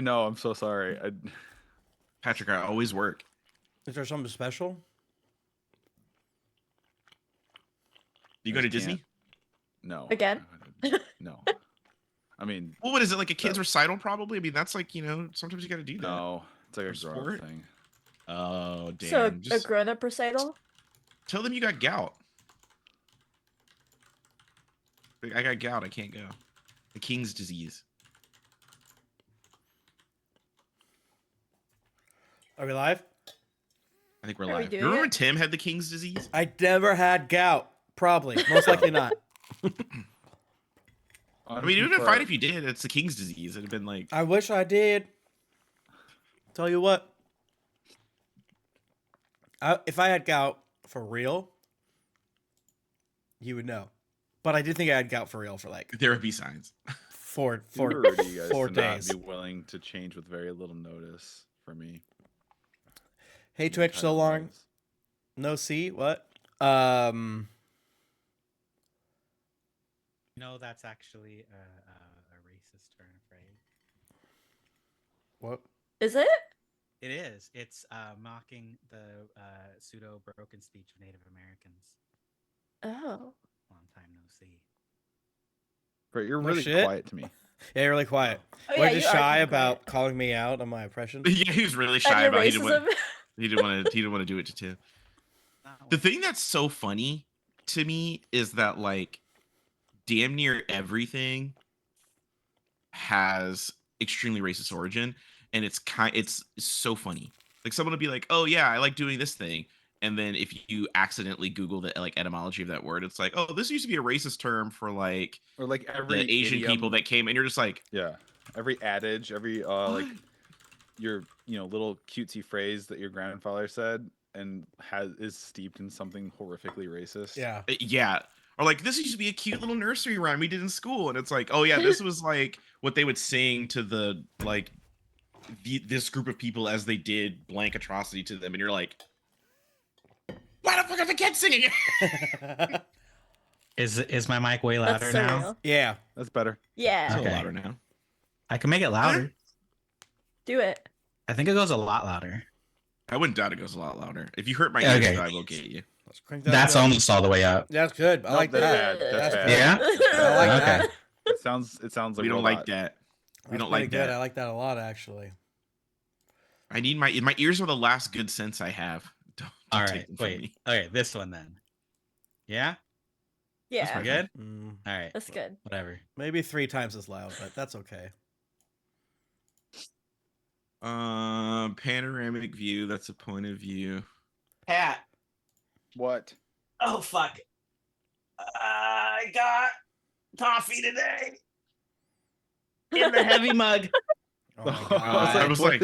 know. I'm so sorry. Patrick, I always work. Is there something special? You I go to just Disney? can't. No. Again? No. I mean, Well, what is it, like a kid's No. recital? Probably. I mean, that's like sometimes you got to do that. no. It's like For a grown sport? thing. Oh damn! So a Just grown-up recital? tell them you got gout. Like, I got gout. I can't go. The King's disease. Are we live? I think we're Are we live. doing Remember when it? Tim had the King's disease? I never had gout. Probably. Most likely not. I mean, it would have been fine if you did. It's the King's disease. It'd have been like. I wish I did. Tell you what. If I had gout for real, you would know. But I did think I had gout for real for like There would be signs. four Super rude of you guys 4 to days. not be willing to change with very little notice for me. Hey Twitch, so long. No C. What? No, that's actually a racist term, afraid. What? Is it? It is. It's mocking the pseudo broken speech of Native Americans. Oh. Long time no see. Great, you're No really shit. quiet to me. Yeah, you're really quiet. Oh, We're yeah, just you are shy kinda about quiet. calling me out on my oppression. Yeah, he was really And shy your about. racism. He didn't want to. He didn't want to do it to Tim. The thing that's so funny to me is that like, damn near everything has extremely racist origin, and it's so funny. Like someone will be like, "Oh yeah, I like doing this thing," and then if you accidentally Google the like etymology of that word, it's like, "Oh, this used to be a racist term for like Or like every the Asian idiom, people that came," and you're just like, Yeah, every adage, every like your little cutesy phrase that your grandfather said and is steeped in something horrifically racist. Yeah. Yeah. Or like this used to be a cute little nursery rhyme we did in school, and it's like, oh yeah, this was like what they would sing to the like this group of people as they did blank atrocity to them, and you're like, why the fuck are the kids singing it? Is my mic way louder That's so now? real. Yeah. That's better. Yeah. It's a Okay. little louder now. I can make it louder. Do it. I think it goes a lot louder. I wouldn't doubt it goes a lot louder. If you hurt my Okay. ears, I will get you. Let's crank that That's up. almost all the way up. That's good. I like that's that. bad. That's bad. Yeah? I like Okay. that. It sounds like We a don't robot. like that. We That's don't pretty like good. that. I like that a lot, actually. I need my ears are the last good sense I have. Don't All take right. them from Wait. me. Okay, this one then. Yeah? Yeah. We're good? Mm, All right. That's good. Whatever. maybe 3 times as loud, but that's okay. Panoramic view. That's a point of view. Pat. What? Oh, fuck. I got coffee today in the heavy mug. Oh my I was God. like,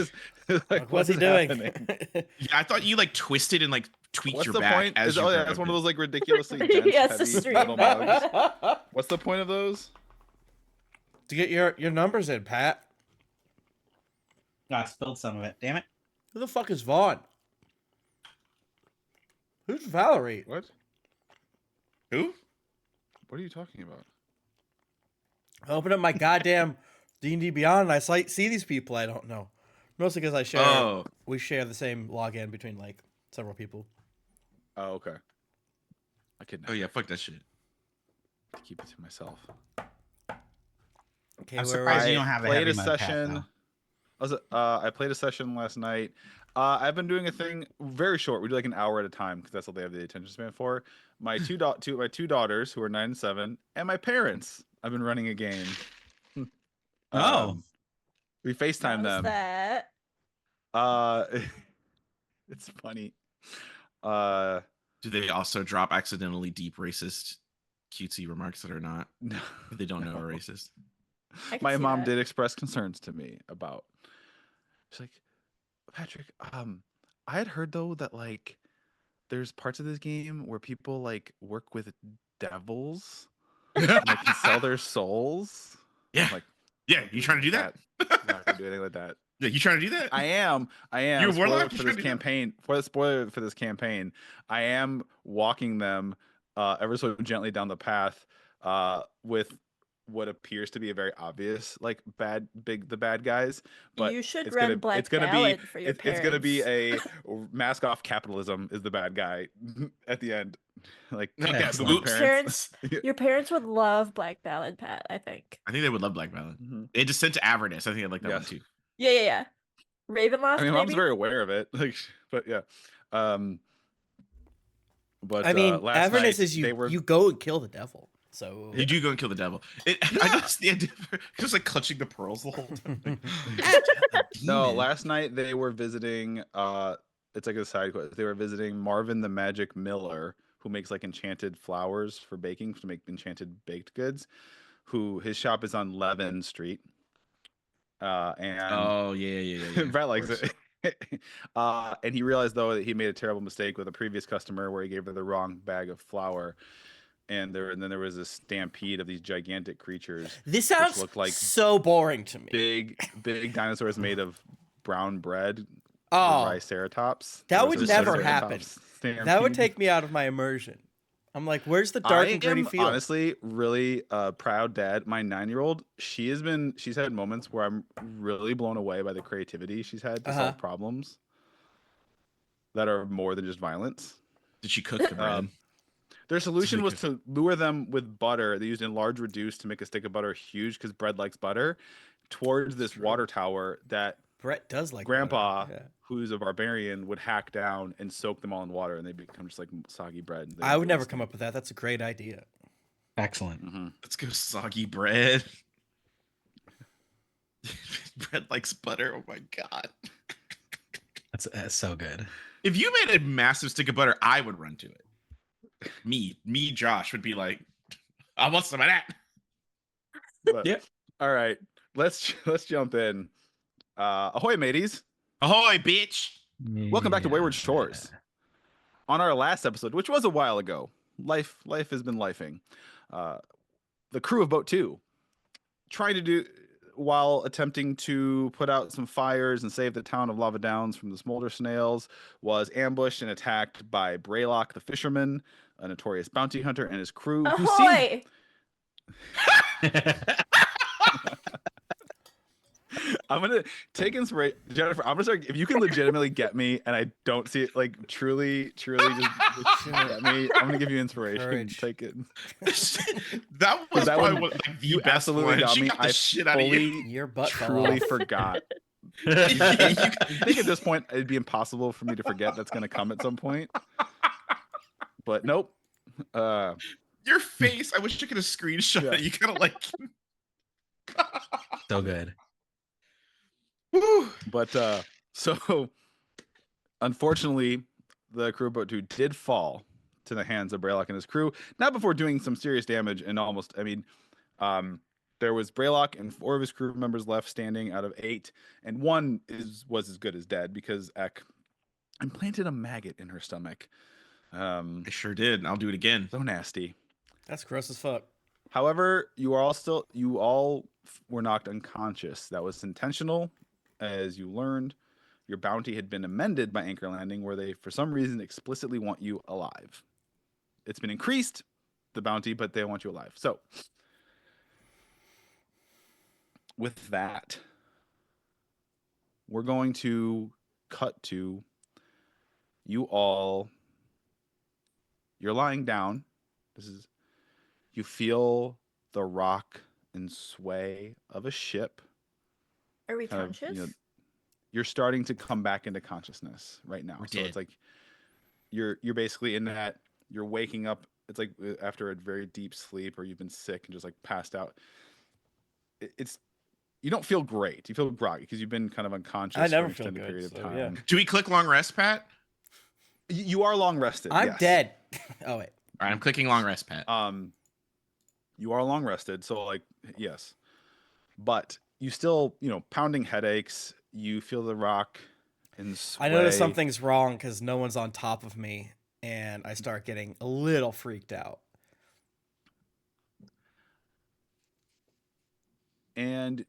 Like, what's what's he doing? happening? Yeah, I thought you like twisted and like tweaked What's your the back point? as you Oh yeah, grabbed that's one of it. those like ridiculously dense, Yes, the heavy stream metal mugs. To What's the point of those? get your numbers in, Pat. Oh, I spilled some of it. Damn it. Who the fuck is Vaughn? Who's Valerie? What? Who? What are you talking about? I open up my goddamn D&D Beyond and I see these people I don't know. Mostly because I share. Oh, We share the same login between like several people. Oh, okay. I could oh yeah, fuck that shit. keep it to myself. Okay, I'm where surprised were you we? don't have a played heavy a mug, Pat, session. though. I played a session last night. I've been doing a thing very short. We do like an hour at a time because that's all they have the attention span for. My two daughters who are 9 and 7, and my parents. I've been running a game. Oh. We FaceTime How's them. that? It's funny. Do they also drop accidentally deep racist cutesy remarks that are not No, they don't know no. are racist? I can My see mom that. did express concerns to me about. She's like, Patrick, I had heard though that like there's parts of this game where people like work with devils and like can sell their souls. Yeah. I'm like, Yeah, you trying to do that? Not gonna do anything like that. Yeah, you trying to do that? I am. You a Spoiler warlock? for You this trying to do that? campaign. Spoiler for this campaign. I am walking them ever so gently down the path with what appears to be a very obvious like the bad guys, but You should it's run gonna Black it's gonna be Ballad for your it's gonna be parents. a mask off capitalism is the bad guy at the end. Like Okay, yeah, the oops. parents. Your parents would love Black Ballad, Pat, I think. I think they would love Black Ballad. Mhm. It descent to Avernus. I think I'd like that one Yes. too. Yeah. Ravenloft, I mean, mom's maybe? very aware of it, like, but yeah. But I mean, last Avernus night is they were you go and kill the devil. So You do go and kill the devil. I just the idea of just like clutching the pearls the whole time. no. Demon. Last night they were visiting. It's like a side quest. They were visiting Marvin the Magic Miller, who makes like enchanted flowers for baking to make enchanted baked goods. Who his shop is on Levin Street. And Oh yeah. Brett of likes course. it. And he realized though that he made a terrible mistake with a previous customer where he gave her the wrong bag of flour, and then there was a stampede of these gigantic creatures. this which sounds looked like so boring to me. big dinosaurs made of brown bread. The Oh, Triceratops. that There would was a never Triceratops happen. That would stampede. take me out of my immersion. I'm like, where's the dark and gritty am feel? honestly really proud dad. My 9-year-old, she's had moments where I'm really blown away by the creativity she's had to solve problems that are more than just violence. Did she cook the bread? Their solution was to lure them with butter. They used enlarged reduce to make a stick of butter huge because bread likes butter towards this water tower that Brett does like Grandpa, butter. Yeah. who's a barbarian, would hack down and soak them all in water, and they become just like soggy bread. And I would never come up with that. That's a great idea. Excellent. Mm-hmm. Let's go soggy bread. Bread likes butter. Oh my god. That's so good. If you made a massive stick of butter, I would run to it. Me, Josh would be like, I want some of that. But, Yep. All right, let's jump in. Ahoy, mateys! Ahoy, bitch! Welcome back to Wayward Shores. On our last episode, which was a while ago, life has been lifing. The crew of Boat 2 trying to do while attempting to put out some fires and save the town of Lava Downs from the smolder snails, was ambushed and attacked by Braylock the fisherman, a notorious bounty hunter, and his crew. Who seemed... I'm gonna take inspiration, Jennifer. I'm gonna start. If you can legitimately get me, and I don't see it, like truly just get me, I'm gonna give you inspiration. Courage. Take it. That was that probably one- what, like, the You best absolutely one. got She me. got the I shit out of you. fully, Your butt fell truly off. forgot. I think at this point it'd be impossible for me to forget that's gonna come at some point. But nope. Your face. I wish I could have screenshot it. You kind of like. So good. Woo. But so unfortunately, the crew of Boat 2 did fall to the hands of Braylock and his crew. Not before doing some serious damage and almost. I mean, there was Braylock and 4 of his crew members left standing out of 8, and 1 was as good as dead because Ek implanted a maggot in her stomach. I sure did. I'll do it again. So nasty. That's gross as fuck. However, you all were knocked unconscious. That was intentional, as you learned. Your bounty had been amended by Anchor Landing, where they, for some reason, explicitly want you alive. It's been increased, the bounty, but they want you alive. So, with that, we're going to cut to you all. You're lying down. You feel the rock and sway of a ship. Are we kind of, conscious? You're starting to come back into consciousness right now. We're So dead. it's like you're basically in that. You're waking up. It's like after a very deep sleep, or you've been sick and just like passed out. It's you don't feel great. You feel groggy because you've been kind of unconscious I never for an feel extended good, period of so, time. yeah. Do we click long rest, Pat? You are long rested. I'm yes. dead. Oh wait. All right, I'm clicking long rest, Pat. You are long rested, so like yes, but you still pounding headaches. You feel the rock and sway. I notice something's wrong because no one's on top of me, and I start getting a little freaked out. And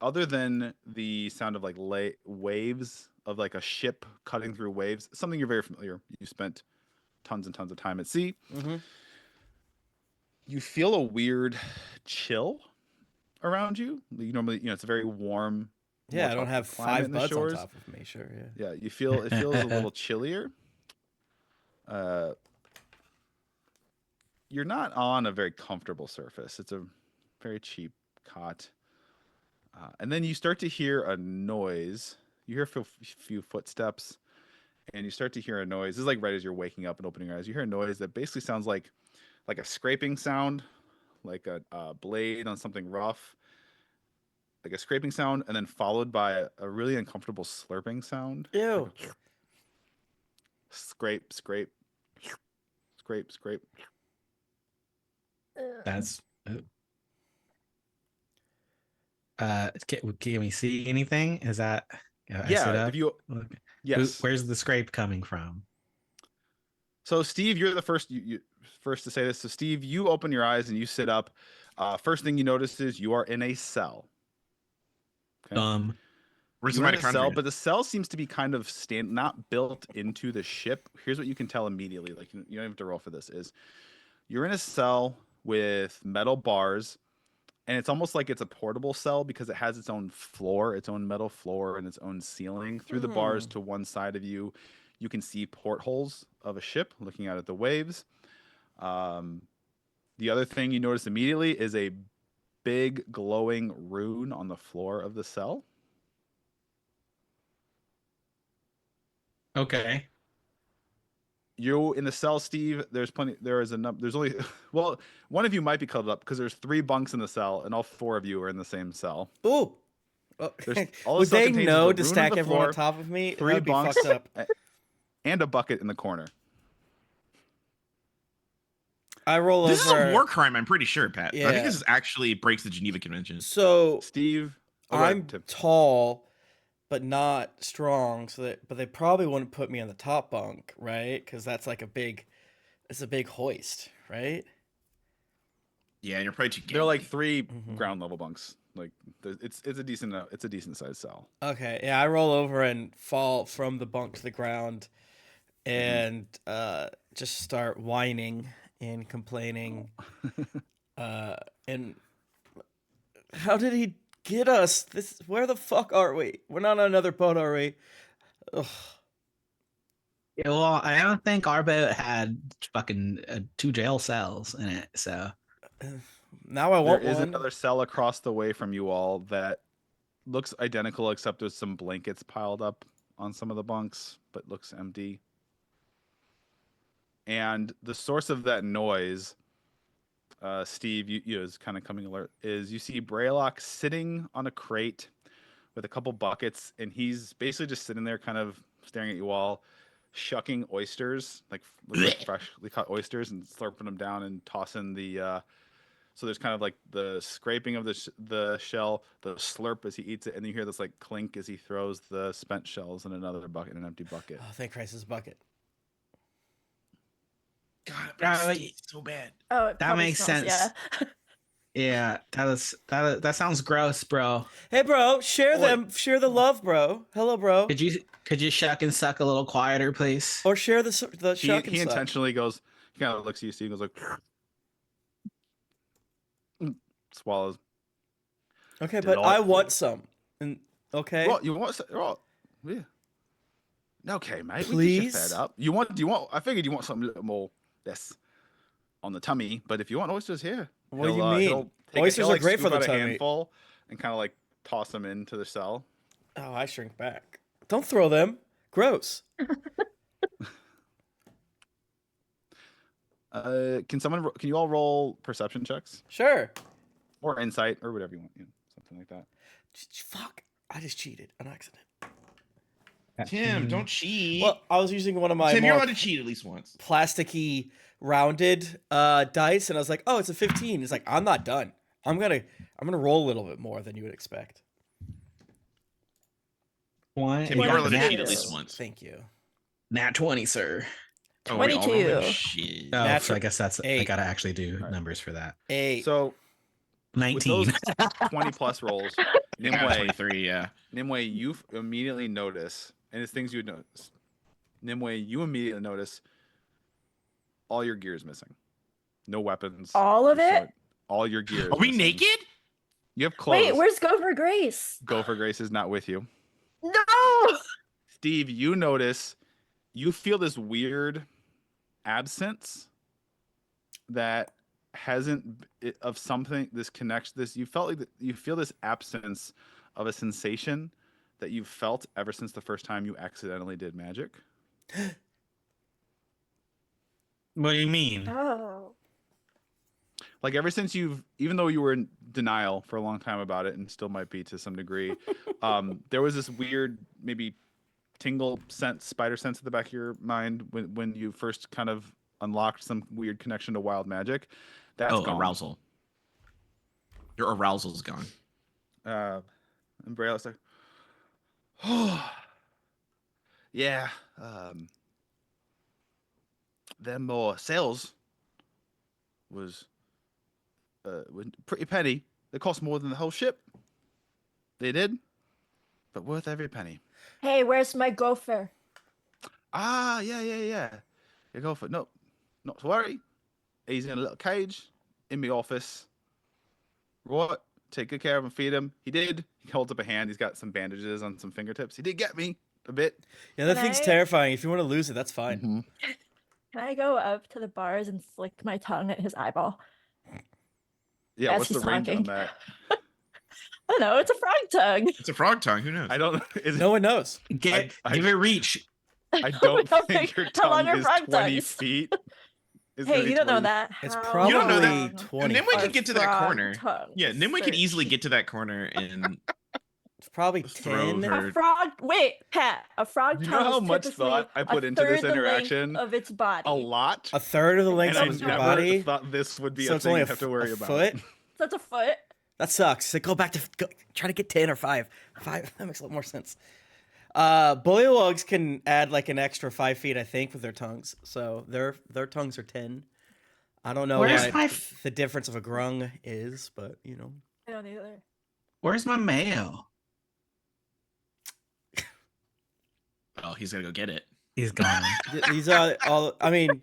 other than the sound of like waves of like a ship cutting through waves, something you're very familiar. You spent tons and tons of time at sea. Mm-hmm. you feel a weird chill around you. You normally, it's a very warm, Yeah, more I don't tropical have climate 5 in the buds on shores. top of me. Sure, yeah. Yeah, you feel it feels a little chillier. Uh, you're not on a very comfortable surface. It's a very cheap cot. And then you start to hear a noise. You hear a few footsteps, and you start to hear a noise. This is like right as you're waking up and opening your eyes. You hear a noise that basically sounds like a scraping sound, like a blade on something rough, like a scraping sound, and then followed by a really uncomfortable slurping sound. Ew. Like scrape, scrape, scrape, scrape. That's. Can we see anything? Is that? I sit Yeah, up. if you Look. yes. Where's the scrape coming from? So Steve, you're the first you first to say this. So Steve, you open your eyes and you sit up. First thing you notice is you are in a cell. Okay. Where's the You're in a cell, mitochondria? but the cell seems to be kind of not built into the ship. Here's what you can tell immediately. Like you don't have to roll for this. Is you're in a cell with metal bars, and it's almost like it's a portable cell because it has its own floor, its own metal floor, and its own ceiling. Through the bars to one side of you, you can see portholes of a ship looking out at the waves. The other thing you notice immediately is a big glowing rune on the floor of the cell. Okay. You in the cell, Steve. There's plenty. There is enough. There's only well, one of you might be cuddled up because there's 3 bunks in the cell, and all 4 of you are in the same cell. Ooh. Oh. There's all the Would cell they contains is know the to rune on stack the everyone on floor, top of me? 3 That would be bunks, fucked up. and a bucket in the corner. I roll This is over. a war crime, I'm pretty sure, Pat. I Yeah. think this actually breaks the Geneva Convention. So Steve, I'm tall, but not strong. But they probably wouldn't put me on the top bunk, right? Because that's like it's a big hoist, right? Yeah, and you're probably too. They're like gangly. 3 Mhm. ground level bunks. Like it's a decent sized cell. Okay, yeah, I roll over and fall from the bunk to the ground, and just start whining and complaining. And how did he get us? Where the fuck are we? We're not on another boat, are we? Ugh. Yeah, well, I don't think our boat had fucking 2 jail cells in it, so. Now I There want is one. another cell across the way from you all that looks identical, except there's some blankets piled up on some of the bunks, but looks empty. And the source of that noise, Steve, you is kind of coming alert, is you see Braylock sitting on a crate with a couple buckets, and he's basically just sitting there kind of staring at you all, shucking oysters, like freshly caught oysters, and slurping them down and tossing the so there's kind of like the scraping of the shell, the slurp as he eats it, and then you hear this like clink as he throws the spent shells in another bucket, an empty bucket. Oh, thank Christ, this bucket. God, Yeah, it's so bad. Oh, it That probably makes smells, sense. Yeah, that sounds gross, bro. Hey, bro, share Oi. the love, bro. Hello, bro. Could you shuck and suck a little quieter, please? Or share the shuck and He suck. intentionally goes, he kind of looks at you, Steve, goes like, swallows. Okay, but I Delightful. want some. And okay. Well, you want? Well, yeah. Okay, mate. We get Please? you fed up. You want? I figured you want something a little more less on the tummy. But if you want oysters here, What do you he'll mean? take Oysters he'll, are great for scoop the out a tummy. handful and kind of like toss them into the cell. Oh, I shrink back. Don't throw them. Gross. Can you all roll perception checks Sure. or insight or whatever you want, something like that. Fuck. I just cheated on accident. Tim, don't cheat. Well, I was using one of my Tim, you're more allowed to cheat at least once. plasticky rounded dice, and I was like, "Oh, it's a 15." It's like, I'm not done. I'm gonna roll a little bit more than you would expect. One, Tim, you're What allowed to is cheat at this? least once. Thank you. nat 20, sir. Oh, we all 22. rolling? Shit. Oh, Nat so I guess I 8. gotta actually do Alright. numbers for that. 8. So with 19. those 20 plus rolls, Yeah, Nimue, 23, yeah. Nimue, you immediately notice, and it's things you would notice. Nimue, you immediately notice all your gear is missing. No weapons. All of Just it? showing- All your gear. is Are we missing. naked? You have clothes. Wait, where's Gopher Grace? Gopher Grace is not with you. No! Steve, you notice, you feel this weird absence that hasn't of something. This connection. This you felt like you feel this absence of a sensation that you've felt ever since the first time you accidentally did magic. What do you mean? Oh. Like ever since even though you were in denial for a long time about it and still might be to some degree, there was this weird maybe tingle sense, spider sense at the back of your mind when you first kind of unlocked some weird connection to wild magic. That's gone. Arousal. Your arousal's gone. And Braille's like, oh, yeah, them more sales was pretty penny. They cost more than the whole ship. They did, but worth every penny. Hey, where's my gopher? Ah, yeah. You go for it. No, not to worry. He's in a little cage in my office. Right, take good care of him, feed him. He did. He holds up a hand. He's got some bandages on some fingertips. He did get me a bit. Yeah, that Can thing's I- terrifying. If you want to lose it, that's fine. Mhm. Can I go up to the bars and flick my tongue at his eyeball? Yeah, As what's the he's range on talking. that? I don't know, it's a frog tongue. It's a frog tongue. Who knows? I don't. Is No one knows. Give I- it reach. I don't don't think think- your how long tongue are is frog 20 tongues? feet. It's Hey, gonna be you don't know 20 that. It's How probably You don't know that. long 20. Nimue are could get to that frog corner. tongues? Yeah, Nimue could easily Search. get to that corner and It's probably Throw 10. her- A frog. Wait, Pat. A frog You know tongue how is much typically thought I put a into this third the length interaction? of its body. A lot. A third of the length And I of your never body. thought this would be So a it's thing only you a, have to f- worry a about. foot. So that's a foot. That sucks. So go back to try to get 10 or 5. 5 that makes a lot more sense. Bullywugs can add like an extra 5 feet, I think, with their tongues. So their tongues are 10. I don't know Where's what my the difference of a grung is, but you know. I don't either. Where's my mayo? oh, he's gonna go get it. He's gone. These are all. I mean,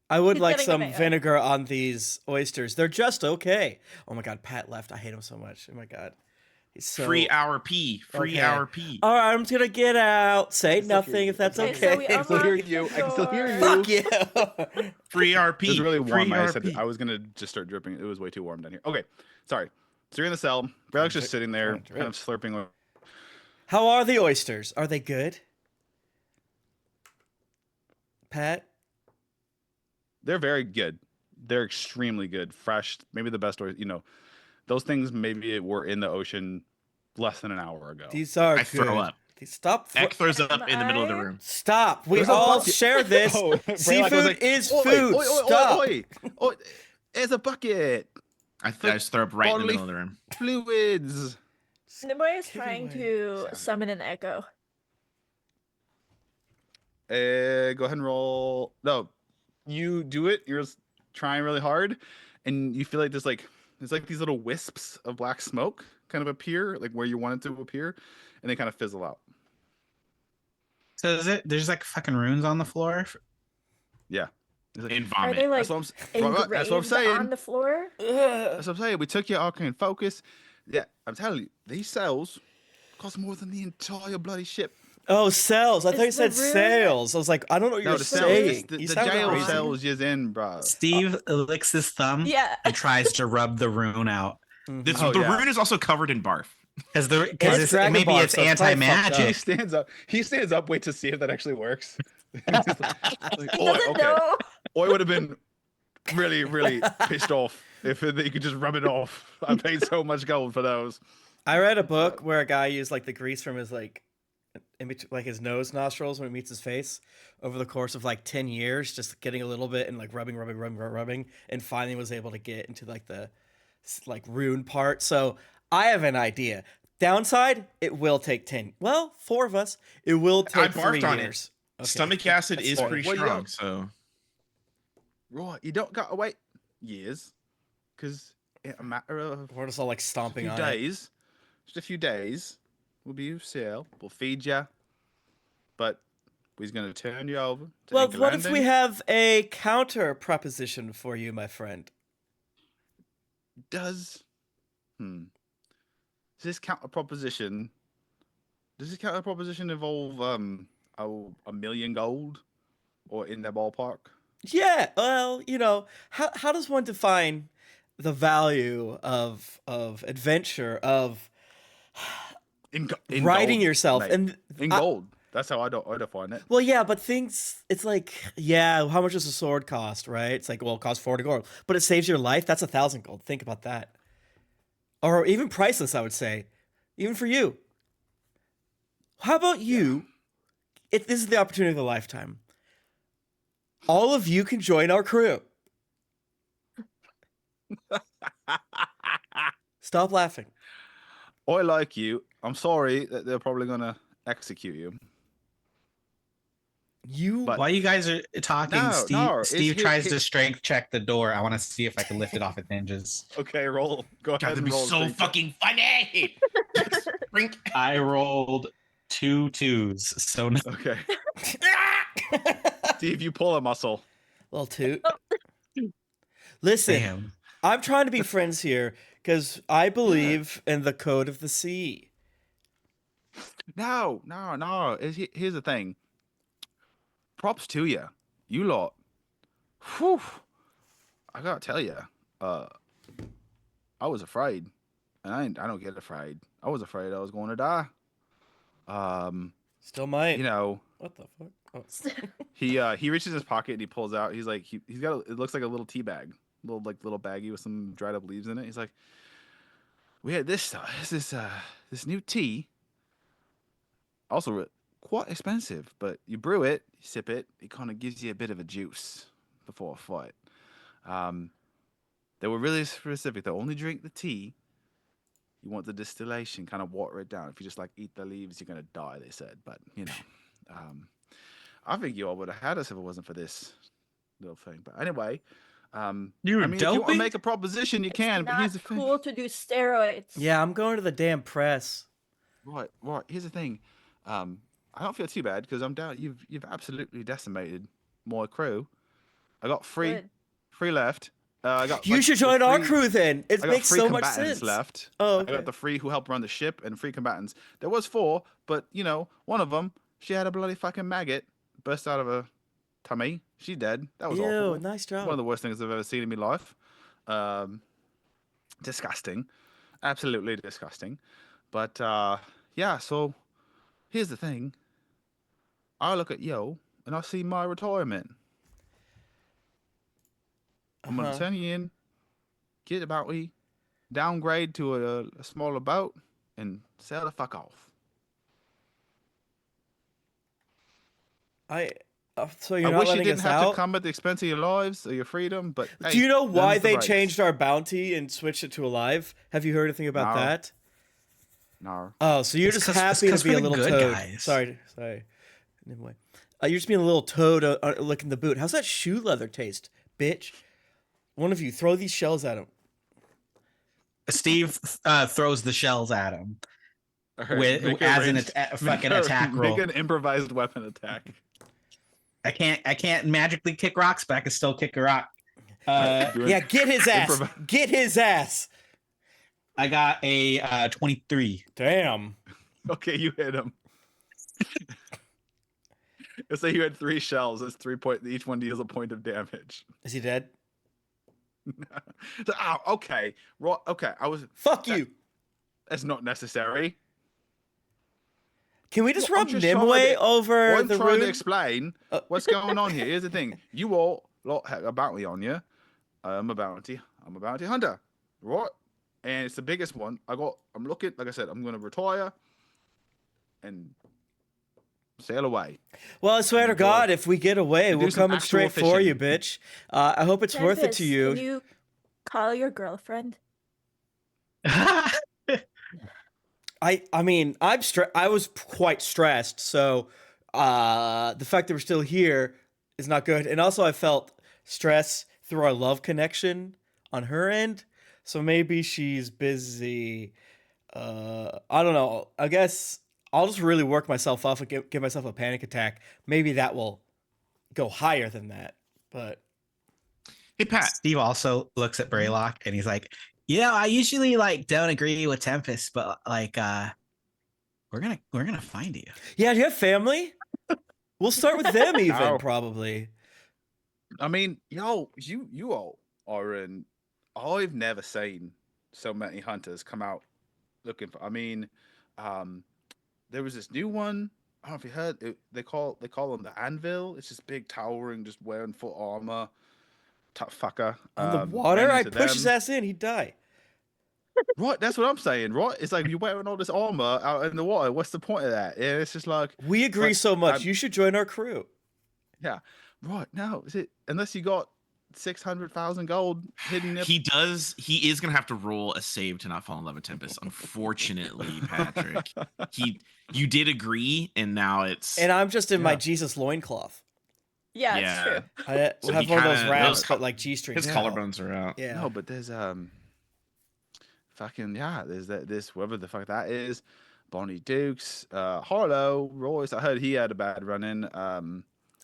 I would He's like getting a some mayo. vinegar on these oysters. They're just okay. Oh my god, Pat left. I hate him so much. Oh my god, he's so Free hour P. Free Okay. hour P. All right, I'm just gonna get out. Say can still hear nothing you. if that's Okay, okay. so we I can still hear unlocked you. I can still hear door. you. Fuck you. Free RP. It was really warm. Free I said RP. I was gonna just start dripping. It was way too warm down here. Okay, sorry. So you're in the cell. Braille's just sitting there, Trying to kind of slurping. How are the oysters? Are they good? Pat? They're very good. They're extremely good. Fresh, maybe the best. Those things maybe were in the ocean less than an hour ago. These are I good. throw up. Stop. Eck throws up in the middle of the I- room. Stop. We There's a all bucket. share this. Oh, Braille was Seafood like, is "Oi, food. oi, oi, oi, Stop. oi, oi, there's a bucket. I just throw up right in the Bodily middle of the room. Fluids. Nimue is Give trying away. to summon an echo. Go ahead and roll. No, you do it. You're trying really hard, and you feel like there's like these little wisps of black smoke kind of appear, like where you want it to appear, and they kind of fizzle out. So is it? There's like fucking runes on the floor. Yeah. It's like, In Are vomit. they like that's what I'm engraved that's what I'm saying. on the floor? That's what I'm saying. We took your arcane focus. Yeah, I'm telling you, these cells cost more than the entire bloody ship. Oh, cells. I thought you Is the said room- sales. I was like, I don't know what No, you're the saying. cells, You the sound jail crazy. cells is in, bro. Steve licks his thumb Yeah. and tries to rub the rune out Mhm. This, Oh, the yeah. rune is also covered in barf. because It's Dragon maybe Ball, it's so it's probably fucked anti-magic. He stands up, wait to see if that actually works. He Oi, doesn't okay. know. Oi would have been really, really pissed off if you could just rub it off. I paid so much gold for those. I read a book where a guy used like the grease from his like in between, like his nose nostrils when it meets his face over the course of like 10 years, just getting a little bit and like rubbing, and finally was able to get into like the like rune part. So I have an idea. Downside, it will take 10. Well, 4 of us. It will I take barfed 3 on it. years. Okay. Stomach acid That's is fine. pretty Well, you strong, don't- so Right, you don't gotta wait years, because in a matter of We're just all like a stomping few on it. days, just a few days, we'll be sale. We'll feed you, but He's gonna turn you over. Well, Anchor what if we landing. have a counter proposition for you, my friend? Does this counter proposition? Does this counter proposition involve a million gold, or in the ballpark? Yeah, well, how does one define the value of adventure, of In writing gold, yourself? mate. And In gold. That's how I define it. well, yeah, but it's like, yeah, how much does a sword cost, right? It's like, well, it costs 40 gold, but it saves your life. That's 1,000 gold. Think about that. Or even priceless, I would say, even for you. How about you? This is the opportunity of a lifetime. All of you can join our crew. Stop laughing. I like you. I'm sorry that they're probably gonna execute you. But While you guys are talking, No, Steve, no, Steve it's tries here- to strength check the door. I want to see if I can lift it off its hinges. okay, roll. Go God, ahead that'd and be roll. so strength check. fucking funny. Brink. I rolled 2 2s, so no. Okay, Steve, you pull a muscle. Little toot. Listen, Damn. I'm trying to be friends here because I believe in the code of the sea. No. Here's the thing. Props to you. You lot. Whew. I gotta tell you, I was afraid, and I don't get afraid. I was afraid I was going to die. Still might. What the fuck? Oh. He reaches in his pocket and he pulls out. He's like he's got it looks like a little tea bag, little baggie with some dried up leaves in it. He's like, we had this stuff. This new tea. Also quite expensive, but you brew it, you sip it, it kind of gives you a bit of a juice before a fight. They were really specific. They only drink the tea. You want the distillation, kind of water it down. If you just like eat the leaves, you're gonna die. They said, but I think you all would have had us if it wasn't for this little thing. But anyway, You were if you want to doping? make a proposition, you can. But Not here's the thing. cool to do steroids. Yeah, I'm going to the damn press. Right. Here's the thing. I don't feel too bad because I'm down. You've absolutely decimated my crew. I got Good. three left. I got. You like, should the join our three- crew then. It I got makes 3 so much combatants sense. left. Oh, I okay. got the 3 who helped run the ship and 3 combatants. There was 4, but one of them, she had a bloody fucking maggot burst out of her tummy. She's dead. That was Ew, awful. nice One of job. the worst things I've ever seen in my life. Disgusting. Absolutely disgusting. But yeah, so here's the thing. I look at yo and I see my retirement. I'm gonna Uh-huh. turn you in, get about we, downgrade to a smaller boat, and sail the fuck off. So I you're not wish you letting didn't us have out? to come at the expense of your lives or your freedom, but Do you know why them's the they rights. changed our bounty and switched it to alive? Have you heard anything about No. that? No. Oh, so you're It's just 'cause- it's happy 'cause to be we're a the little good toad. guys. Sorry. Anyway, you're just being a little toad licking the boot. How's that shoe leather taste, bitch? One of you throw these shells at him. Steve throws the shells at him All right, with make a as an ranged- fucking make a- attack roll. Make an improvised weapon attack. I can't magically kick rocks, but I can still kick a rock. Do Yeah, get his ass. Improv- Get his ass. I got a 23. Damn. Okay, you hit him. Let's say you had 3 shells. That's 3 point. Each one deals a point of damage. Is he dead? So, okay. Okay, Fuck you. That's not necessary. Can we just Well, I'm rub just Nimue trying to- over I'm the trying to room? explain what's going on here. Here's the thing: you all lot have a bounty on you. I'm a bounty hunter, right? And it's the biggest one. I'm looking. Like I said, I'm going to retire and sail away. Well, I swear to Enjoy. God, if we get away, Do we're some coming actual straight for you, fishing. bitch. I hope it's worth it to Tempest, you. Can you call your girlfriend? I mean, I was quite stressed, so the fact that we're still here is not good. And also, I felt stress through our love connection on her end, so maybe she's busy. I don't know. I guess I'll just really work myself up and give myself a panic attack. Maybe that will go higher than that. But Hey Pat, Steve also looks at Braylock and he's like, I usually like don't agree with Tempest, but like we're gonna find you. yeah, do you have family? We'll start with them even Ow. probably. I mean, yo, you all are in. I've never seen so many hunters come out looking for. I mean, there was this new one. I don't know if you heard. They call them the Anvil. It's just big, towering, just wearing full armor. Tough fucker. On the ran water, I into push his them. ass in, he'd die. Right, that's what I'm saying. Right, it's like you're wearing all this armor out in the water. What's the point of that? Yeah, it's just like We agree like, so much. I'm- You should join our crew. yeah. Right, no, is it unless you got 600,000 gold hidden in. he is gonna have to roll a save to not fall in love with Tempest. Unfortunately, Patrick. You did agree, and now it's And I'm just in my Yeah. Jesus loincloth. Yeah, Yeah. it's true. I So have he one of those kinda- wraps, those but like G-strings. his now. collarbones are out. Yeah. No, but there's fucking there's this whoever the fuck that is, Bonnie Dukes, Harlow, Royce. I heard he had a bad run in.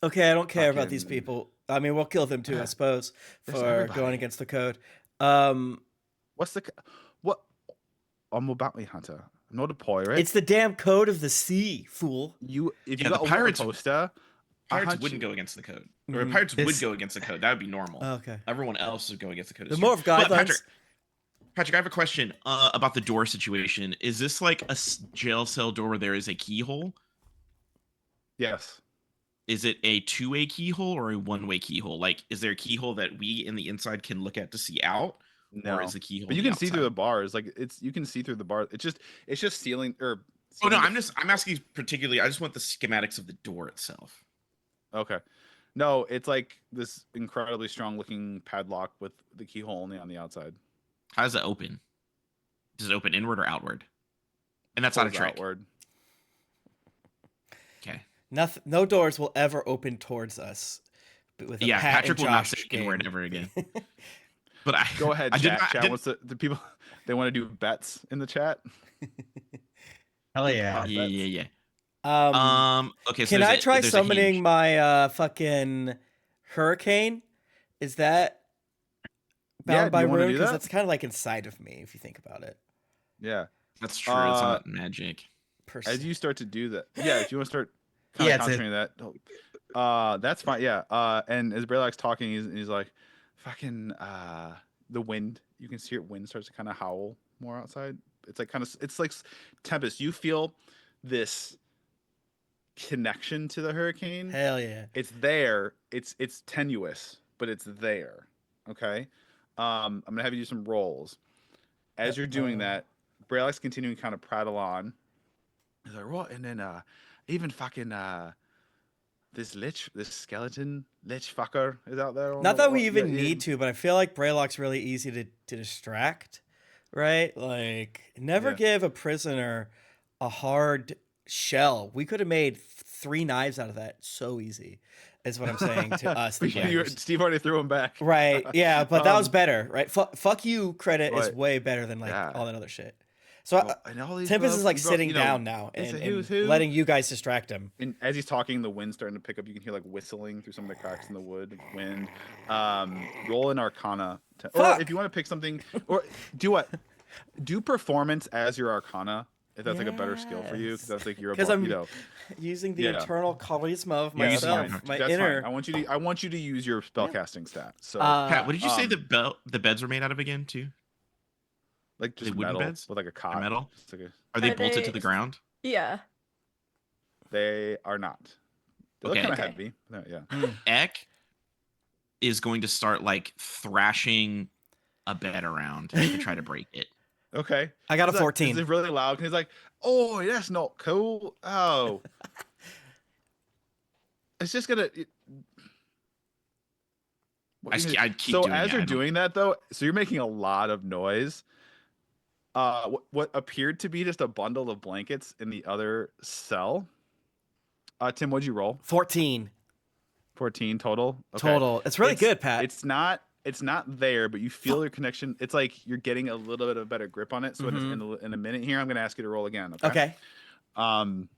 Okay, I don't care about these fucking- people. I mean, we'll kill them too, I Yeah. suppose, There's for everybody. going against the code. What's what? I'm a bounty hunter. I'm not a pirate. It's the damn code of the sea, fool. If Yeah, you the got a water pirates- poster, Pirates hunt wouldn't you. go against the code. Or Mhm. pirates would This- go against the code. That would be normal. Okay. Everyone else would go against the code. The It's more true. of But guidelines. Patrick, I have a question about the door situation. Is this like a jail cell door where there is a keyhole? Yes. Is it a two-way keyhole or a one-way keyhole? Like, is there a keyhole that we in the inside can look at to see out, No. or is the keyhole? But you the can see through the outside? bars. Like you can see through the bars. It's just ceiling or. Oh no, ceiling I'm asking particularly. I just want the schematics of the door itself. Okay. No, it's like this incredibly strong looking padlock with the keyhole only on the outside. How does it open? Does it open inward or outward? And that's not a Pulls trick. outward. Okay. Nothing. No doors will ever open towards us. With a Yeah, Pat Patrick and will not Josh say inward game. ever again. But I Go ahead, I did chat. not- Chat did- wants the people. They want to do bets in the chat. Hell yeah. Yeah. Okay. So Can there's I a- try there's a summoning hinge. my fucking hurricane? Is that Yeah, bound by do you wanna rune? do Because that? that's kind of like inside of me, if you think about it. Yeah. That's true. It's Uh, not magic. Per As se. you start to do that, yeah. If you want to start kind Yeah, of it's a- countering that, that's fine. Yeah. And as Braylock's talking, he's like, fucking the wind. You can see your wind starts to kind of howl more outside. It's like it's like Tempest. You feel this connection to the hurricane. Hell yeah. It's there. It's tenuous, but it's there. Okay. I'm gonna have you do some rolls. As you're doing that, Braylock's continuing to kind of prattle on. He's like, what? And then even fucking this skeleton lich fucker is out there. Not that we even need to, but I feel like Braylock's really easy to distract, right? Like, never Yeah. give a prisoner a hard shell. We could have made 3 knives out of that so easy, is what I'm saying to us. The players. Steve already threw him back. Right, yeah, but that was Um, better, right? Fuck you credit is Right. way better than like Yeah. all that other shit. So Well, and all these Tempest is like you sitting know, down now it's and, a who's and who. letting you guys distract him. And as he's talking, the wind's starting to pick up. You can hear like whistling through some of the cracks in the wood. Wind. Roll an Arcana, or Fuck! if you want to pick something, or do what? Do performance as your Arcana. If that's like a better skill for you, because that's like you're a 'Cause bar- I'm you know. Using the Yeah. internal charisma of Yeah, that's myself, fine. my That's inner. fine. I want you to use your spellcasting stat. So Pat, what did you say um, the beds were made out of again too? like just wooden metal beds? with like a cot. They're metal? It's like Are they Are bolted to they- the ground? Yeah. they are not. They look Okay. kind of Okay. heavy. Yeah. Eck is going to start like thrashing a bed around to try to break it. Okay. I got a He's like- 14. It's really loud. And he's like, "Oh, that's not cool. Oh, it's just gonna." I'd keep so doing as it. you're I don't- doing that though, so you're making a lot of noise. What appeared to be just a bundle of blankets in the other cell. Tim, what'd you roll? 14 14 total. Okay. total. It's really It's- good, Pat. It's not there, but you feel your connection. It's like you're getting a little bit of a better grip on it. So Mhm. in a minute here, I'm going to ask you to roll again. Okay. Um,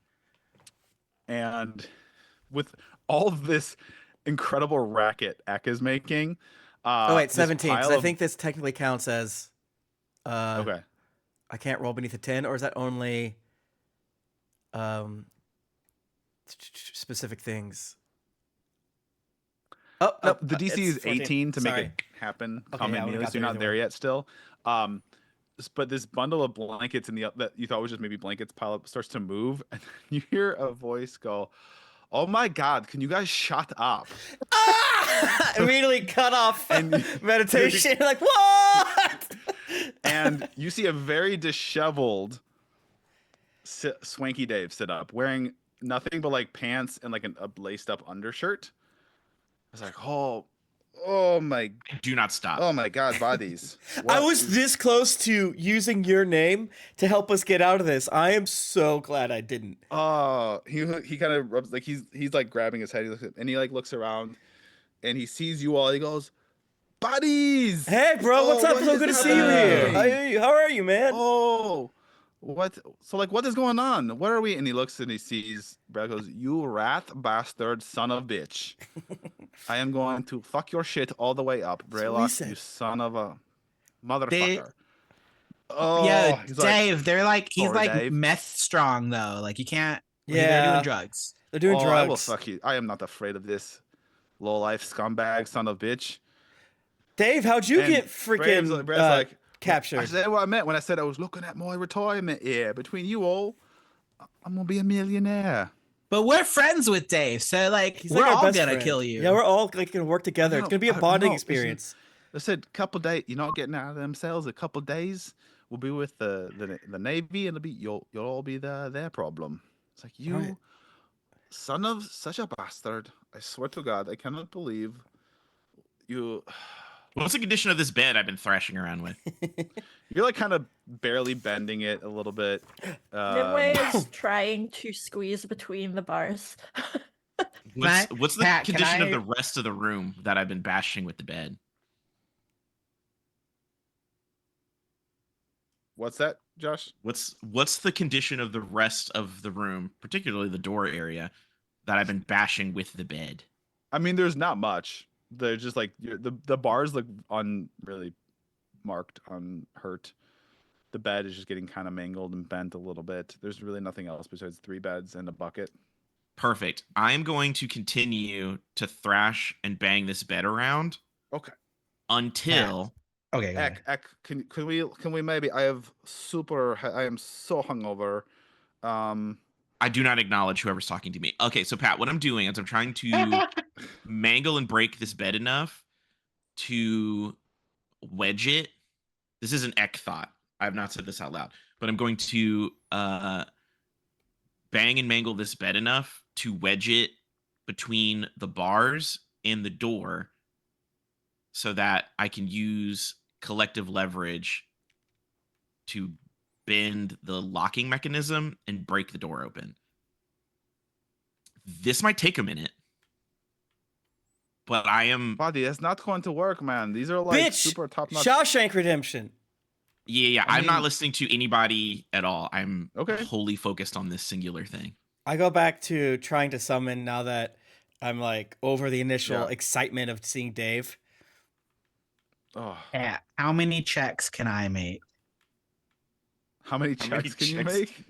and with all of this incredible racket Eck is making, Oh wait, this 17. Because pile I of think this technically counts as. okay. I can't roll beneath a 10, or is that only um specific things? Oh no, The DC it's is 14. 18 to make Sorry. it happen. Okay, Come yeah, I would've immediately, got so you're there not either there way. yet still. But this bundle of blankets in the that you thought was just maybe blankets pile up starts to move, and you hear a voice go, "Oh my God, can you guys shut up?" Ah! Immediately cut off And meditation. Like what? and you see a very disheveled Swanky Dave sit up, wearing nothing but like pants and like a laced up undershirt. I was like, oh my, Do not stop. oh my God, bodies. I What was is- this close to using your name to help us get out of this. I am so glad I didn't. Oh, he kind of rubs like he's like grabbing his head. He looks and he like looks around, and he sees you all. He goes, "Buddies! Hey, bro, what's Oh, up? what So is good to see you here. happening? How are you, man? Oh, what? So like, what is going on? What are we?" And he looks and he sees Brad goes, "You rat bastard, son of bitch! I am going to fuck your shit all the way up, That's what we Braylock, said. you son of a motherfucker." Yo, Oh, he's like, Dave, they're like he's "Sorry, like Dave." meth strong though. Like you can't. They're Yeah, doing drugs. they're doing Oh, drugs. I will fuck you. I am not afraid of this low life scumbag, son of bitch. Dave, how'd you And get freaking Brad's like, I captured? said what I meant when I said I was looking at my retirement here. Between you all, I'm gonna be a millionaire. But we're friends with Dave, so like He's we're like our all best gonna friend. kill you. Yeah, we're all like gonna work together. It's know, gonna be a I bonding know, experience. I said, couple days. You're not getting out of them cells. A couple days, we'll be with the Navy, and it'll be you'll all be their problem. It's like you, Right. son of such a bastard. I swear to God, I cannot believe you. What's the condition of this bed I've been thrashing around with? You're like kind of barely bending it a little bit. Nimue is trying to squeeze between the bars. What's the Pat, can condition of I- the rest of the room that I've been bashing with the bed? What's that, Josh? What's the condition of the rest of the room, particularly the door area, that I've been bashing with the bed? I mean, there's not much. They're just like the bars look really marked, unhurt. The bed is just getting kind of mangled and bent a little bit. There's really nothing else besides 3 beds and a bucket. Perfect. I'm going to continue to thrash and bang this bed around Okay. until Okay, go ahead. Ek, can we maybe? I am so hungover. I do not acknowledge whoever's talking to me. Okay, so Pat, what I'm doing is I'm trying to mangle and break this bed enough to wedge it. This is an Ek thought. I have not said this out loud, but I'm going to bang and mangle this bed enough to wedge it between the bars and the door so that I can use collective leverage to bend the locking mechanism and break the door open. This might take a minute, but I am Buddy, that's not going to work, man. These are like Bitch, super top notch. Shawshank Redemption. yeah, I I'm not mean- listening to anybody at all. I'm Okay. wholly focused on this singular thing. I go back to trying to summon now that I'm like over the initial Yeah. excitement of seeing Dave. Oh, Pat, how many checks can I make? how many How many checks can you checks? make?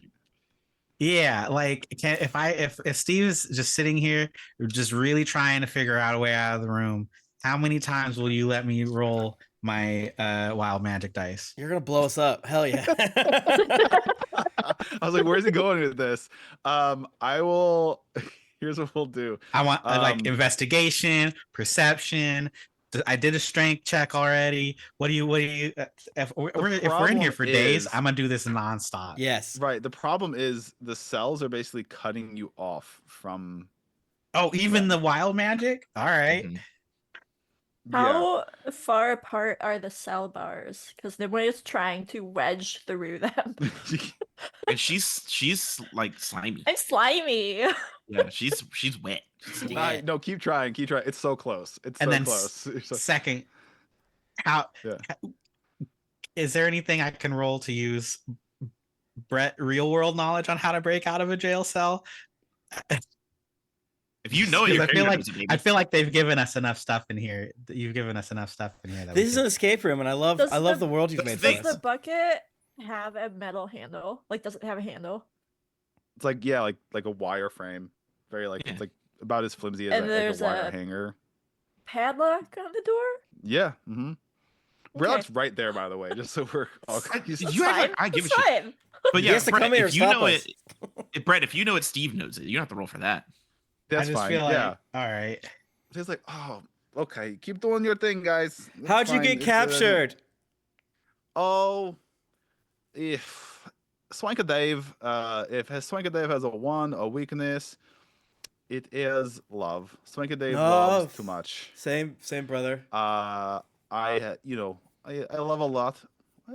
Yeah, like if Steve's just sitting here, just really trying to figure out a way out of the room, how many times will you let me roll my wild magic dice? You're gonna blow us up. Hell yeah. I was like, where's he going with this? I will. Here's what we'll do. I want like Um, investigation, perception. I did a strength check already. What do you? If we're in here problem for days, is- I'm gonna do this nonstop. Yes. Right. The problem is the cells are basically cutting you off from. Oh, even the wild magic. All right. Mhm. Yeah. How far apart are the cell bars? Because Nimue is trying to wedge through them. And she's like slimy. I'm slimy. Yeah, she's wet. She's Yeah. wet. No, keep trying. Keep trying. It's so close. It's And so then close. You're so- Second, how Yeah. is there anything I can roll to use Brett real world knowledge on how to break out of a jail cell. If you know it, Because your I feel character like knows it, baby. I feel like they've given us enough stuff in here. You've given us enough stuff in here that This we is could- an escape room, and I love Does the the- world you've That's made the for Does us. the bucket have a metal handle? Like, does it have a handle? It's like like a wire frame, very like Yeah. it's like about as flimsy as And like there's a wire a- hanger. Padlock on the door? Yeah. Mm-hmm. Okay. Brellock's right there, by the way, just so we're all Did That's you act like fine. I give a That's shit? fine. But He yeah, has to Brett, come here if to you stop know us. it, Brett, if you know it, Steve knows it. You don't have to roll for that. That's I just fine. feel like, yeah. all right. He's like, oh, okay, keep doing your thing, guys. It's How'd you fine. get It's, captured? Oh, if Swanka Dave, if Swanka Dave has a weakness, it is love. Swanka Dave loves too much. Same brother. I love a lot. I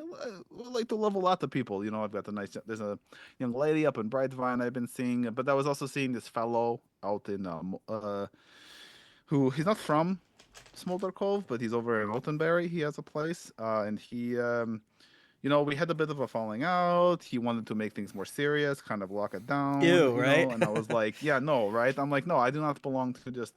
like to love a lot of people. You know, I've got there's a young lady up in Brightvine I've been seeing, but I was also seeing this fellow out in who he's not from Smolder Cove, but he's over in Altonberry. He has a place, and he we had a bit of a falling out. He wanted to make things more serious, kind of lock it down. Ew, right? And I was like, yeah, no, right? I'm like, no, I do not belong to just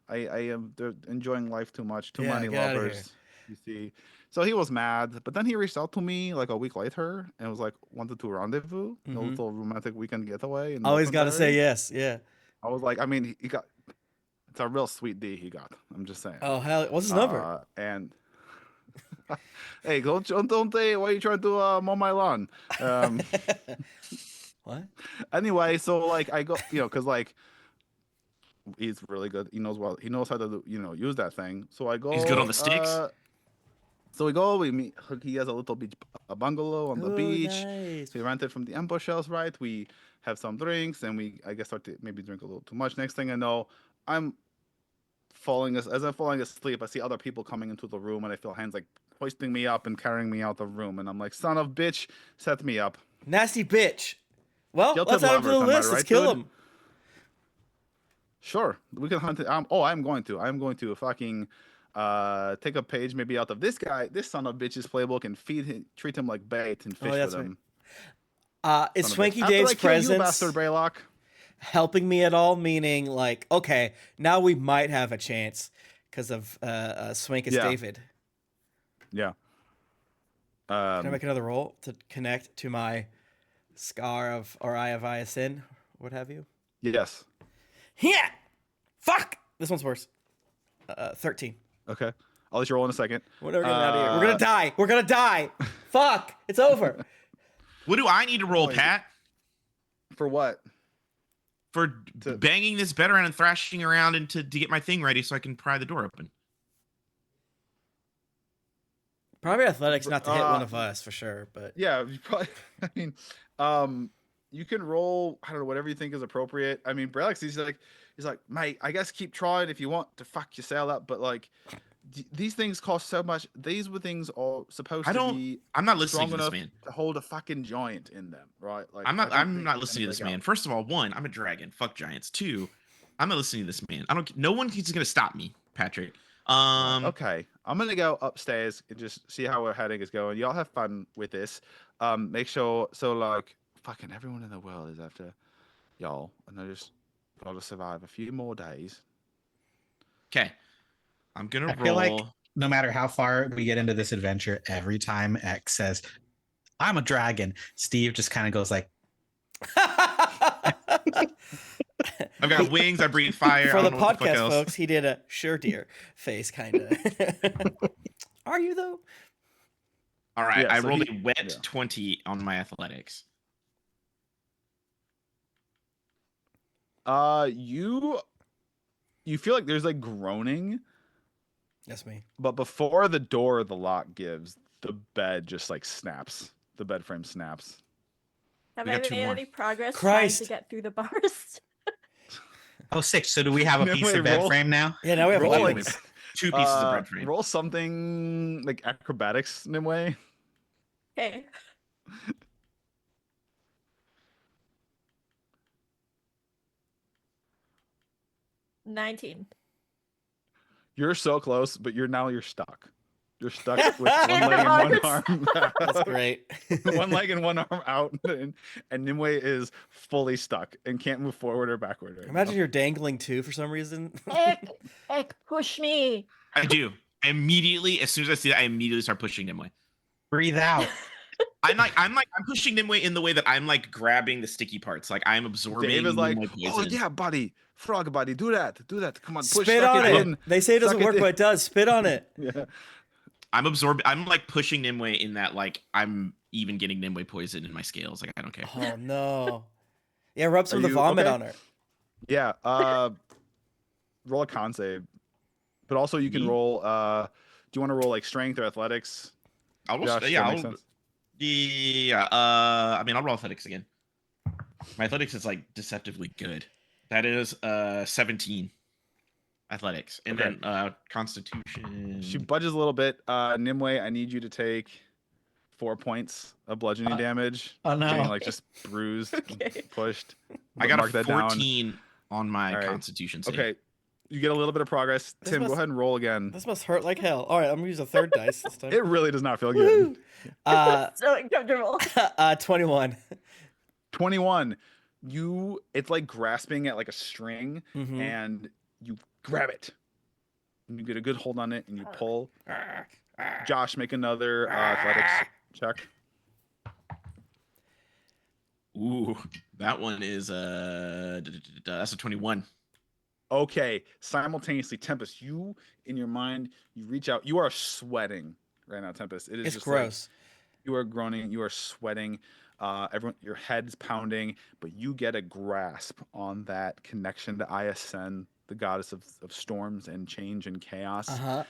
I am enjoying life too much, too Yeah, many get outta here. lovers. You see. So he was mad, but then he reached out to me like a week later and was like, wanted to rendezvous, a Mhm. little romantic weekend getaway. In Always got to say Miltonberry. yes. Yeah. I was like, I mean, he got. It's a real sweet D he got. I'm just saying. Oh hell, what's his number? And hey, don't say why are you trying to mow my lawn? What? Anyway, so like I go, because like he's really good. He knows how to use that thing. So I go. He's good on the sticks? So we go. We meet. He has a little a bungalow on the Ooh, beach. nice. So we rented from the ambush house, right? We have some drinks, and I guess start to maybe drink a little too much. Next thing I know, I'm as I'm falling asleep. I see other people coming into the room, and I feel hands like hoisting me up and carrying me out the room. And I'm like, son of bitch, set me up. Nasty bitch. Well, Guilt let's of add him to the lovers, am I list. Let's right, kill dude? him. Sure, we can hunt it. I'm going to fucking take a page maybe out of this son of bitch's playbook and treat him like bait and fish that's with right. him. Is Son of a Swanky bitch. After Dave's I kill you, presence bastard Braylock. helping me at all? Meaning, like, okay, now we might have a chance because of Swankus Yeah. David. Yeah. Can I make another roll to connect to my scar of or eye of Iasin, what have you? Yes. Yeah. Fuck. This one's worse. 13. Okay. I'll let you roll in a second. We're never getting out of here. We're gonna die. We're gonna die. Fuck. It's over. What do I need to roll, Wait. Pat? For what? For To- banging this bed around and thrashing around and to get my thing ready so I can pry the door open. Probably athletics not to hit one Uh, of us for sure, but Yeah, you probably. I mean, you can roll. I don't know, whatever you think is appropriate. I mean, Brelix, he's like, mate, I guess keep trying if you want to fuck your cell up, but like, these things cost so much. These were things all supposed to be I'm not listening strong to this enough man. to hold a fucking giant in them, right? Like, I'm I not. don't I'm think not it's listening to gonna this break man. out. First of all, one, I'm a dragon. Fuck giants. Two, I'm not listening to this man. I don't. No one is gonna stop me, Patrick. Okay, I'm gonna go upstairs and just see how our heading is going. Y'all have fun with this. Make sure like fucking everyone in the world is after y'all, and I just gotta survive a few more days. Okay, I'm gonna I roll. feel like no matter how far we get into this adventure, every time X says, "I'm a dragon," Steve just kind of goes like, I've got wings. I breathe fire. for I the don't know what fuck podcast else. folks, he did a sure dear face kind of. Are you though? All right, Yeah, I so rolled he- a wet yeah. 20 on my athletics. You feel like there's like groaning, That's me. but before the door the lock gives, the bed just like snaps. The bed frame snaps. Have We I got two made more. any progress Christ. trying to get through the bars? "Oh, 6. So do we have a No, piece wait, of bed roll- frame now?" Yeah, now we have Roll like weapons. 2 pieces of bread frame. Roll something like acrobatics in a way. Okay. $19. You're so close, but you're stuck. You're stuck with one leg and one arm. That's great. One leg and one arm out, and Nimue is fully stuck and can't move forward or backward. Right Imagine now. you're dangling too for some reason. Ek, push me. I do. I immediately, as soon as I see that, I immediately start pushing Nimue. Breathe out. I'm pushing Nimue in the way that I'm like grabbing the sticky parts. Like I'm absorbing. Dave is like, Nimue oh poison. yeah, buddy, frog buddy, do that. Come on, push. Spit suck on it. in. They say it doesn't Suck work, in. but it does. Spit on it. Yeah. I'm absorbing. I'm like pushing Nimue in that like I'm even getting Nimue poison in my scales. Like I don't care. Oh no. Yeah, rub some Are of the you vomit okay? on her. Yeah. Roll a con save, but also you can Me? roll. Do you want to roll like strength or athletics? I'll roll, Josh, yeah, that makes I'll, sense. yeah. I mean, I'll roll athletics again. My athletics is like deceptively good. That is 17 athletics, and Okay. then constitution. She budges a little bit. Nimue, I need you to take 4 points of bludgeoning damage. Oh no. Getting like just bruised, Okay. pushed. I got Mark a that down. 14 on my All right. constitution save. Okay, you get a little bit of progress. This Tim, must- go ahead and roll again. This must hurt like hell. All right, I'm gonna use a third dice this time. It really does not feel good. So uncomfortable. 21. 21. It's like grasping at like a string, Mhm. and you grab it. And you get a good hold on it, and you pull. Josh, make another athletics check. Ooh, that one is that's a 21. Okay, simultaneously, Tempest, you in your mind, you reach out. You are sweating right now, Tempest. It is It's just gross. Like, you are groaning. You are sweating. Everyone, your head's pounding, but you get a grasp on that connection to Iasen, the goddess of storms and change and chaos, Uh-huh.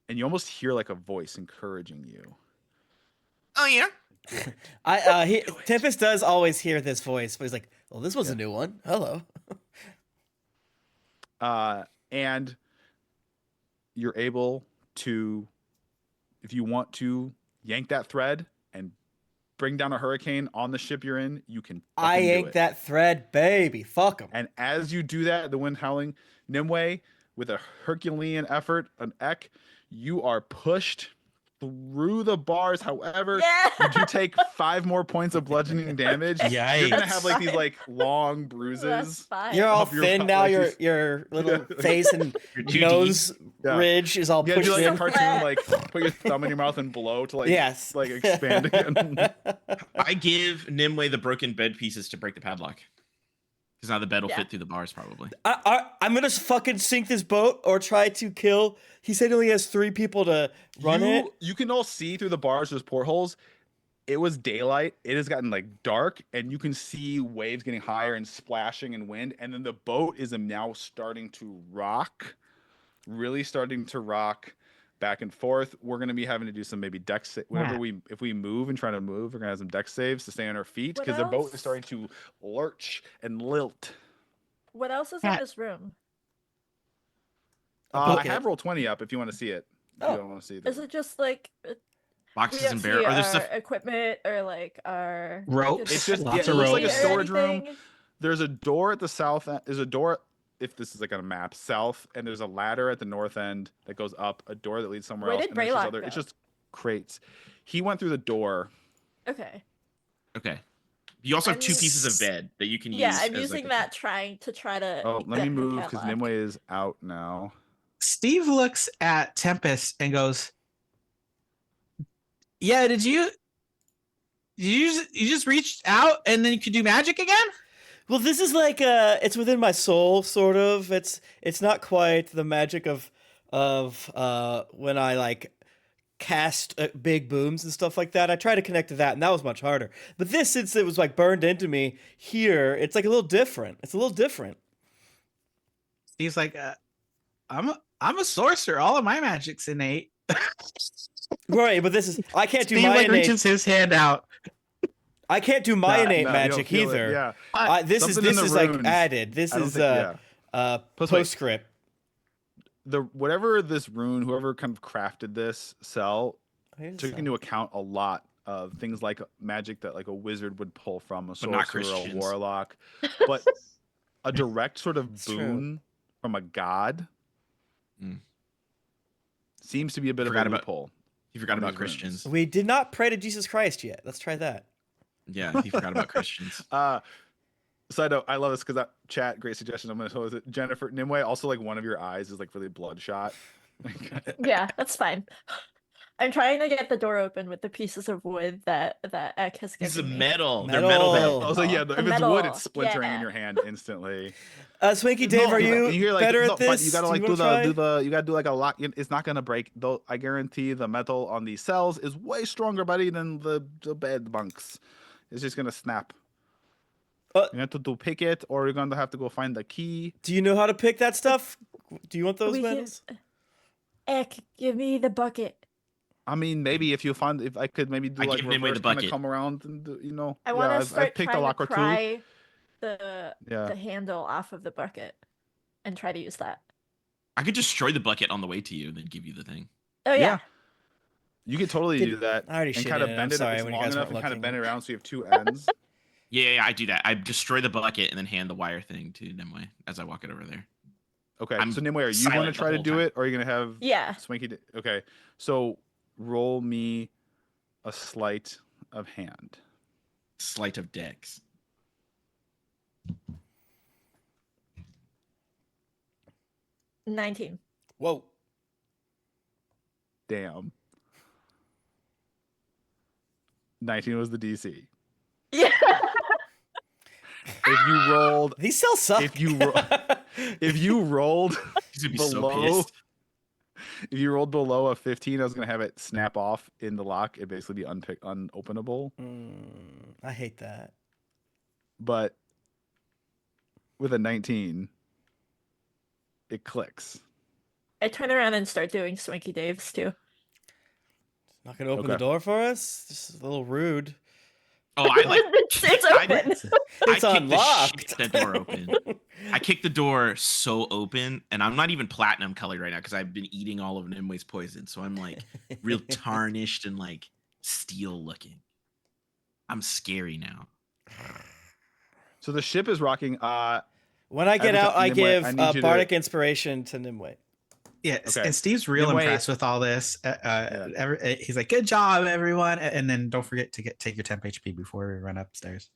and you almost hear like a voice encouraging you. Oh yeah. Tempest does always hear this voice, but he's like, "Well, this was a new one. Hello." And you're able to, if you want to, yank that thread and bring down a hurricane on the ship you're in. You can. I fucking do yank it. that thread, baby. Fuck him. And as you do that, the wind howling, Nimue, with a Herculean effort, an Ek, you are pushed through the bars. However, you do take 5 more points of bludgeoning damage. You're gonna Yikes. have like these like long That's bruises. fine. You're all Up your thin butt, now. like Your he's- your little face and You're 2D. nose Yeah. ridge is all You gotta pushed do like a in. cartoon, like put your thumb in your mouth and blow to like Yes. like expand again. I give Nimue the broken bed pieces to break the padlock. Because now the bed will Yeah. fit through the bars probably. I'm gonna fucking sink this boat or try to kill. He said he only has 3 people to run it. You can all see through the bars. There's portholes. It was daylight. It has gotten like dark, and you can see waves getting higher and splashing and wind. And then the boat is now starting to rock, really starting to rock back and forth. We're gonna be having to do some maybe deck whenever if we move and try to move, we're gonna have some deck saves to stay on our feet What because the boat else? is starting to lurch and lilt. What else is in Cat. this room? I bucket. have roll 20 up if you want to see it. If Oh. you don't want to see Is it. it just like we Boxes don't and see barrels. Or our there's stuff. equipment or like our Ropes. It's just Lots it of looks like a ropes. storage room. anything? There's a door at the south end. There's a door, if this is like on a map, south, and there's a ladder at the north end that goes up, a door that leads somewhere Where else. did and there's just Braylock it's go? just crates. He went through the door. Okay. Okay. You also have 2 I'm- pieces of bed that you can use. Yeah, I'm as, using like, that trying to Oh, let get me the move because padlock. Nimue is out now. Steve looks at Tempest and goes, "Yeah, did you just reached out and then you could do magic again?" Well, this is like it's within my soul, sort of. It's not quite the magic of when I like cast big booms and stuff like that. I try to connect to that, and that was much harder. But this, since it was like burned into me here, it's like a little different. It's a little different. Steve's like, I'm a sorcerer. All of my magic's innate." Right, but this is I can't do Steve my like innate. reaches his hand out. I can't do my Nah, innate no, you don't magic feel it, either. Yeah. This Something in the is like runes. added. This I don't is think- yeah. Plus, wait. postscript. Whatever this rune, whoever kind of crafted this cell, Here's took some. into account a lot of things like magic that like a wizard would pull from a But not sorcerer or a Christians. warlock, but a direct sort of It's true. boon from a god. Mm. Seems to be a bit of a Forgot about- loophole. You forgot on about these Christians. We did not pray to Jesus Christ yet. Let's try that. Yeah, he forgot about Christians. Side note, I love this because that chat, great suggestion. I'm gonna tell it. Jennifer Nimue, also like one of your eyes is like really bloodshot. Yeah, that's fine. I'm trying to get the door open with the pieces of wood that Ek has These given are me. metal. They're metal. Metal. I was like, yeah, The if it's wood, metal, it's splintering in yeah. your hand instantly. Swinky Dave, No, are and you hear, like, better no, at but this? You gotta Do like you do wanna the try? you gotta do like a lock. It's not gonna break. Though I guarantee the metal on these cells is way stronger, buddy, than the bed bunks. It's just gonna snap. You have to pick it, or you're gonna have to go find the key. Do you know how to pick that stuff? Do you want those We can- medals? Ek, give me the bucket. I mean, maybe if I could maybe do I like give Nimue the reverse, kind of bucket. come around and do, you know. I want to I've start picked a trying lock to or two. pry the Yeah. handle off of the bucket and try to use that. I could destroy the bucket on the way to you and then give you the thing. Oh yeah. Yeah. You could totally Did- do that. I already and shit kind of in it, I'm bend it. sorry, It's when you long guys enough weren't and kind of looking. bend it around so you have two ends. Yeah, I do that. I destroy the bucket and then hand the wire thing to Nimue as I walk it over there. Okay. I'm So Nimue, are you silent going to the try to whole do time. it, or are you going to have Yeah. Swinky? Okay. So roll me a sleight of hand. Sleight of dex. Yeah. 19. Whoa. Damn. 19 was the DC. Yeah. If you rolled, These cells suck. if you rolled He's gonna be below, so pissed. if you rolled below a 15, I was gonna have it snap off in the lock. It'd basically be unopenable. I hate that. But with a 19, it clicks. I turn around and start doing Swinky Daves too. Not gonna open Okay. the door for us. Just a little rude. Oh, I like. it's I- open. It's I kicked unlocked. the door open. I kicked the door so open, and I'm not even platinum colored right now because I've been eating all of Nimue's poison. So I'm like real tarnished and like steel looking. I'm scary now. So the ship is rocking. When I get Every out, time- I Nimue, give I need you to- bardic inspiration to Nimue. Yeah, Okay. and Steve's real Nimue- impressed with all this. He's like, "Good job, everyone!" And then don't forget to take your temp HP before we run upstairs.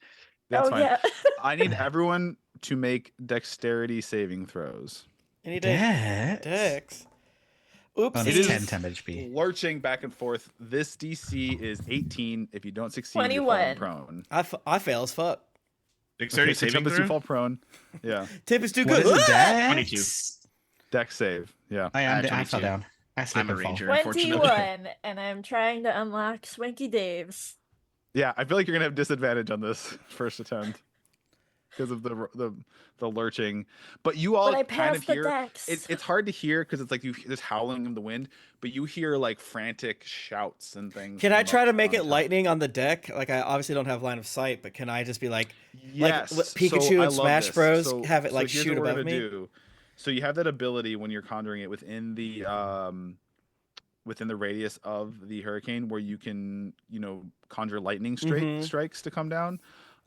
That's Oh fine. yeah. I need everyone to make dexterity saving throws. Any day. Dex. Dex. Oops. Oh, and It it's is- 10 temp HP. Lurching back and forth. This DC is 18. If you don't succeed, you fall 21. prone. I fail as fuck. Dexterity Okay, so saving Tempest, you throw. fall prone. Yeah. Tip is too What good. is it, Dex? 22. Dex save. Yeah. I Uh, fell 22. down. I slipped I'm a and fall. ranger, unfortunately. 21, and I'm trying to unlock Swinky Daves. Yeah. I feel like you're gonna have disadvantage on this first attempt because of the lurching. But you all But I kind of passed the hear. dex. It's hard to hear because it's like there's howling in the wind, but you hear like frantic shouts and things. Can I from try up to make on it top. lightning on the deck? Like I obviously don't have line of sight, but can I just be like Yes. what so Pikachu I and love Smash this. Bros. So- have it so like here's shoot what we're above gonna me? do. So you have that ability when you're conjuring it within the radius of the hurricane, where you can conjure lightning Mhm. strikes to come down,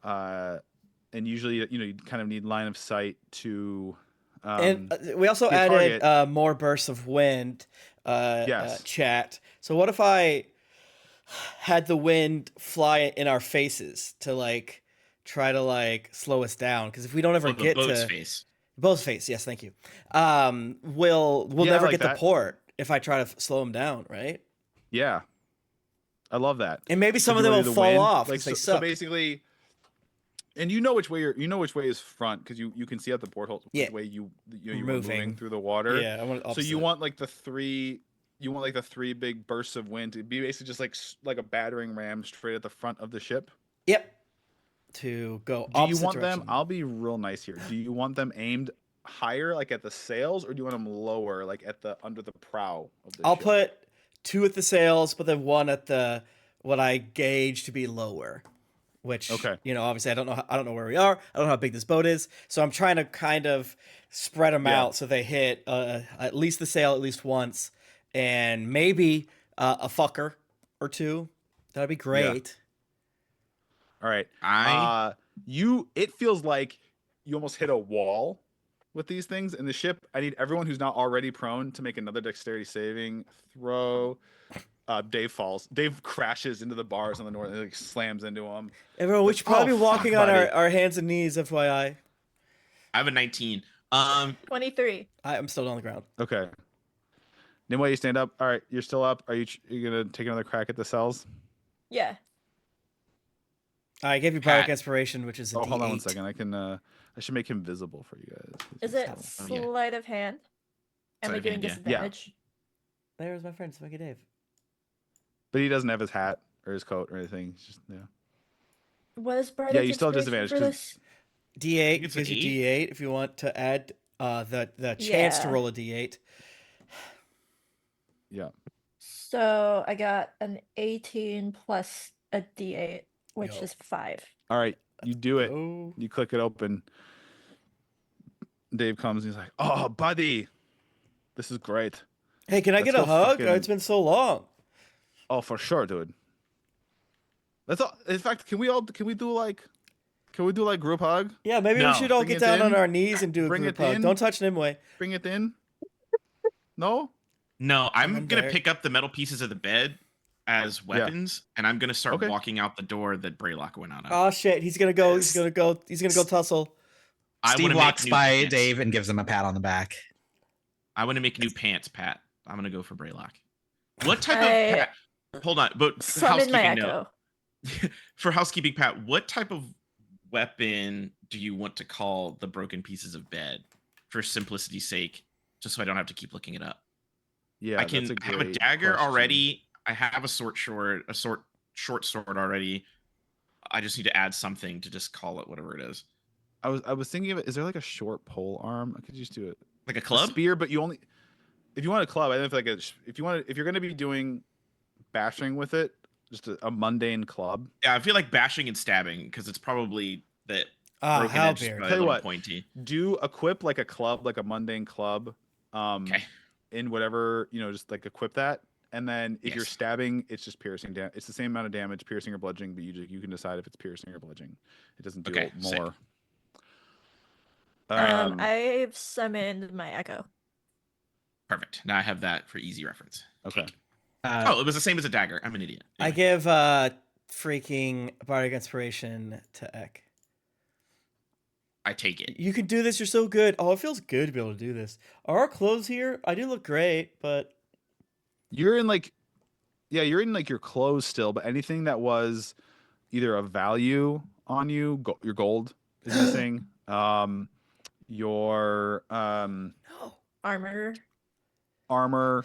and usually you kind of need line of sight to. And we also yeah, added target. more bursts of wind. Yes. Chat. So what if I had the wind fly in our faces to like try to like slow us down? Because if we don't ever Oh, the get boat's to face. both face, yes, thank you. We'll Yeah, I never like get that. the port if I try to slow them down, right? Yeah, I love that. And maybe some So of do them you will wanna do the fall wind? off Like because they so suck. basically, and which way which way is front because you can see out the porthole Yeah. which way you're Moving. moving through the water. Yeah, I want So you want like the three. You want like the three big bursts of wind to be basically just like a battering ram straight at the front of the ship. Yep. To go Do you opposite want direction. them? I'll be real nice here. Do you want them aimed higher, like at the sails, or do you want them lower, like at the under the prow of the I'll ship? put 2 at the sails, but then 1 at the what I gauge to be lower. Which Okay. obviously I don't know where we are. I don't know how big this boat is, so I'm trying to kind of spread them Yeah. out so they hit at least the sail at least once, and maybe a fucker or 2. That'd be great. All right. I It feels like you almost hit a wall with these things in the ship. I need everyone who's not already prone to make another dexterity saving throw. Dave falls. Dave crashes into the bars on the north and like, slams into them. Everyone, we Like, should probably oh, be walking fuck, on buddy. our hands and knees, FYI. I have a 19. 23. I'm still on the ground. Okay. Nimue, you stand up. All right, you're still up. Are you gonna take another crack at the cells? Yeah. I gave you bardic Pat. inspiration, which is a Oh, D8. hold on one second. I can. I should make him visible for you guys. Is it Oh, yeah. sleight of hand? Am Sleight I of doing hand, yeah. disadvantage? There's my friend, Smoky Dave. But he doesn't have his hat or his coat or anything. He's just What is bardic Yeah, you still have inspiration disadvantage for 'cause- this? D8 it's gives an you D8 if you want to add the chance to Yeah. roll a D8. Yeah. So I got an 18 plus a d8, which Yo. is 5. All right, you do it. Oh. You click it open. Dave comes and he's like, "Oh, buddy, this is great. Hey, can I Let's get a go hug? fucking- It's been so long. Oh, for sure, dude. Let's all. In fact, can we do like group hug? Yeah, maybe No. we should all Bring get it down on in. our knees and do a Bring group it hug. in. Don't touch Nimue. Bring it in. No. No, I'm in gonna there. pick up the metal pieces of the bed as weapons, and I'm gonna start Okay. walking out the door that Braylock went out of. Oh shit, he's gonna go. He's gonna go. He's gonna go tussle. I Steve wanna walks make new by pants. Dave and gives him a pat on the back. I want to make new pants, Pat. I'm gonna go for Braylock. What type I of Pat? Hold on, but Summon my housekeeping echo. note. For housekeeping, Pat, what type of weapon do you want to call the broken pieces of bed for simplicity's sake? Just so I don't have to keep looking it up. Yeah, I can that's have a great dagger question. already. I have a short sword already. I just need to add something to just call it whatever it is. I was thinking of it. Is there like a short pole arm? I could just do it. Like a A club? spear, but you only if you want a club. I don't know if you're going to be doing bashing with it, just a mundane club. Yeah, I feel like bashing and stabbing because it's probably that Ah, broken how edge is beer. probably Tell a you little what. pointy. Do equip like a club, like a mundane club. Okay. In whatever, just like equip that. And then if you're Yes. stabbing, it's just piercing. It's the same amount of damage, piercing or bludgeoning, but you can decide if it's piercing or bludgeoning. It doesn't do Okay, sick. more. I've summoned my echo. Perfect. Now I have that for easy reference. Okay. Take. Oh, it was the same as a dagger. I'm an idiot. I Anyway. give freaking bardic inspiration to Ek. I take it. You can do this. You're so good. Oh, it feels good to be able to do this. Are our clothes here? I do look great, but You're in like, yeah, you're in like your clothes still, but anything that was either of value on you, your gold is missing. Your no. Armor. armor,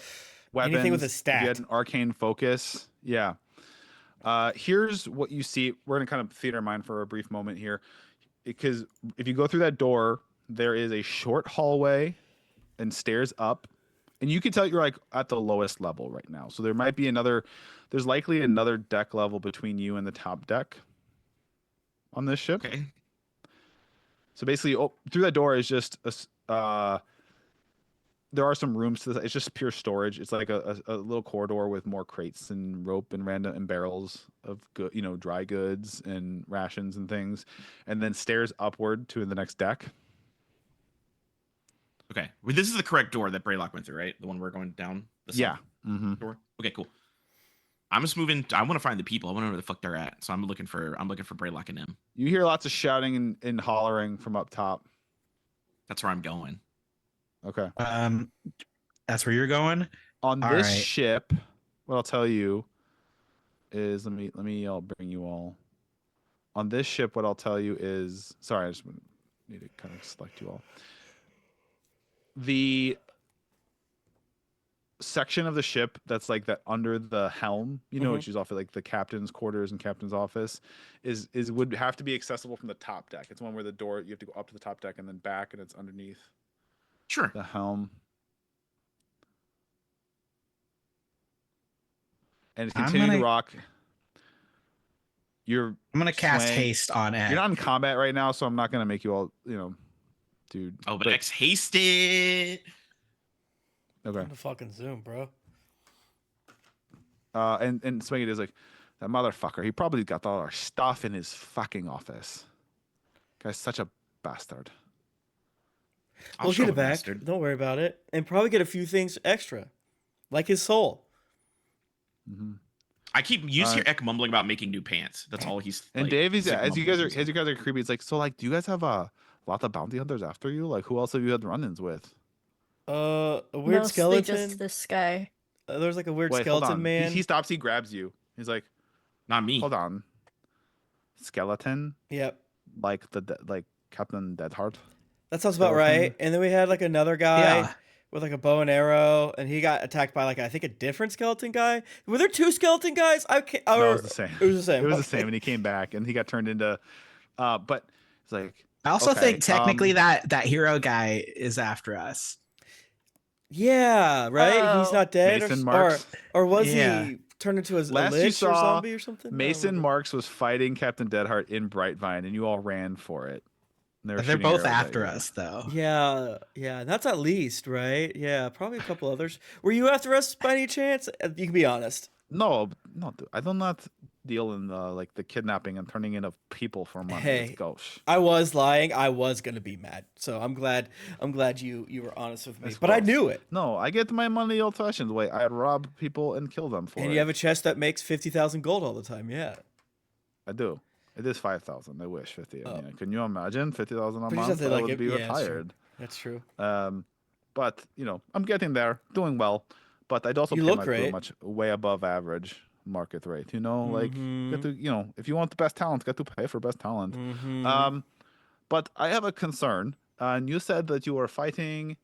weapons. Anything with a if stat. You had an arcane focus. Yeah. Here's what you see. We're gonna kind of theater our mind for a brief moment here, because if you go through that door, there is a short hallway and stairs up, and you can tell you're like at the lowest level right now. So there might be there's likely another deck level between you and the top deck on this ship. Okay. So basically, through that door is just there are some rooms to this. It's just pure storage. It's like a little corridor with more crates and rope and random and barrels of good, dry goods and rations and things, and then stairs upward to the next deck. Okay. Well, this is the correct door that Braylock went through, right? The one we're going down. The Yeah. south Mm-hmm. door. Okay, cool. I'm just moving. I want to find the people. I want to know where the fuck they're at. So I'm looking for Braylock and him. You hear lots of shouting and hollering from up top. That's where I'm going. Okay. That's where you're going. On All this right. ship, what I'll tell you is I'll bring you all. On this ship, what I'll tell you is sorry, I just need to kind of select you all. The section of the ship that's like that under the helm, which is off of like the captain's quarters and captain's office, is would have to be accessible from the top deck. It's one where the door you have to go up to the top deck and then back, and it's underneath Sure. the helm. And it's I'm continuing to gonna- rock. I'm gonna cast Swang. haste on Ed. You're not in combat right now, so I'm not gonna make you all, dude. Oh, but X hasted. Okay. The fucking Zoom, bro. And Swingit is like, that motherfucker. He probably got all our stuff in his fucking office. Guy's such a bastard. I'll We'll show get it him, back. bastard. Don't worry about it. And probably get a few things extra, like his soul. Mhm. You just hear Eck mumbling about making new pants. That's all he's And like, Dave, he's, like, as you guys are mumbling. creepy, it's like, so like, do you guys have a lot of bounty hunters after you? Like, who else have you had run-ins with? A weird Mostly skeleton. just this guy. There's like a weird Wait, hold skeleton on. man. He stops. He grabs you. He's like, Not me. hold on. Skeleton, Yep. like like Captain Deadheart. That sounds about Skeleton. right. And then we had like another guy Yeah. with like a bow and arrow, and he got attacked by like I think a different skeleton guy. Were there two skeleton guys? I can't. No, it was the same. It was the same. It was the okay. same, and he came back, and he got turned into. But it's like, I also okay, think technically that hero guy is after us. Yeah, right. He's Oh. not dead, Mason Marks. or was Yeah. he turned into a Last you lich or saw, zombie or something? I don't Mason remember. Marks was fighting Captain Deadheart in Brightvine, and you all ran for it. And they were But they're shooting both arrows at after you. us, though. Yeah, that's at least right. Yeah, probably a couple others. Were you after us by any chance? You can be honest. No, dude, I do not deal in like the kidnapping and turning in of people for money. Hey. It's gauche. I was lying. I was gonna be mad. So I'm glad you were honest with me. That's But I close. knew it. No, I get my money old-fashioned way. I rob people and kill them for And it. you have a chest that makes 50,000 gold all the time. Yeah. I do. It is 5,000. I wish 50. Oh. I mean, can you imagine 50,000 a But you just month? have to, I like, would be yeah, that's true. retired. That's true. But I'm getting there, doing well. But I'd also You pay look my crew great. much way above average market rate. Like Mhm. get to, if you want the best talent, get to pay for best talent. Mhm. But I have a concern. And you said that you were fighting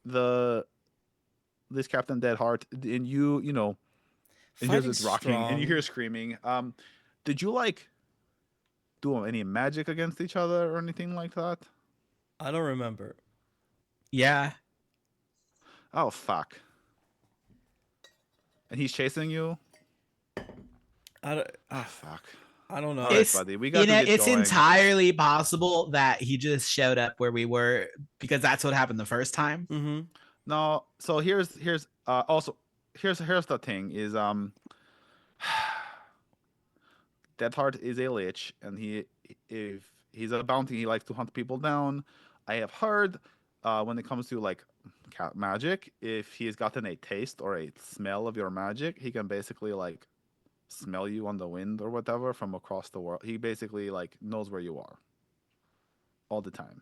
this Captain Deadheart, and and here's it's Fighting's rocking, and you strong. hear screaming. Did you like do any magic against each other or anything like that? I don't remember. Yeah. Oh fuck! And he's chasing you. I don't, Ah fuck! I don't know. All right, It's buddy, we got to get it's going. entirely possible that he just showed up where we were because that's what happened the first time. Mm-hmm. No, so here's also here's the thing is Deadheart is a lich, and if he's a bounty, he likes to hunt people down. I have heard when it comes to like cat magic, if he's gotten a taste or a smell of your magic, he can basically like smell you on the wind or whatever from across the world. He basically like knows where you are all the time,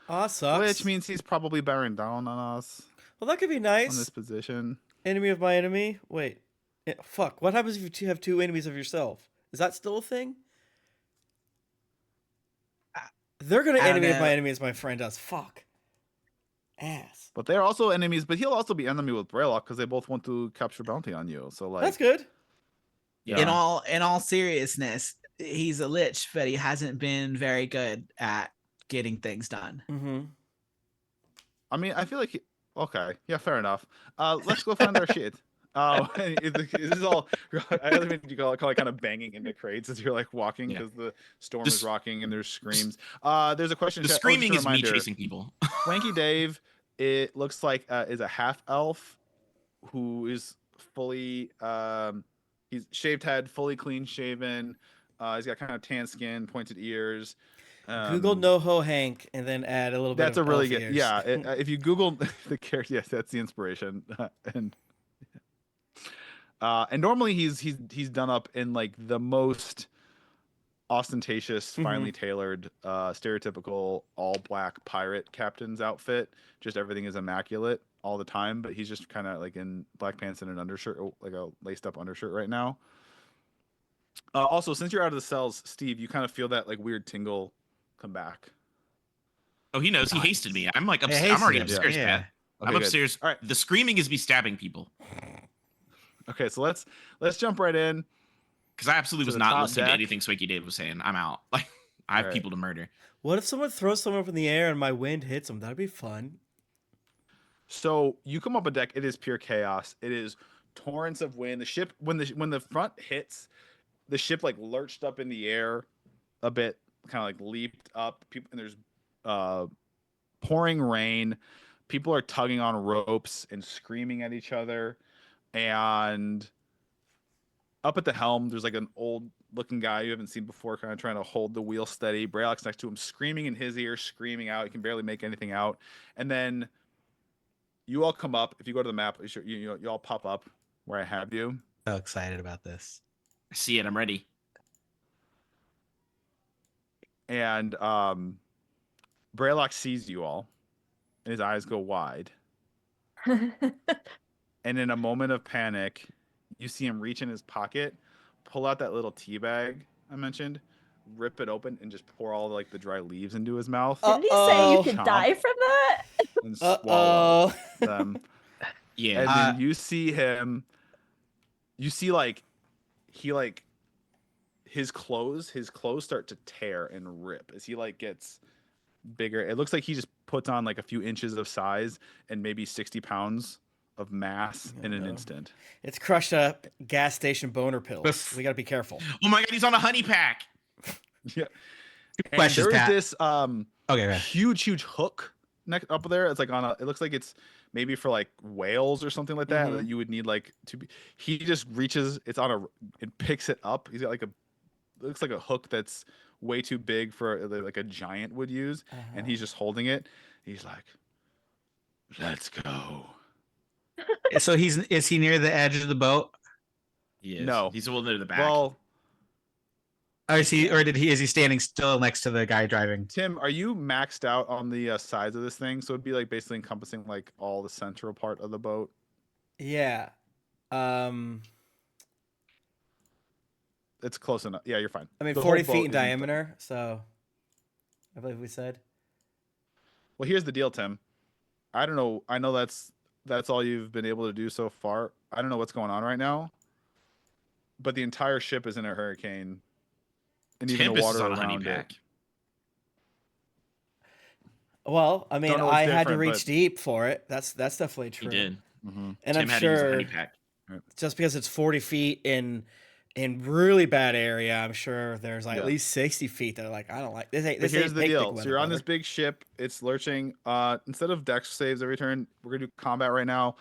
Ah, sucks. which means he's probably bearing down on us Well, that could be on nice. this position. Enemy of my enemy. Wait. Fuck. What happens if you have two enemies of yourself? Is that still a thing? They're gonna I don't enemy of know. my enemy as my friend does. Fuck. Ass. But they're also enemies. But he'll also be enemy with Braylock because they both want to capture bounty on you. So like, That's good. yeah. In all seriousness, he's a lich, but he hasn't been very good at getting things done. Mm-hmm. I mean, I feel like okay, yeah, fair enough. Let's go find our shit. This is all. I don't mean you call it kind of banging into crates as you're like walking Yeah. because the storm Just- is rocking and there's screams. There's a question. The chat- screaming just a is me reminder, chasing people. Wanky Dave, it looks like is a half elf who is fully he's shaved head, fully clean shaven. He's got kind of tan skin, pointed ears. Google NoHo Hank and then add a little bit. That's a of really elf good. ears. Yeah, if you Google the character, yes, that's the inspiration. And normally he's done up in like the most ostentatious, finely tailored, stereotypical all black pirate captain's outfit. Just everything is immaculate all the time, but he's just kind of like in black pants and an undershirt, like a laced up undershirt right now. Also, since you're out of the cells, Steve, you kind of feel that like weird tingle come back. Oh, he knows. He Nice. hasted me. I'm like, It I'm already hasted him, upstairs, yeah. Pat. I'm Okay, good. upstairs. All right. The screaming is me stabbing people Okay, so let's jump right in. because I absolutely To was the not top listening to deck. anything Swanky Dave was saying. I'm out. Like, I have Right. people to murder. What if someone throws someone up in the air and my wind hits them? That'd be fun. So you come up a deck. It is pure chaos. It is torrents of wind. The ship when the front hits, the ship like lurched up in the air a bit, kind of like leaped up. People and there's pouring rain. People are tugging on ropes and screaming at each other. And up at the helm, there's like an old looking guy you haven't seen before, kind of trying to hold the wheel steady. Braylock's next to him, screaming in his ear, screaming out. You can barely make anything out. And then you all come up. If you go to the map, you all pop up where I have you. So excited about this. I see it. I'm ready. And Braylock sees you all, and his eyes go wide. And in a moment of panic, you see him reach in his pocket, pull out that little tea bag I mentioned, rip it open, and just pour all like the dry leaves into his mouth. Didn't he say you Uh-oh. could Chomp. die from that? And swallow Uh-oh. them. Yeah. And then you see him. You see his clothes start to tear and rip as he like gets bigger. It looks like he just puts on like a few inches of size and maybe 60 pounds of mass in an instant. It's crushed up gas station boner pills. Bef- We got to be careful. Oh my god, he's on a honey pack. Yeah. And Questions, there is Pat. this Okay, right. huge hook up there. It's like it looks like it's maybe for like whales or something like that Mhm. that you would need like to be. He just reaches, and picks it up. He's got like looks like a hook that's way too big for like a giant would use, and he's just holding it. He's like, "Let's go." So is he near the edge of the boat? Yes. No. He's a little near the back. Well, Or is he standing still next to the guy driving? Tim, are you maxed out on the size of this thing? So it'd be like basically encompassing like all the central part of the boat. Yeah. It's close enough. Yeah, you're fine. I mean, The whole 40 boat feet in isn't- diameter. So I believe we said. Well, here's the deal, Tim. I don't know. I know that's all you've been able to do so far. I don't know what's going on right now, but the entire ship is in a hurricane, and even the Tempest water is on a honey around pack. it. Well, I mean, know what's I had to different, reach but- deep for it. That's definitely He true. did. Mm-hmm. And Tim I'm had to use a sure honey pack. just because it's 40 feet in really bad area, I'm sure there's like Yeah. at least 60 feet that are like, I don't like this. But This here's ain't the picnic deal. So weather, you're on this brother. big ship. It's lurching. Instead of dex saves every turn, we're gonna do combat right now.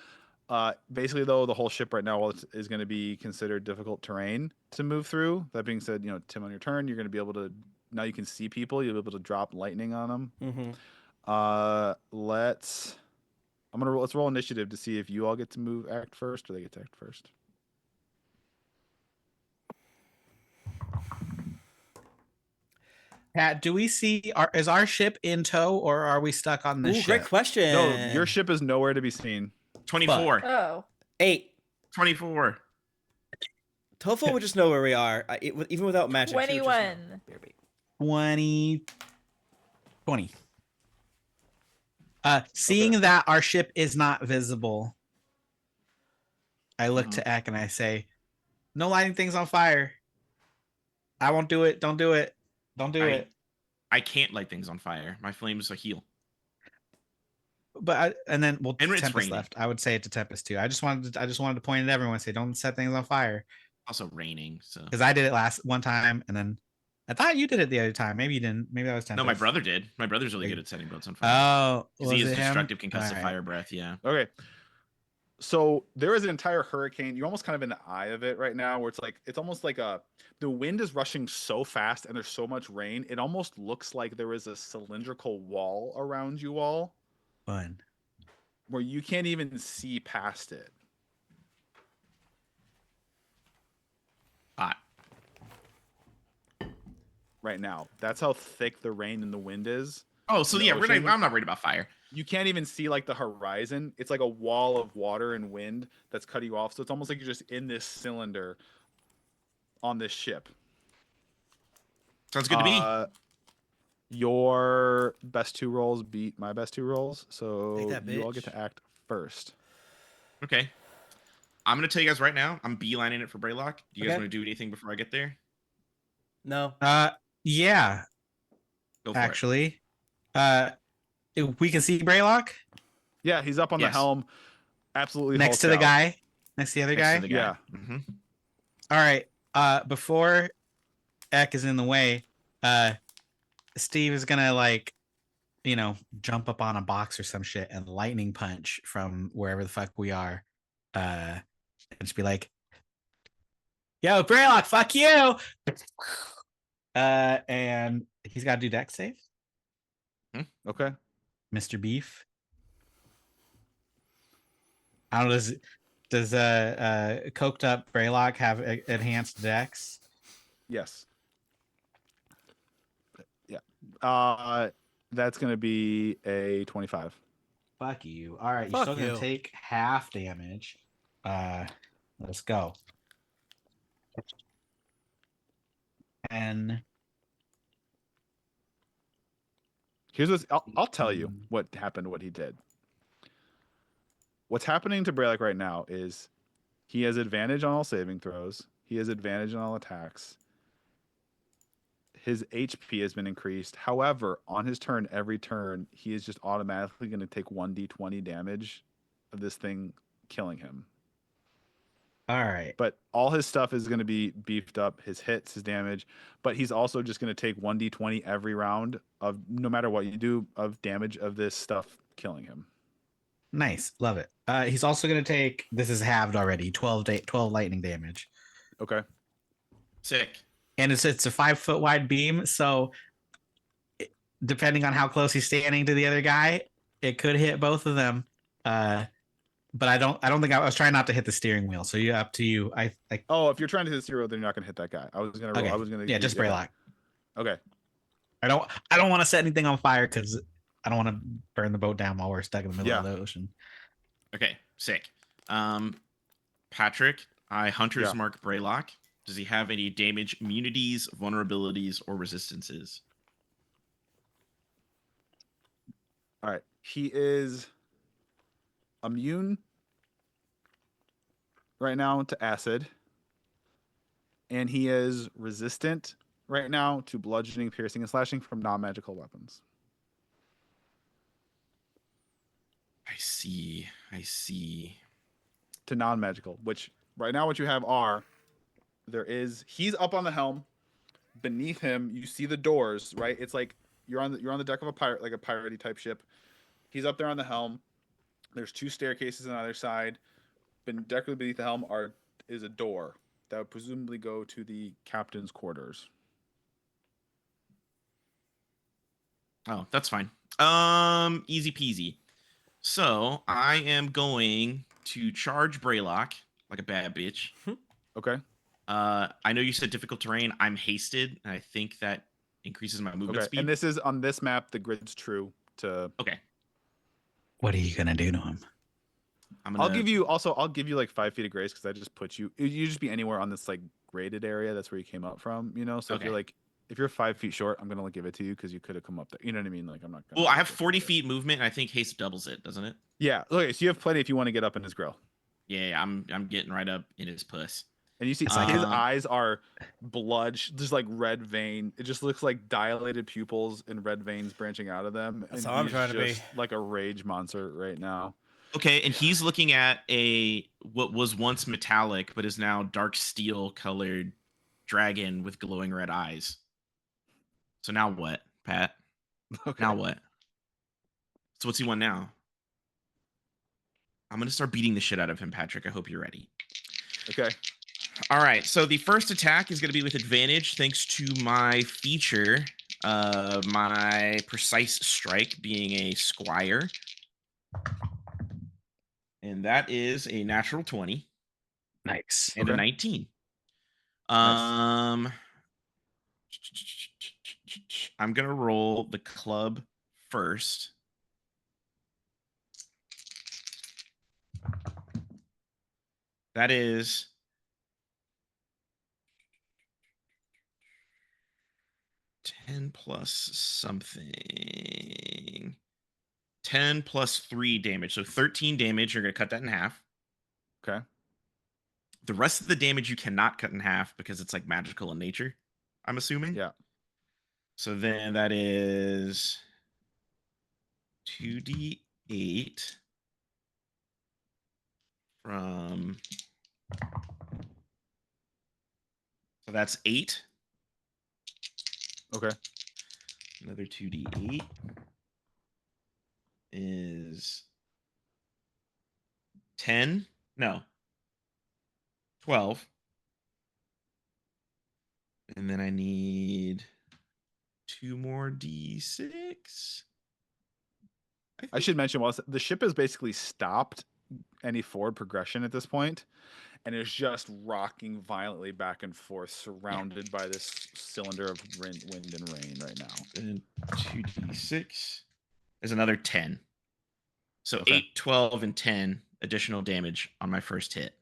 Basically, though, the whole ship right now is going to be considered difficult terrain to move through. That being said, Tim, on your turn, you're going to be able to now you can see people. You'll be able to drop lightning on them. Mhm. Let's roll initiative to see if you all get to move act first or they get to act first. Pat, do we see is our ship in tow or are we stuck on this Ooh, ship? great question. No, your ship is nowhere to be seen. 24. Oh. 8. 24. Tofu would just know where we are, even without magic. she would just know. 21. 20. Seeing that our ship is not visible, I look to Eck and I say, "No lighting things on fire. I won't do it. Don't do it. Don't do it." I can't light things on fire. My flames are heal. But and then And it's Tempest raining. left. I would say it to Tempest too. I just wanted to point at everyone and say, "Don't set things on fire," Also raining, so because I did it one time, and then I thought you did it the other time. Maybe you didn't. Maybe that was Tempest. no, my brother did. My brother's really good at setting boats on fire. Oh, Because was he has it him? destructive concussive Alright. fire breath. Yeah. Okay. So there is an entire hurricane. You're almost kind of in the eye of it right now, where it's almost like the wind is rushing so fast and there's so much rain. It almost looks like there is a cylindrical wall around you all Fun. where you can't even see past it. Hot. Right now. That's how thick the rain and the wind is. Oh, so The yeah, ocean? I'm not worried about fire. You can't even see like the horizon. It's like a wall of water and wind that's cutting you off. So it's almost like you're just in this cylinder on this ship. Sounds good to me. Your best two rolls beat my best two rolls, so Take that, you all get bitch. to act first. Okay. I'm gonna tell you guys right now. I'm beelining it for Braylock. Do you guys Okay. want to do anything before I get there? No. Yeah, Go for it. actually. We can see Braylock Yeah, he's up on the Yes. helm, absolutely next hulked to the out. guy. Next to the other Next guy. to the guy. Yeah. Mhm. All right. Before Eck is in the way, Steve is gonna jump up on a box or some shit and lightning punch from wherever the fuck we are. And just be like, Yo, Braylock, fuck you. And he's got to do dex save. Okay. Mr. Beef. I don't know. Does coked up Braylock have enhanced dex? Yes. Yeah. That's gonna be a 25. Fuck you. All right, you're Fuck still gonna you. take half damage. Let's go. And Here's what I'll tell you what happened, what he did. What's happening to Braylock right now is he has advantage on all saving throws. He has advantage on all attacks. His HP has been increased. However, on his turn, every turn, he is just automatically going to take 1d20 damage of this thing killing him. all right. But all his stuff is going to be beefed up, his hits, his damage. But he's also just going to take 1d20 every round of no matter what you do of damage of this stuff killing him. Nice. Love it. He's also gonna take, this is halved already, 12 lightning damage. Okay. Sick. And it's a 5-foot wide beam, so depending on how close he's standing to the other guy, it could hit both of them. But I don't think I was trying not to hit the steering wheel. So you up to you. I Oh, if you're trying to hit 0, then you're not going to hit that guy. I was going to roll. okay. I was going to Yeah, just Braylock. Okay. I don't want to set anything on fire because I don't want to burn the boat down while we're stuck in the middle of the ocean. Okay, sick. Patrick, I Hunter's Yeah. Mark Braylock. Does he have any damage immunities, vulnerabilities, or resistances? All right. He is immune right now to acid. And he is resistant right now to bludgeoning, piercing, and slashing from non-magical weapons. I see. To non-magical, which right now what you have are he's up on the helm. Beneath him, you see the doors, right? It's like you're on the deck of a pirate, like a piratey type ship. He's up there on the helm. There's 2 staircases on either side. Directly beneath the helm is a door that would presumably go to the captain's quarters. Oh, that's fine. Easy peasy. So I am going to charge Braylock like a bad bitch. Okay. I know you said difficult terrain. I'm hasted, and I think that increases my movement Okay. speed. And this is on this map. The grid's true to. Okay. What are you gonna do to him? I'll give you like 5 feet of grace because I just put you. You just be anywhere on this like graded area. That's where you came up from. You know. So Okay. if you're 5 feet short, I'm gonna give it to you because you could have come up there. You know what I mean? Like I'm not. Well, I have 40 feet movement, and I think haste doubles it, doesn't it? Yeah. Okay. So you have plenty if you want to get up in his grill. Yeah, I'm getting right up in his puss. And you see It's like his eyes are blood, just like red vein. It just looks like dilated pupils and red veins branching out of them. That's and how I'm he's trying to be. just like a rage monster right now. Okay, and he's looking at what was once metallic but is now dark steel colored dragon with glowing red eyes. So now what, Pat? Okay. Now what? So what's he want now? I'm gonna start beating the shit out of him, Patrick. I hope you're ready. Okay. All right, so the first attack is going to be with advantage thanks to my feature, my precise strike being a squire. And that is a natural 20 Nice. and a Okay. 19. Nice. I'm going to roll the club first. That is 10 plus something. 10 plus 3 damage. So 13 damage. You're going to cut that in half. Okay. The rest of the damage you cannot cut in half because it's like magical in nature, I'm assuming. Yeah. So then that is 2d8 from. So that's 8. Okay. Another 2d8 is 10. No. 12. And then I need 2 more d6. I should mention, while the ship has basically stopped any forward progression at this point, and is just rocking violently back and forth, surrounded by this cylinder of wind and rain right now. And 2d6 is another 10. So Okay. 8, 12, and 10 additional damage on my first hit.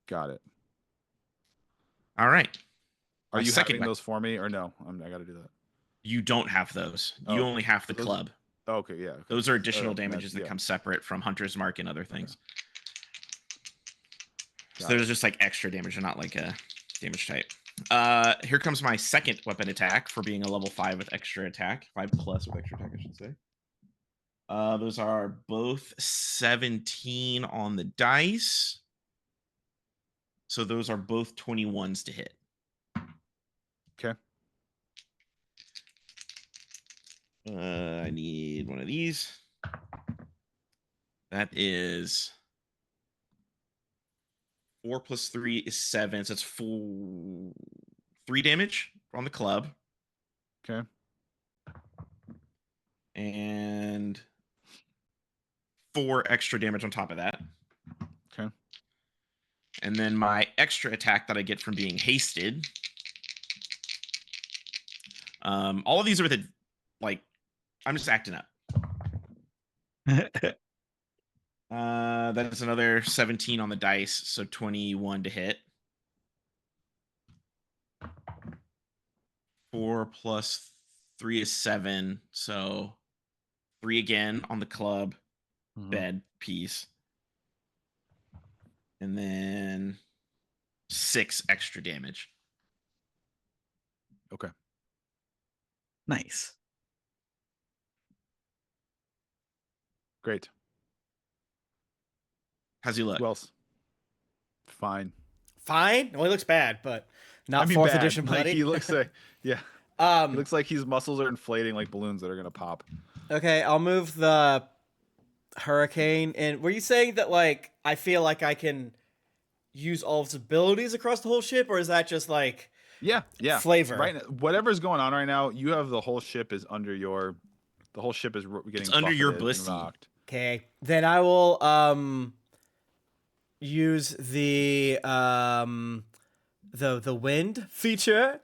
Got it. All right. Are My you second having those for me, or no? I got to do that. You don't have those. You Oh, only have the those- club. Oh, okay, yeah. Okay. Those are additional Oh, damages that yeah. come separate from Hunter's Mark and other things. So Got there's just like extra damage and not like a damage type. Here comes my second weapon attack for being a level 5 with extra attack. 5+ with extra attack, I should say. Those are both 17 on the dice. So those are both 21s to hit. Okay. I need one of these. That is 4 + 3 is 7. So it's 3 damage on the club. Okay. And 4 extra damage on top of that. Okay. And then my extra attack that I get from being hasted. All of these are with a, like, I'm just acting up. That's another 17 on the dice, so 21 to hit. 4 + 3 is 7, so 3 again on the club bed piece. And then 6 extra damage. Okay. Nice. Great. How's he look? Who else? Fine. Fine. Well, he looks bad, but not I mean, 4th bad. edition Like, bloody. he looks like, yeah. He Um. looks like his muscles are inflating like balloons that are gonna pop. Okay, I'll move the hurricane. And were you saying that, like, I feel like I can use all of his abilities across the whole ship, or is that just like Yeah. flavor? Right now, whatever's going on right now, you have the whole ship is under your. The whole ship is getting under your buffeted and bussy. rocked. Okay, then I will use the wind feature.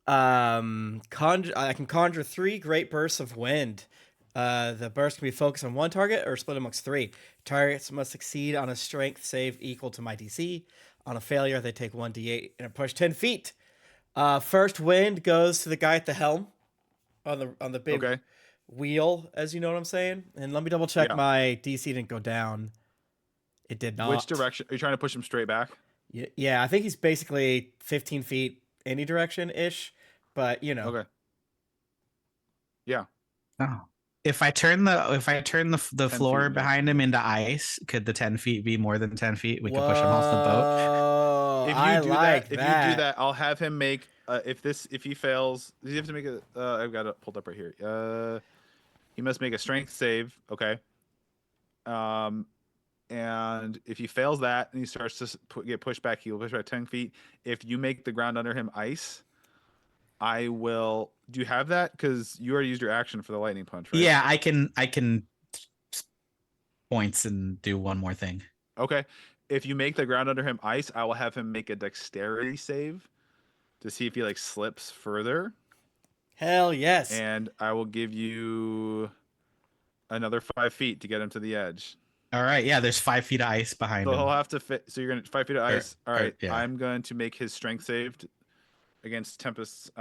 I can conjure 3 great bursts of wind. The burst can be focused on one target or split amongst 3. Targets must succeed on a strength save equal to my DC. On a failure, they take 1d8 and a push 10 feet. First wind goes to the guy at the helm on the big Okay. wheel, as you know what I'm saying. And let me double check Yeah. my DC didn't go down. It did not. Which direction are you trying to push him straight back? Yeah, I think he's basically 15 feet any direction ish, but you know. Okay. Yeah. Oh. If I turn the 10 floor feet, yeah. behind him into ice, could the 10 feet be more than 10 feet? We could push him off the boat. Whoa, If you I do like that, if you do that, I'll have him make. If he fails, does he have to make a? I've got it pulled up right here. He must make a strength save. Okay. And if he fails that and he starts to get pushed back, he'll push back 10 feet. If you make the ground under him ice, I will. Do you have that? Because you already used your action for the lightning punch, right? Yeah, I can points and do one more thing. Okay. If you make the ground under him ice, I will have him make a dexterity save to see if he like slips further. Hell yes. And I will give you another 5 feet to get him to the edge. All right, yeah, there's 5 feet of ice behind So him. he'll have to fit. So you're gonna 5 feet of ice. All right. yeah. I'm going to make his strength save against Tempest's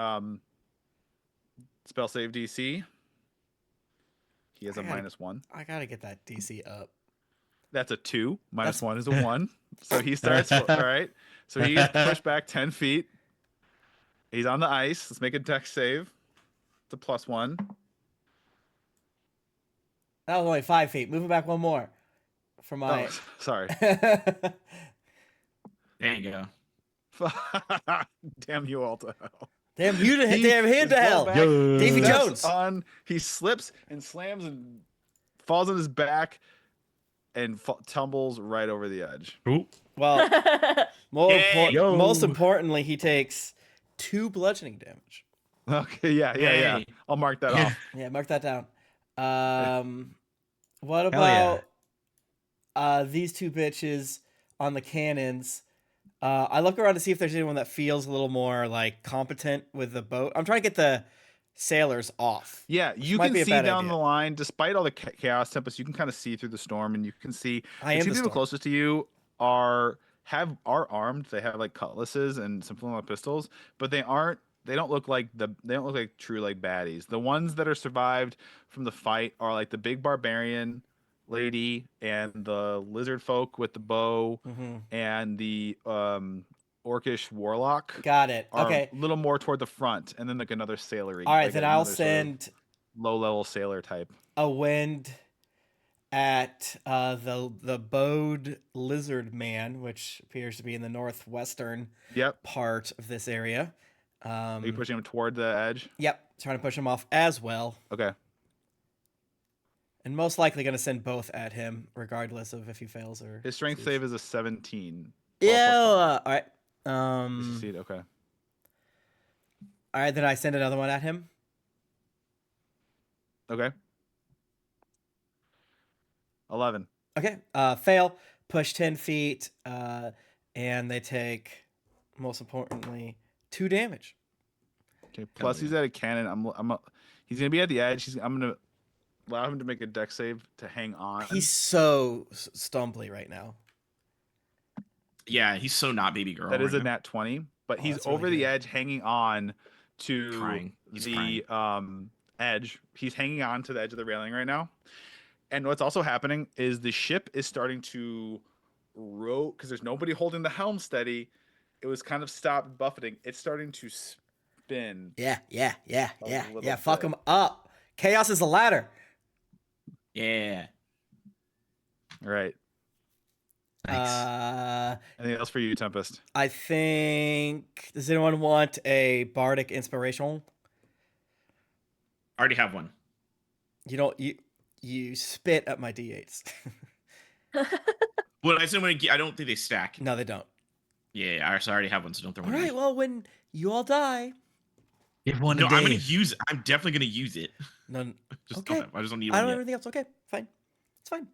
spell save DC. He has a -1. I gotta get that DC up. That's a 2. That's- -1 is a 1. So he starts. All right. So he gets pushed back 10 feet. He's on the ice. Let's make a dex save. It's a +1. That was only 5 feet. Move it back one more. For my. Oh, sorry. There you go. Damn you all to hell. Damn you to He damn him is to hell. blown back, Davy steps Jones. He slips and slams and falls on his back and tumbles right over the edge. Well, Yay! Most Yo. importantly, he takes 2 bludgeoning damage. Okay, yeah. Yay. I'll mark that Yeah. off. Yeah, mark that down. What Hell yeah. about these 2 bitches on the cannons? I look around to see if there's anyone that feels a little more like competent with the boat. I'm trying to get the sailors off. Yeah, which you might can be a see bad down idea. the line, despite all the chaos tempest, you can kind of see through the storm, and you can see I the am two the people storm. closest to you are armed. They have like cutlasses and some like pistols, but they aren't. They don't look like They don't look like true like baddies. The ones that are survived from the fight are like the big barbarian lady and the lizard folk with the bow Mm-hmm. and the orcish warlock Got it. are Okay. a little more toward the front, and then like another sailoring. All right, like then I'll another sort of send low-level sailor type. a wind at the bowed lizard man, which appears to be in the northwestern Yep. part of this area. Are you pushing him toward the edge? Yep, trying to push him off as well, Okay. and most likely going to send both at him, regardless of if he fails or His strength succeeds. save is a 17. Yeah. 12 All right. You succeed. Okay. All right. Then I send another one at him. Okay. 11. Okay. Fail. Push 10 feet. And they take, most importantly, 2 damage. Okay. Plus, yeah. he's at a cannon. He's gonna be at the edge. I'm gonna allow him to make a dex save to hang on. He's so stumbly right now. Yeah, he's so not baby girl. That is right a now. nat 20, but Oh, he's that's really over the good. edge, hanging on to Crying. He's the edge. He's hanging on to the edge of the railing right now. And what's also happening is the ship is starting to row because there's nobody holding the helm steady. It was kind of stopped buffeting. It's starting to spin. Yeah. little Fuck bit. him up. Chaos is a ladder. Yeah. All right. Nice. Anything else for you, Tempest? I think. Does anyone want a bardic inspiration? I already have one. You don't. You spit at my d8s. Well, I said I don't think they stack. No, they don't. Yeah, so I already have one, so don't throw All one. at right. me. Well, when you all die, Give one No, to I'm gonna Dave. use it. I'm definitely gonna use it. none. Just Okay. I just don't need I one don't have yet. anything else. Okay, fine. It's fine.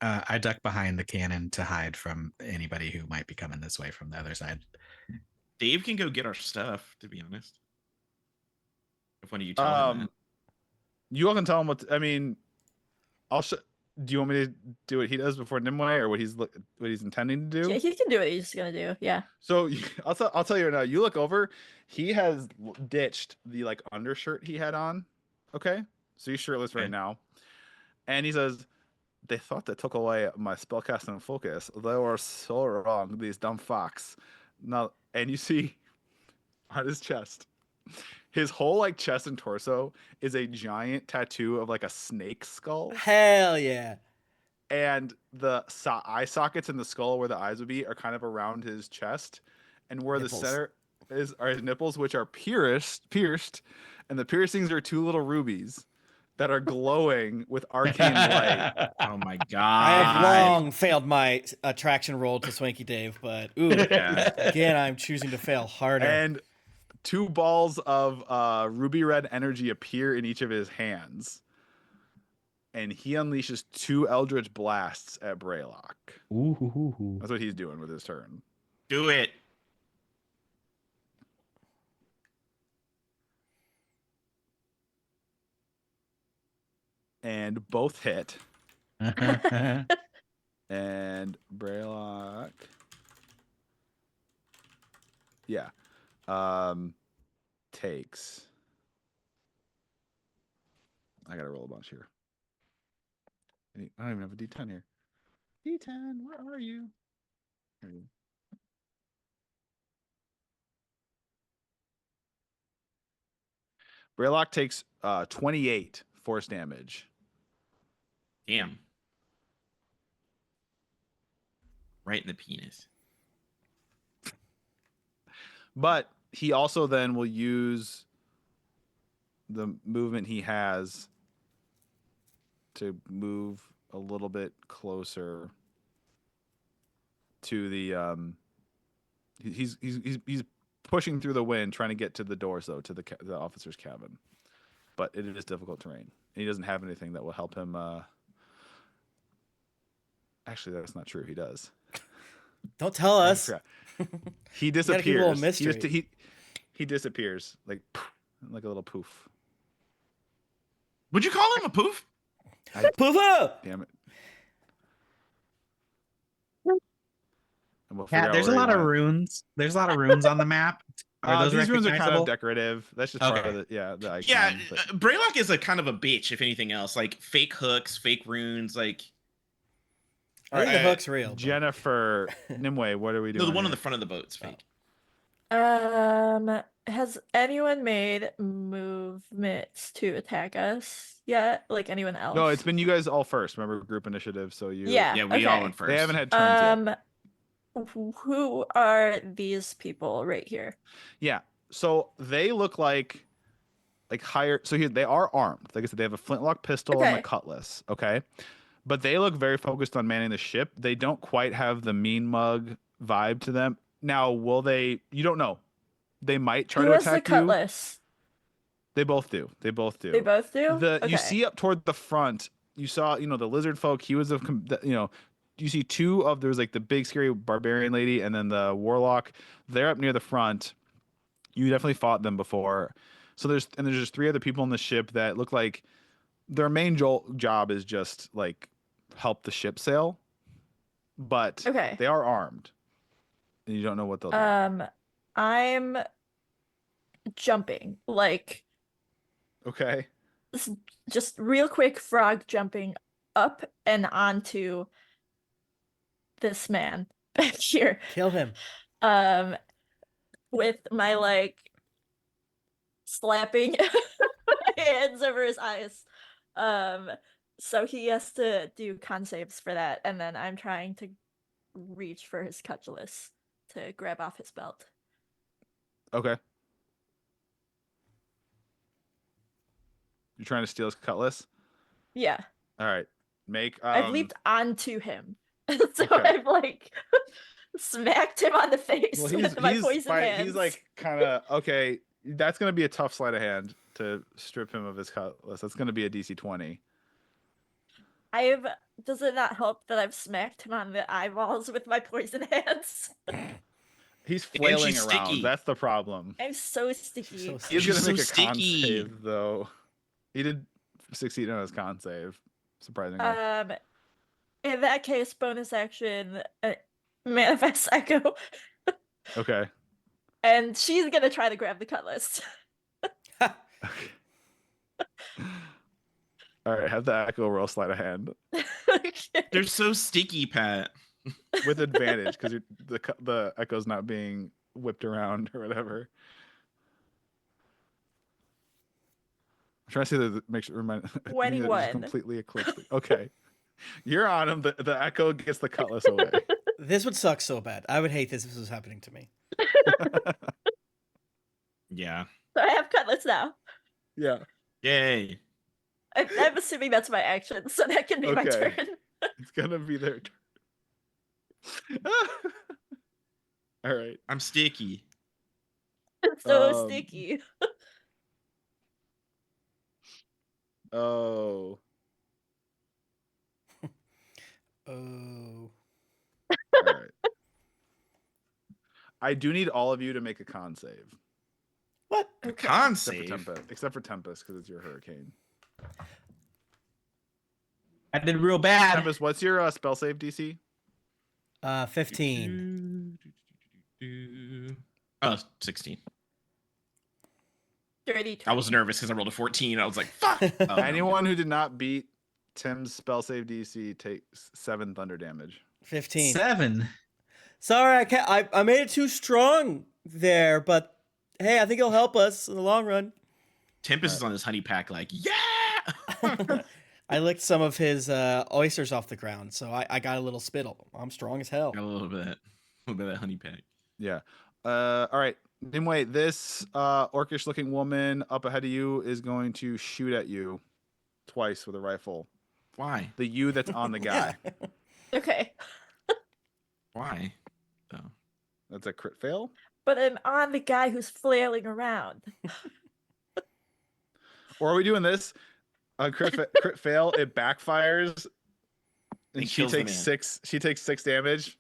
I duck behind the cannon to hide from anybody who might be coming this way from the other side. Dave can go get our stuff. To be honest, if one of you tell him that. You all can tell him what. I mean, I'll. Do you want me to do what he does before Nimue, or what he's intending to do? Yeah, he can do what he's gonna do. Yeah. So I'll tell you right now. You look over. He has ditched the like undershirt he had on. Okay, so he's shirtless Okay. right now, and he says, "They thought they took away my spellcasting focus. They were so wrong. These dumb fucks." Now, and you see on his chest, his whole like chest and torso is a giant tattoo of like a snake skull. Hell yeah. And the eye sockets in the skull where the eyes would be are kind of around his chest, and where Nipples. the center are his nipples, which are pierced, and the piercings are 2 little rubies that are glowing with arcane light. Oh my I god! have long failed my attraction roll to Swanky Dave, but ooh, Yeah. again, I'm choosing to fail harder. And 2 balls of ruby red energy appear in each of his hands, and he unleashes 2 eldritch blasts at Braylock. Ooh. That's what he's doing with his turn. Do it. And both hit. And Braylock. Yeah. Takes. I gotta roll a bunch here. I don't even have a D10 here. D10, where are you? Here you go. Braylock takes 28 force damage. Damn. Right in the penis. But he also then will use the movement he has to move a little bit closer to the he's pushing through the wind trying to get to the doors though to the officer's cabin, but it is difficult terrain. And he doesn't have anything that will help him. Actually, that's not true. He does. Don't tell I us. forgot. He gotta keep it a little disappears. mystery. He disappears like a little poof. Would you call him a poof? Poof up! Damn it. And we'll Yeah, figure out there's a where he lot of went. runes. There's a lot of runes on the map. Are those These runes are kind recognizable? of decorative. That's just part Okay. of the the icon. Yeah, but- Braylock is a kind of a bitch, if anything else. Like fake hooks, fake runes. Like I think the Alright, hook's real. but- Jennifer Nimue, what are we doing? no, the one on here? the front of the boat's fake. Has anyone made movements to attack us yet? Like anyone else? No, it's been you guys all first. Remember group initiative, so you. Yeah. Yeah, we all okay. went first. They haven't had turns yet. Who are these people right here? Yeah. So they look like higher. So here they are armed. Like I said, they have a flintlock pistol and a Okay. cutlass. Okay. But they look very focused on manning the ship. They don't quite have the mean mug vibe to them. Now, will they? You don't know. They might try Who to has the attack you. cutlass? They both do. They both do. They both do. You Okay. see up toward the front, you saw the lizard folk. He was you see two of there's like the big scary barbarian lady and then the warlock. They're up near the front. You definitely fought them before. So there's just three other people on the ship that look like their main job is just like help the ship sail, but Okay. they are armed, and you don't know what they'll do. I'm jumping, like Okay. just real quick frog jumping up and onto this man back here. Kill him. With my like slapping hands over his eyes. So he has to do con saves for that, and then I'm trying to reach for his cutlass to grab off his belt. Okay. You're trying to steal his cutlass? Yeah. All right. Make I've leaped onto him. So okay. I've like smacked him on the face well, with my poison hands. he's like kind of okay. That's gonna be a tough sleight of hand to strip him of his cutlass. That's gonna be a DC 20. Does it not help that I've smacked him on the eyeballs with my poison hands? He's flailing she's around. sticky. That's the problem. I'm so sticky. So He's She's gonna so make a con sticky. save though. He did succeed on his con save, surprisingly. In that case, bonus action, manifest echo, Okay. and she's gonna try to grab the cutlass. Okay. All right. Have the echo roll sleight of hand Okay. They're so sticky, Pat. with advantage because the echo's not being whipped around or whatever. I'm trying to see make sure remind me that it's 21. completely eclipsed. Okay. You're on him. The echo gets the cutlass away. This would suck so bad. I would hate this if this was happening to me. Yeah. So I have cutlass now. Yeah. Yay. I'm assuming that's my action, so that can be my Okay. turn. It's gonna be their turn. All right. I'm sticky. It's so Um, sticky. Oh. Oh. All right. I do need all of you to make a con save. What? Okay. Con Except for save. Tempest, because it's your hurricane. I did real bad. Tempest, what's your spell save DC? 15. Oh, 16. Dirty I was 20. nervous because I rolled a 14. I was like, fuck. Oh, no. Anyone who did not beat Tim's spell save DC takes 7 thunder damage. 15. 7. Sorry, I can't. I made it too strong there, but hey, I think it'll help us in the long run. Tempest is on this honey pack, like, yeah. I licked some of his oysters off the ground, so I got a little spittle. I'm strong as hell. Got a little bit of that honey pack. Yeah. All right. Nimue, this orcish looking woman up ahead of you is going to shoot at you twice with a rifle. Why? The you that's on the guy. Okay. Why? Though. That's a crit fail. But I'm on the guy who's flailing around. Or are we doing this? A crit fail, it backfires, and It she kills the takes man. 6. She takes 6 damage.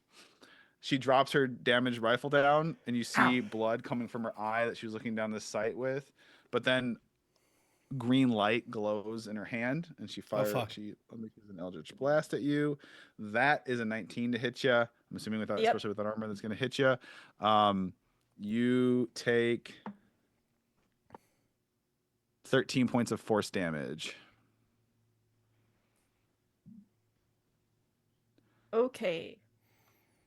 She drops her damaged rifle down, and you see blood coming from her eye that she was looking down the sight with. But then green light glows in her hand, and she fires. fuck. She makes an eldritch blast at you. That is a 19 to hit you. I'm assuming without, Yep. especially with that armor, that's going to hit you. You take 13 points of force damage. Okay.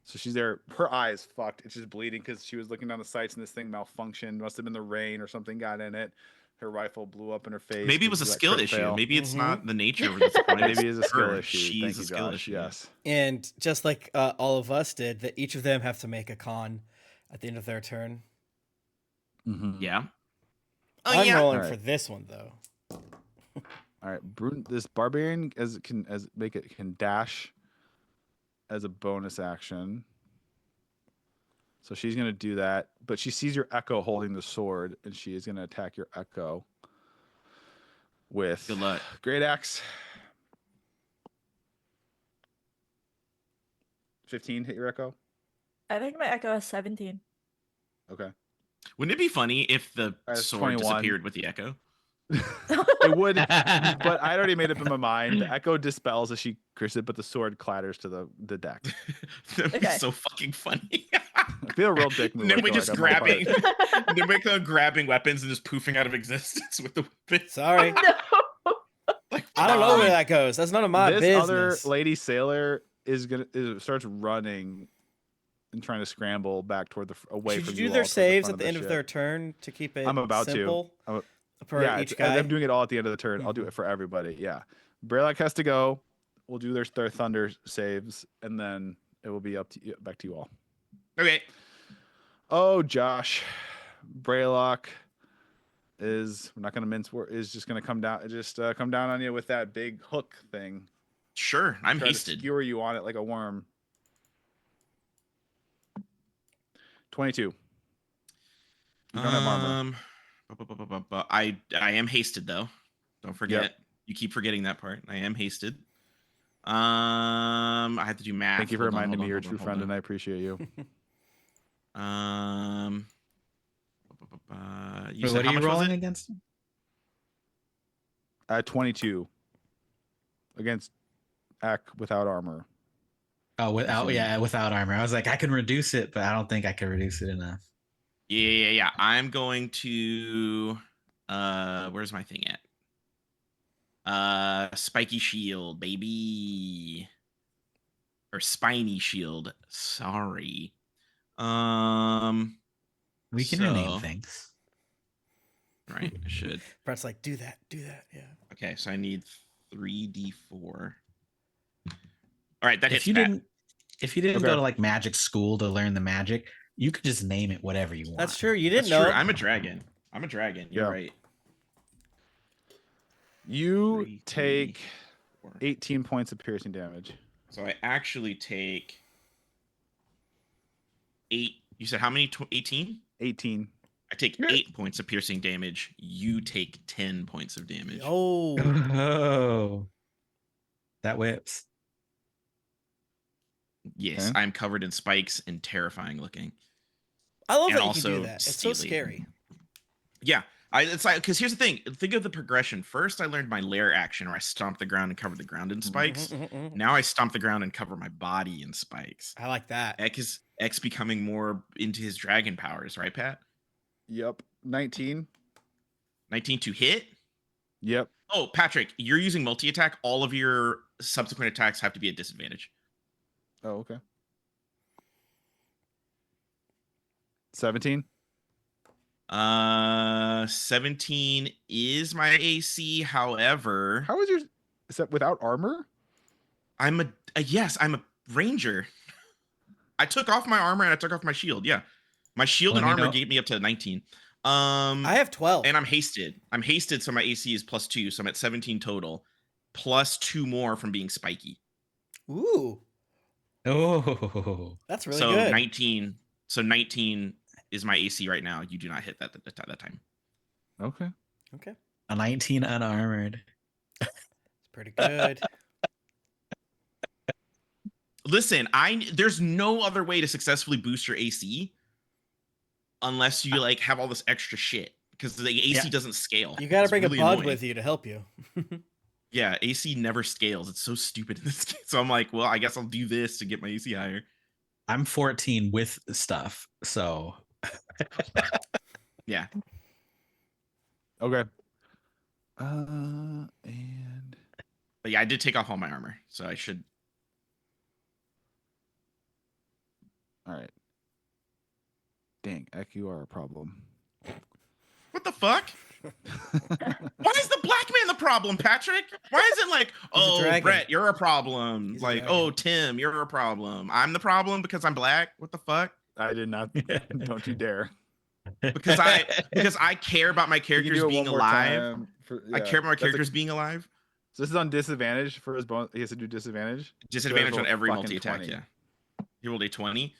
So she's there. Her eye is fucked. It's just bleeding because she was looking down the sights and this thing malfunctioned. Must have been the rain or something got in it. Her rifle blew up in her face. Maybe it was a because of that skill crit issue. fail. Maybe it's Mhm. not the nature of this point. Maybe it's a skill her. issue. She's Thank a you, skill Josh. issue. Yes. And just like all of us did, that each of them have to make a con at the end of their turn. Mm-hmm. Yeah. Oh I'm yeah. rolling Alright. for this one though. All right, this barbarian can dash as a bonus action. So she's gonna do that, but she sees your echo holding the sword, and she is gonna attack your echo with Good luck. great axe. 15 hit your echo. I think my echo is 17. Okay, Wouldn't it be funny if the That's sword 21. disappeared with the echo? it would, but I'd already made up in my mind. The echo dispels as she curses it, but the sword clatters to the deck. That'd be Okay. so fucking funny. I feel a real dick move. And then I we feel just like on my part. grabbing, then we're grabbing weapons and just poofing out of existence with the weapons. Sorry. No. Like, I don't know where that goes. That's none of my this business. other lady sailor starts running and trying to scramble back toward away Should from you you do their all towards the saves front at the end of ship. their turn to keep it I'm about simple to. per Yeah, each guy? I'm doing it all at the end of the turn. I'll do Mhm. it for everybody. Yeah, Braylock has to go. We'll do their thunder saves, and then it will be up to you, back to you all. okay. Oh, Josh, Braylock is, we're not going to mince word, is just going to come down on you with that big hook thing. Sure. I'm Try to hasted. skewer you on it like a worm. 22. You don't have armor. I am hasted though. Don't forget. You keep forgetting that part. I am hasted. I had to do math. Thank you for Hold on, reminding hold me on, you're a hold on, true hold friend, on. and I appreciate you. You Wait, said what how are you much was rolling it? against? 22 against Ek without armor. Oh, without Assuming. without armor. I was like, I can reduce it, but I don't think I can reduce it enough. Yeah. I'm going to where's my thing at? Spiky shield, baby. Or spiny shield. Sorry. We can rename So- things. Right, I should. Brett's like, do that. Yeah. Okay, so I need 3d4. All right, that hits If you Pat. didn't Okay. go to like magic school to learn the magic, you could just name it whatever you want. That's true. You didn't That's know. true. I'm a dragon. You're Yeah. right. You 3, take 4. 18 points of piercing damage. So I actually take 8. You said how many? 18? 18. I take 8 points of piercing damage. You take 10 points of damage. Oh, Oh, that whips. Yes, Okay. I'm covered in spikes and terrifying looking. I love And that you can do also that. It's so steely. scary. Yeah, it's like, because here's the thing. Think of the progression. First, I learned my lair action where I stomp the ground and cover the ground in spikes. Mhm. Now I stomp the ground and cover my body in spikes. I like that. X becoming more into his dragon powers, right, Pat? Yep. 19. 19 to hit. Yep. Oh, Patrick, you're using multi-attack. All of your subsequent attacks have to be at disadvantage. Oh, okay. 17. 17 is my AC. However, How is your, is that without armor? I'm a ranger. I took off my armor and I took off my shield. Yeah, my shield Let and me armor know. gave me up to 19. I have 12. And I'm hasted. So my AC is +2, so I'm at 17 total, plus 2 more from being spiky. Ooh. Oh, That's really so good. 19. So 19 is my AC right now. You do not hit that at that time. Okay. Okay, a 19 unarmored. it's pretty good. Listen, there's no other way to successfully boost your AC unless you like have all this extra shit because the AC Yeah. doesn't scale. You got to It's bring really a bud annoying. with you to help you. Yeah, AC never scales. It's so stupid in this game. So I'm like, well, I guess I'll do this to get my AC higher. I'm 14 with stuff, so Yeah. Okay. And But yeah, I did take off all my armor, so I should. all right. Dang, Ek, you are a problem. What the fuck? Why is the black man the problem, Patrick? Why is it like, He's a oh, dragon. Brett, you're a problem? He's a Like, dragon. oh, Tim, you're a problem. I'm the problem because I'm black? What the fuck? I did not. Don't you dare. Because I care about my You can characters do it being one more alive. time I care about my that's a- characters being alive. So this is on disadvantage for his bonus. He has to do disadvantage. Disadvantage roll on a every fucking multi attack. 20. Yeah. He rolled a 20.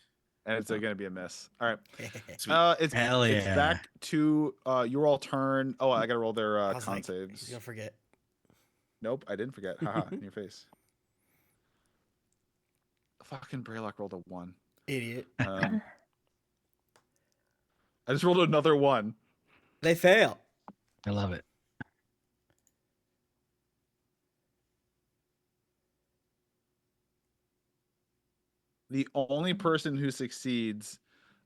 And it's going to be a miss. All right. Sweet. It's Hell it's yeah. back to your all turn. Oh, I got to roll their I was con like, saves. he's gonna forget. Nope, I didn't forget. Haha, in your face. Fucking Braylock rolled a 1. Idiot. I just rolled another 1. They fail. I love it. The only person who succeeds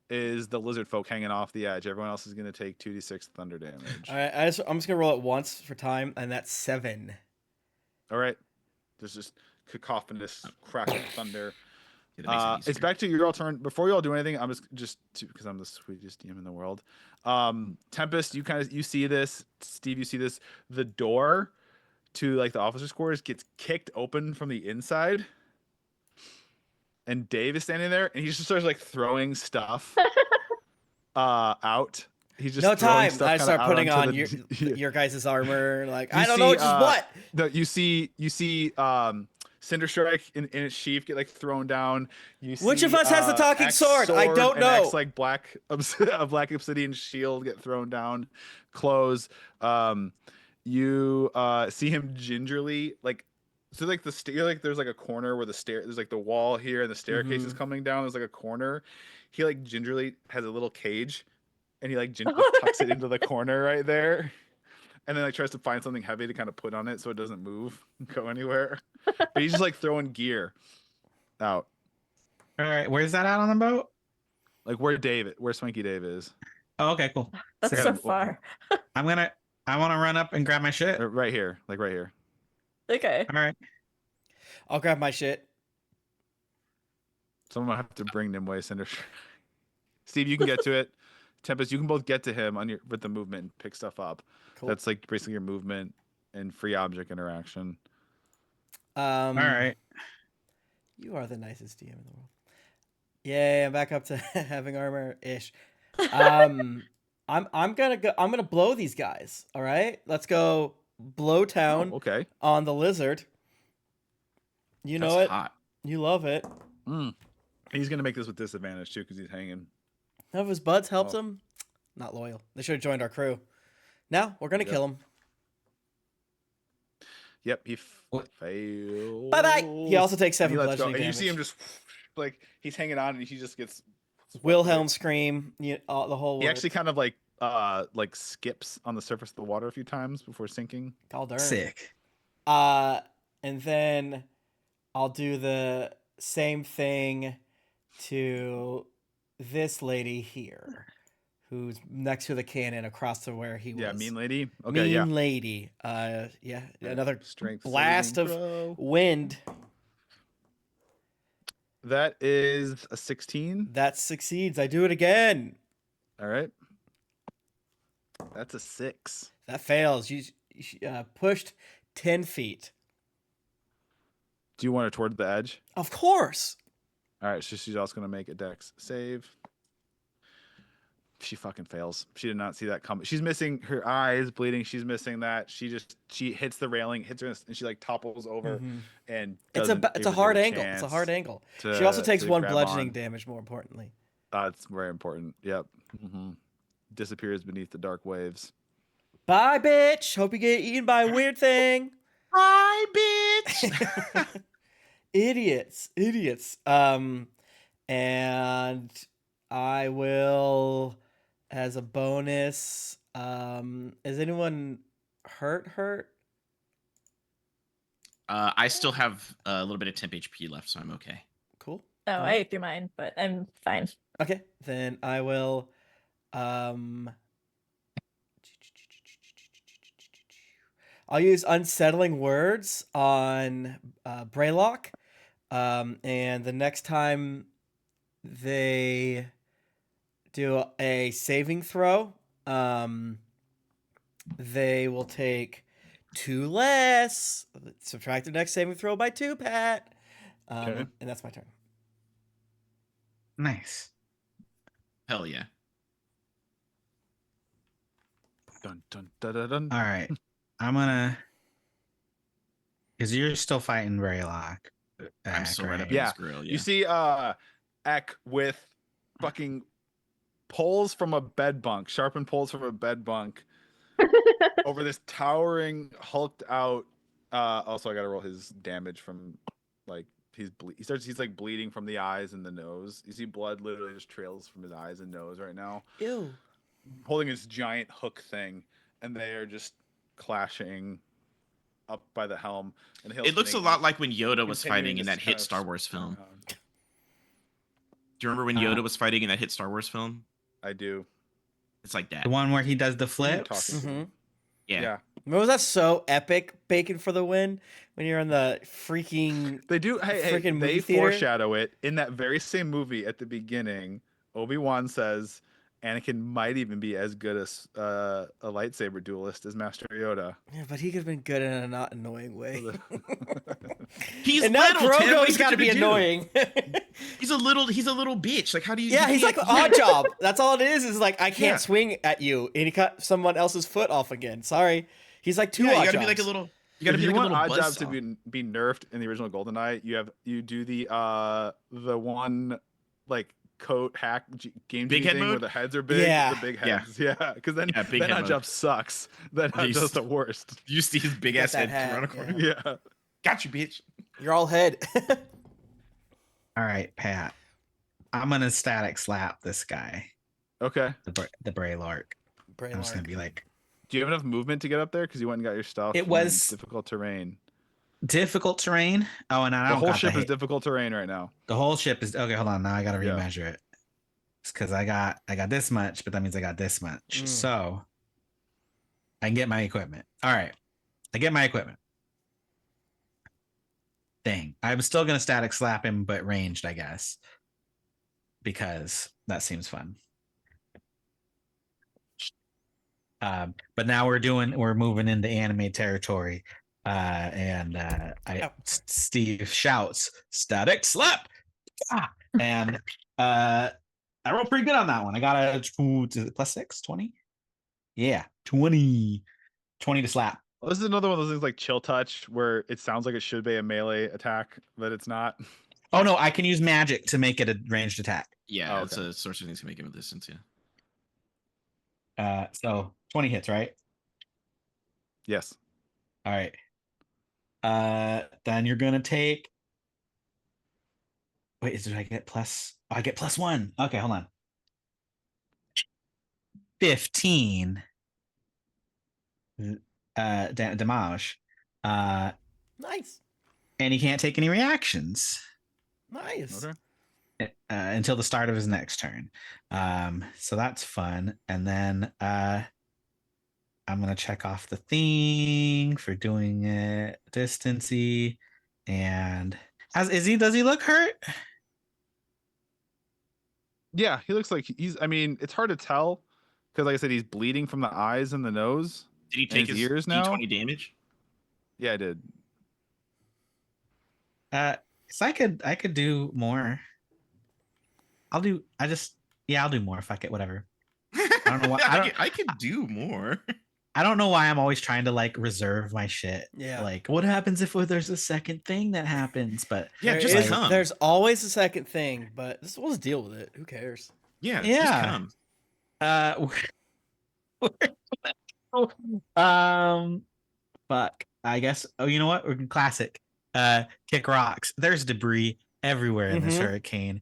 is the lizard folk hanging off the edge. Everyone else is going to take 2d6 thunder damage. All right, I'm just gonna roll it once for time, and that's 7. All right. There's just cacophonous crack of thunder. Yeah, that makes it It's easier. back to your all turn. Before you all do anything, I'm just because I'm the sweetest DM in the world. Tempest, you see this. Steve, you see this. The door to like the officers' quarters gets kicked open from the inside, and Dave is standing there, and he just starts like throwing stuff out. He's just No throwing time. stuff I kinda start out putting onto on your guys' armor. Like, You I don't know see, which is what. No, you see Cinder Strike in its sheath get like thrown down. You see, Which of us has the talking X sword? I don't and know. X, like a black obsidian shield get thrown down. Close. You see him gingerly like. So like there's like a corner where there's like the wall here and the staircase is coming down. There's like a corner. He like gingerly has a little cage, and he like gingerly tucks it into the corner right there. And then like tries to find something heavy to kind of put on it so it doesn't move and go anywhere. But he's just like throwing gear out. All right, where's that out on the boat? Like where Swanky Dave is. Oh, okay, cool. That's Yeah, so well- far. I want to run up and grab my shit. All Right here. Like right here. Okay. right. I'll grab my shit. Someone might have to bring Nimue Cinder. Steve, you can get to it. Tempest, you can both get to him with the movement and pick stuff up. Cool. That's like basically your movement and free object interaction. All right. You are the nicest DM in the world. Yay, I'm back up to having armor ish. I'm gonna blow these guys. All right, let's go blow town Oh, okay. on the lizard. You know That's it. hot. You love it. He's gonna make this with disadvantage too because he's hanging. None of his buds helped Oh. him. Not loyal. They should have joined our crew. Now we're gonna Yep. kill him. Yep, he What? failed. Bye bye. He also takes 7 He lets go, bludgeoning and you damage. see him just like he's hanging on, and he just gets Wilhelm scream. The whole. He word. actually kind of like skips on the surface of the water a few times before sinking. Call darn. Sick. And then I'll do the same thing to this lady here, who's next to the cannon across to where he was. Yeah, mean lady. Okay, Mean yeah. lady. Yeah, another Strength blast saving of throw. wind. That is a 16. That succeeds. I do it again. All right. That's a 6. That fails. You pushed 10 feet. Do you want her toward the edge? Of course. All right, so she's also going to make a dex save. She fucking fails. She did not see that coming. She's missing her eyes bleeding. She's missing that. She hits the railing, hits her, and she like topples over, Mhm. and It's doesn't a even hard get angle. It's a hard chance angle. She also takes to one grab bludgeoning on. damage. More importantly. It's very important. Yep. Disappears beneath the dark waves. Bye, bitch. Hope you get eaten by a weird thing. Bye, bitch. Idiots. And I will, as a bonus, is anyone hurt? I still have a little bit of temp HP left, so I'm okay. Cool. Oh, All I right. ate through mine, but I'm fine. Okay, then I will, I'll use unsettling words on Braylock, and the next time they do a saving throw, they will take 2 less. Subtract the next saving throw by 2, Pat. Okay. And that's my turn. Nice. Hell yeah. Dun dun dun dun dun. All right. I'm gonna, because you're still fighting Raylock. I'm still right up in Yeah. his grill. Yeah. You see, Eck with fucking poles from a bed bunk, sharpened poles from a bed bunk, over this towering, hulked out. Also, I gotta roll his damage from, like, he's like bleeding from the eyes and the nose. You see blood literally just trails from his eyes and nose right now. Ew. Holding his giant hook thing, and they are just clashing up by the helm. And It looks a lot like when Yoda was continuing fighting in this that kind hit of Star Wars film. around. Do you remember when Yoda was fighting in that hit Star Wars film? I do. It's like that. The one where he does the Who are you flips. talking to? Mhm. Yeah. Remember, was that so epic? Bacon for the win when you're in the freaking. They do. Hey, Freaking they movie theater? foreshadow it in that very same movie at the beginning. Obi-Wan says Anakin might even be as good as a lightsaber duelist as Master Yoda. Yeah, but he could have been good in a not annoying way. He's and now little, Tim. What do Grogu's you got to think be you do? annoying. He's a little bitch. Like, how do you? Yeah, you he's like can't- odd job. That's all it is. Is like I can't Yeah. swing at you, and he cut someone else's foot off again. Sorry, he's like two Yeah, odd you gotta jobs. be like a little. You gotta If be you like a want little Odd Job to buzzsaw. be nerfed in the original GoldenEye, you do the one like coat hack game Big TV head thing where mode? the heads are big, Yeah. the big Yeah. heads, yeah. Because then Yeah, big then head Odd mode. Job sucks. Then Odd He's- Job's the worst. You see his big ass Get that head hat, around a corner. Yeah. Got you, bitch. You're all head. All right, Pat. I'm gonna static slap this guy, Okay. the Braylark. I'm just gonna be like, Do you have enough movement to get up there? Because you went and got your stuff. It and was- difficult terrain. difficult terrain. Oh, and I The don't whole got ship the is hit. difficult terrain right now. The whole ship is okay. Hold on, now I gotta Yeah. remeasure it. It's because I got this much, but that means I got this much. Mm. So I can get my equipment. All right, I get my equipment. Dang, I'm still gonna static slap him, but ranged, I guess, because that seems fun. But now we're moving into anime territory, and Steve shouts static slap, and I rolled pretty good on that one. I got a +6, 20. Yeah, 20 to slap. Well, this is another one of those things like chill touch where it sounds like it should be a melee attack, but it's not. Oh no, I can use magic to make it a ranged attack. Yeah, Oh, it's okay. a source of things to make him a distance. Yeah. So 20 hits, right? Yes. All right. Then you're gonna take. Wait, did I get plus? Oh, I get +1. Okay, hold on. 15. Damage. Nice. And he can't take any reactions Nice. Okay. until the start of his next turn. So that's fun. And then I'm gonna check off the thing for doing it distancy. And does he look hurt? Yeah, he looks like he's. I mean, it's hard to tell because, like I said, he's bleeding from the eyes and the nose. Did he And take his his ears now? D20 damage? Yeah, I did. So I could do more. I'll do more if I get whatever. I don't know why. I could do more. I don't know why I'm always trying to like reserve my shit. Yeah. Like, what happens if there's a second thing that happens? But Yeah, There just is- come. There's always a second thing, but we'll just deal with it. Who cares? Yeah, Yeah. just come. Fuck. I guess. Oh, you know what? We're classic. Kick rocks. There's debris everywhere in this Mhm. hurricane.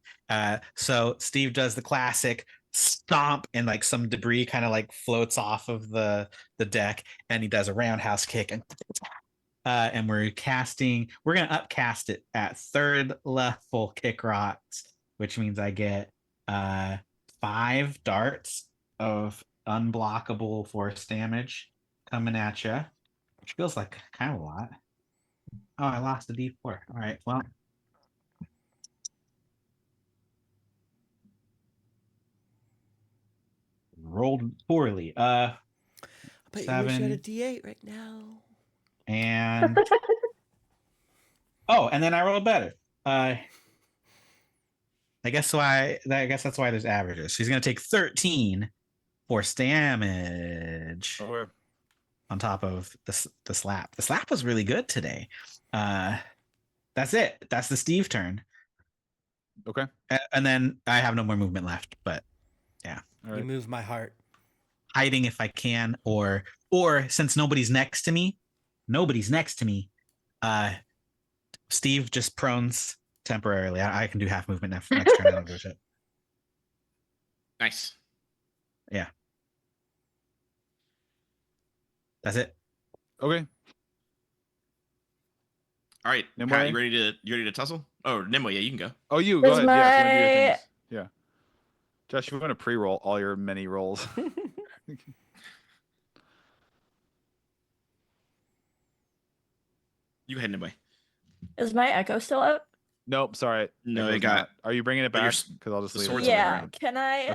So Steve does the classic stomp, and like some debris kind of like floats off of the deck, and he does a roundhouse kick, and we're casting. We're gonna upcast it at 3rd level kick rocks, which means I get 5 darts of unblockable force damage coming at you, which feels like kind of a lot. Oh, I lost a D4. All right, well. Rolled poorly. I bet you wish you had a 7 D8 right now. and oh, and then I rolled better. I guess that's why there's averages. She's gonna take 13 force damage Okay. on top of the slap. The slap was really good today. That's it. That's the Steve turn. Okay. And then I have no more movement left, but All You right. moved my heart. hiding if I can, or since nobody's next to me, Steve just prones temporarily. I can do half movement next turn. I don't give a shit. Nice. That's it. Okay. All right, Nimue? Pat, you ready to tussle? Oh, Nimue, yeah, you can go. Oh, you go Is ahead. Yeah, if you wanna do your my- things. Yeah. Josh, you want to pre-roll all your many rolls? You go ahead, Nimue. Is my echo still up? Nope. Sorry. No, Echo's it got- not. Are you bringing it but your back? s- Because I'll just the leave sword's it. on the Yeah. ground.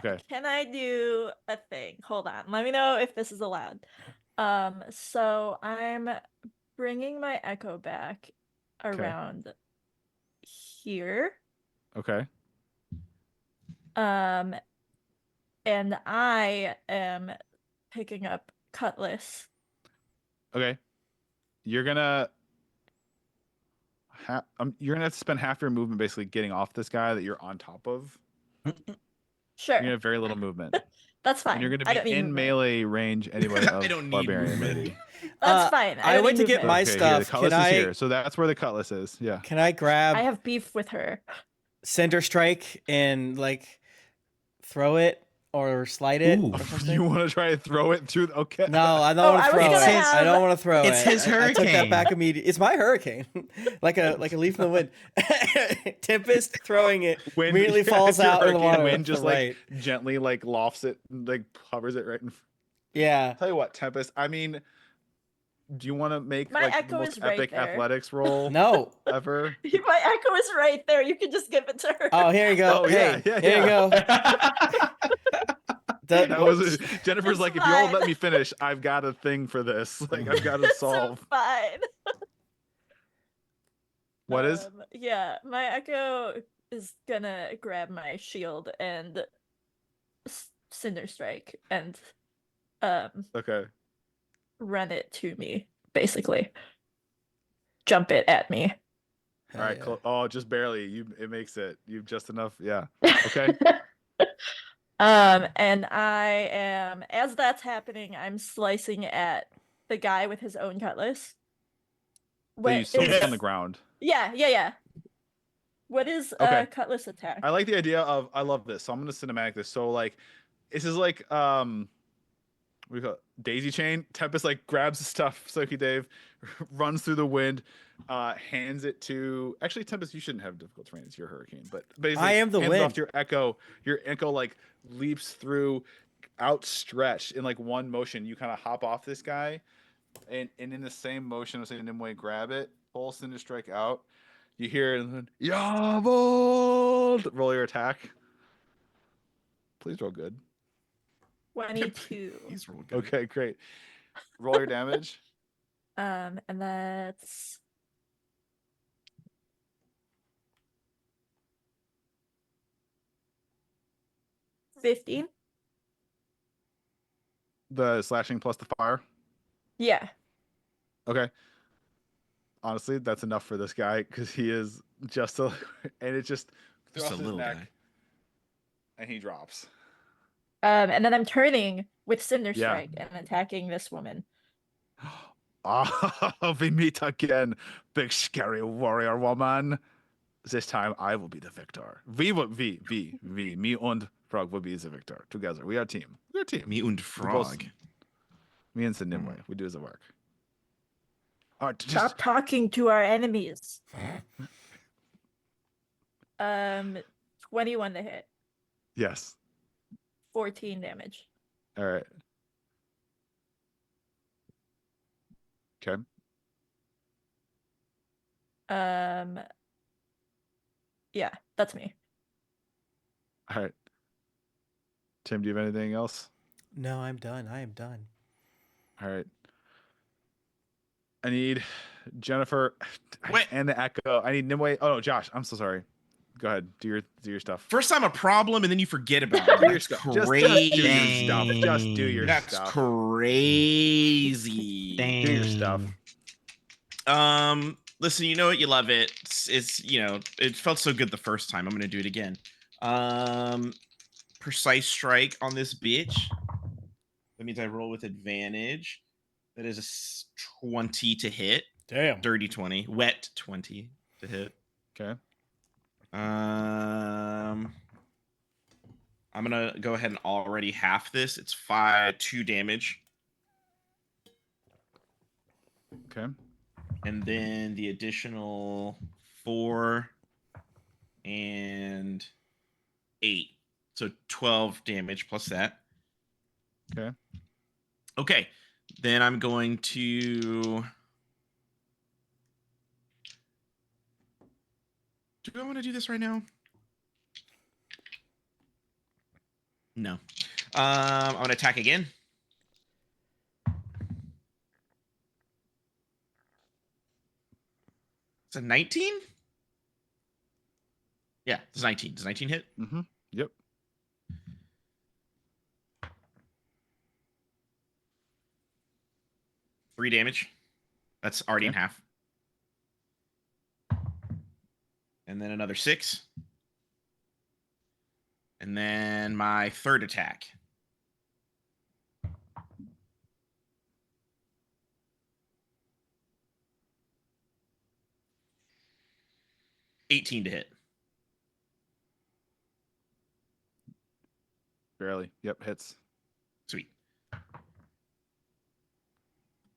Okay. Can I do a thing? Hold on. Let me know if this is allowed. So I'm bringing my echo back around here. Okay. And I am picking up Cutlass. Okay. You're gonna you're gonna have to spend half your movement basically getting off this guy that you're on top of. Sure. You're gonna have very little movement. That's fine. And you're I gonna don't be need in movement. melee range anyway of I don't need barbarian movement. lady. That's fine. I don't went need to get movement. my Okay, here, the stuff. cutlass Can is I here. So that's where the cutlass is. Yeah. can I grab I have beef with her. Cinder Strike and like throw it or slide it Ooh. or something? You want to try to throw it through? Okay. No, I don't Oh, want I to was throw gonna it. have- I don't want to throw It's it. his I took that hurricane. back immediately. It's my hurricane, like a leaf in the wind. Tempest throwing it Wind immediately yeah, falls your out in the hurricane water. Wind to just the like right. gently like lofts it, and, like hovers it right in. Yeah. Tell you what, Tempest. I mean, do you want to make My like the echo most is right epic there. athletics roll No. ever? My echo is right there. You can just give it to her. Oh, here you go. Oh, hey, yeah, here you go. That was Jennifer's It's like, if you all fine. let me finish, I've got a thing for this. Like, I've got to It's solve. so fine. What is? Yeah, my echo is gonna grab my shield and Cinder Strike and Okay. run it to me, basically. Jump it at me. All right. Hell Oh, just barely. It makes it. You've just enough. Yeah. Okay. And I am, as that's happening, I'm slicing at the guy with his own cutlass. So What you still is- on the ground. Yeah. What is Okay. cutlass attack? I like the idea of. I love this. So I'm gonna cinematic this. So like, this is like we call it daisy chain. Tempest like grabs the stuff. Soaky Dave runs through the wind, hands it to. Actually, Tempest, you shouldn't have difficult terrain. It's your hurricane, but basically, I am the hands it off wind. to your echo. Your echo like leaps through, outstretched in like one motion. You kind of hop off this guy, and in the same motion, say Nimue grab it, pull Cinder Strike out. You hear it, and then Yavold! Roll your attack. Please roll good. 22. He's rolled good. Okay, great. Roll your damage. And that's 15. The slashing plus the fire. Yeah. Okay. Honestly, that's enough for this guy because he is just a, and it just Just throws a his little neck, guy. and he drops. And then I'm turning with Cinder Yeah. Strike and attacking this woman. Oh, we meet again, big scary warrior woman. This time I will be the victor. Me and Frog will be the victor. Together, we are a team. We're a team. Me und We both- Frog. Me and Nimue, we do the work. All right, Stop just talking to our enemies. 21 to hit, yes. 14 damage. All right. Okay. Yeah, that's me. All right. Tim, do you have anything else? No, I'm done. I am done. All right. I need Jennifer Wait. and the Echo. I need Nimue. Oh no, Josh. I'm so sorry. Go ahead. Do your stuff. First I'm a problem and then you forget about it. Do your That's stuff. crazy. Just do your stuff. Just do your That's stuff. crazy. Dang. Do your stuff. Listen, you know what? You love it. It's it felt so good the first time. I'm gonna do it again. Precise strike on this bitch. That means I roll with advantage. That is a 20 to hit. Damn. Dirty 20. Wet 20 to hit. Okay. I'm gonna go ahead and already half this. It's 2 damage. Okay. And then the additional 4 and 8. So 12 damage plus that. Okay. Okay. Then I'm going to... Do I want to do this right now? No. I'm going to attack again. It's a 19? Yeah, it's 19. Does 19 hit? Mm-hmm. Yep. Three damage. That's already in Okay. half. And then another 6. And then my third attack. $18 to hit. Barely. Yep. Hits. Sweet.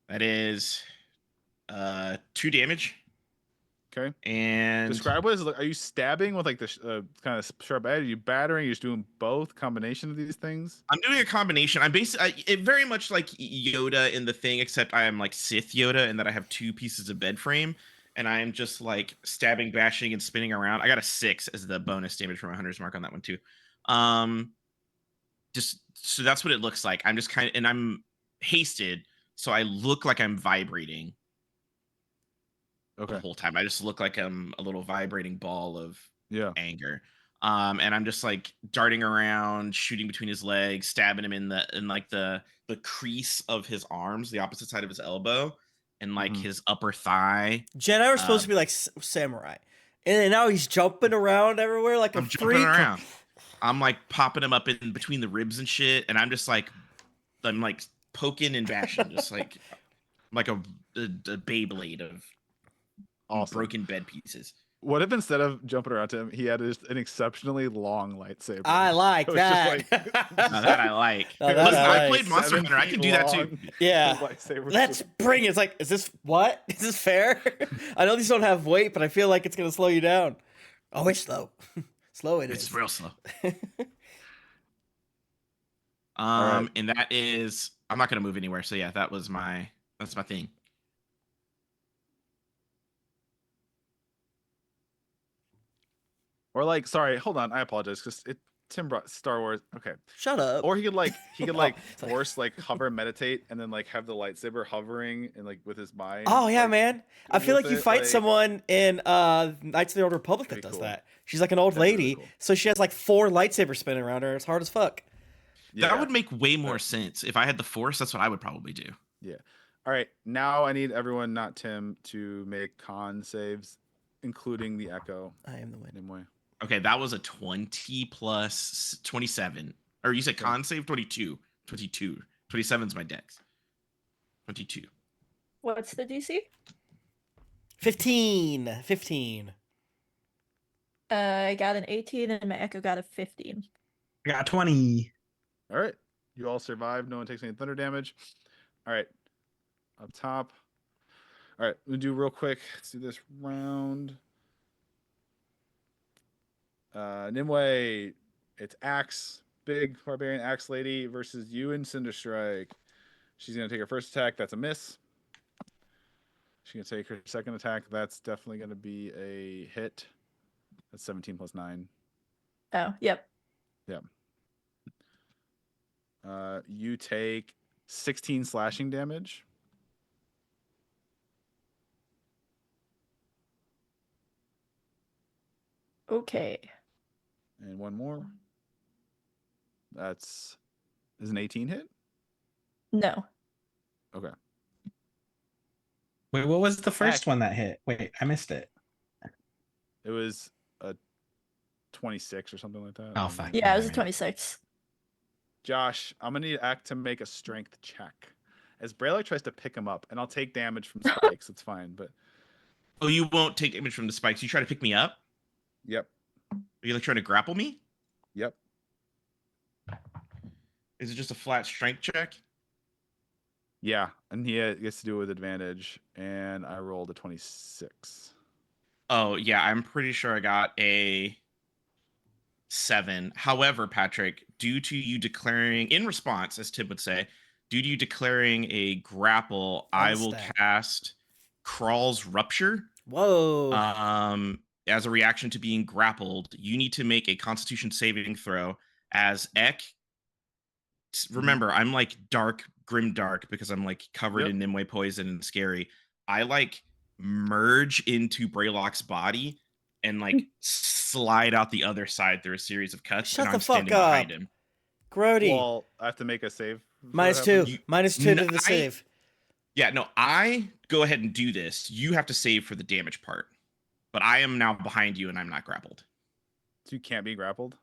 That is 2 damage. Okay. And Describe what is it like. Are you stabbing with like the kind of sharp edge? Are you battering? You're just doing both combination of these things? I'm doing a combination. I'm basically it very much like Yoda in the thing, except I am like Sith Yoda in that I have 2 pieces of bed frame, and I am just like stabbing, bashing, and spinning around. I got a 6 as the bonus damage for my hunter's mark on that one too. Just so that's what it looks like. I'm just kind of, and I'm hasted, so I look like I'm vibrating Okay. the whole time. I just look like I'm a little vibrating ball of Yeah. anger. And I'm just like darting around, shooting between his legs, stabbing him in the crease of his arms, the opposite side of his elbow, and like Mhm. his upper thigh. Jedi are supposed to be like samurai, and now he's jumping around everywhere like I'm a jumping freak. around. I'm like popping him up in between the ribs and shit, and I'm like poking and bashing, just like a Beyblade of Awesome. broken bed pieces. What if instead of jumping around to him, he had just an exceptionally long lightsaber? I like So it's just that. Now that I like. Now that Listen, I I like. played Monster 7 Hunter. I can feet do that too. long. Yeah. His lightsaber's Let's just- bring it. It's like, is this what? Is this fair? I know these don't have weight, but I feel like it's gonna slow you down. Oh, it's slow. Slow it It's is. real slow. right. And that is, I'm not gonna move anywhere. So yeah, that's my thing. Or like, sorry, hold on. I apologize because Tim brought Star Wars. Okay. Shut up. Or he could like Oh, it's like- force like hover meditate and then like have the lightsaber hovering and like with his mind. Oh yeah, like, man. I feel with like you it, fight like- someone in Knights of the Old Republic that Pretty does cool. that. She's like an old That's really lady, cool. so she has like 4 lightsabers spinning around her. It's hard as fuck. That would make way more But- sense. If I had the force, that's what I would probably do. Yeah. All right. Now I need everyone, not Tim, to make con saves, including the echo. I am the winner. Nimue. Okay, that was a 20 plus 27. Or you said con save 22. 22. 27's my dex. 22. What's the DC? 15. 15. I got an 18 and my echo got a 15. I got 20. All right. You all survive. No one takes any thunder damage. All right. Up top. All right. We'll do real quick. Let's do this round. Nimue, it's Axe, big barbarian Axe lady versus you and Cinderstrike. She's going to take her first attack. That's a miss. She's going to take her second attack. That's definitely going to be a hit. That's 17 plus 9. Oh, yep. You take 16 slashing damage. Okay. And one more. That's is an 18 hit? No. Okay. Wait, what was the first Heck. one that hit? Wait, I missed it. It was a 26 or something like that. Oh, fuck. Yeah, it was a Alright. 26. Josh, I'm gonna need Act to make a strength check. As Braylock tries to pick him up, and I'll take damage from spikes, it's fine, but Oh, you won't take damage from the spikes. You try to pick me up? yep. Are you like trying to grapple me? Yep. Is it just a flat strength check? Yeah. And he gets to do it with advantage. And I rolled a 26. Oh, yeah, I'm pretty sure I got a 7. However, Patrick, due to you declaring, in response, as Tim would say, due to you declaring a grapple, I will Unstack. cast Crawl's Rupture. Whoa. As a reaction to being grappled, you need to make a Constitution saving throw as Ek. Remember, I'm like grim dark because I'm like covered Yep. in Nimue poison and scary. I like merge into Braylock's body and like slide out the other side through a series of cuts. Shut and the I'm fuck standing behind up. him. Grody. Well, I have to make a save. before it Minus 2. happens? You- Minus 2 No, to the I- save. Yeah, no, I go ahead and do this. You have to save for the damage part. But I am now behind you and I'm not grappled. So you can't be grappled?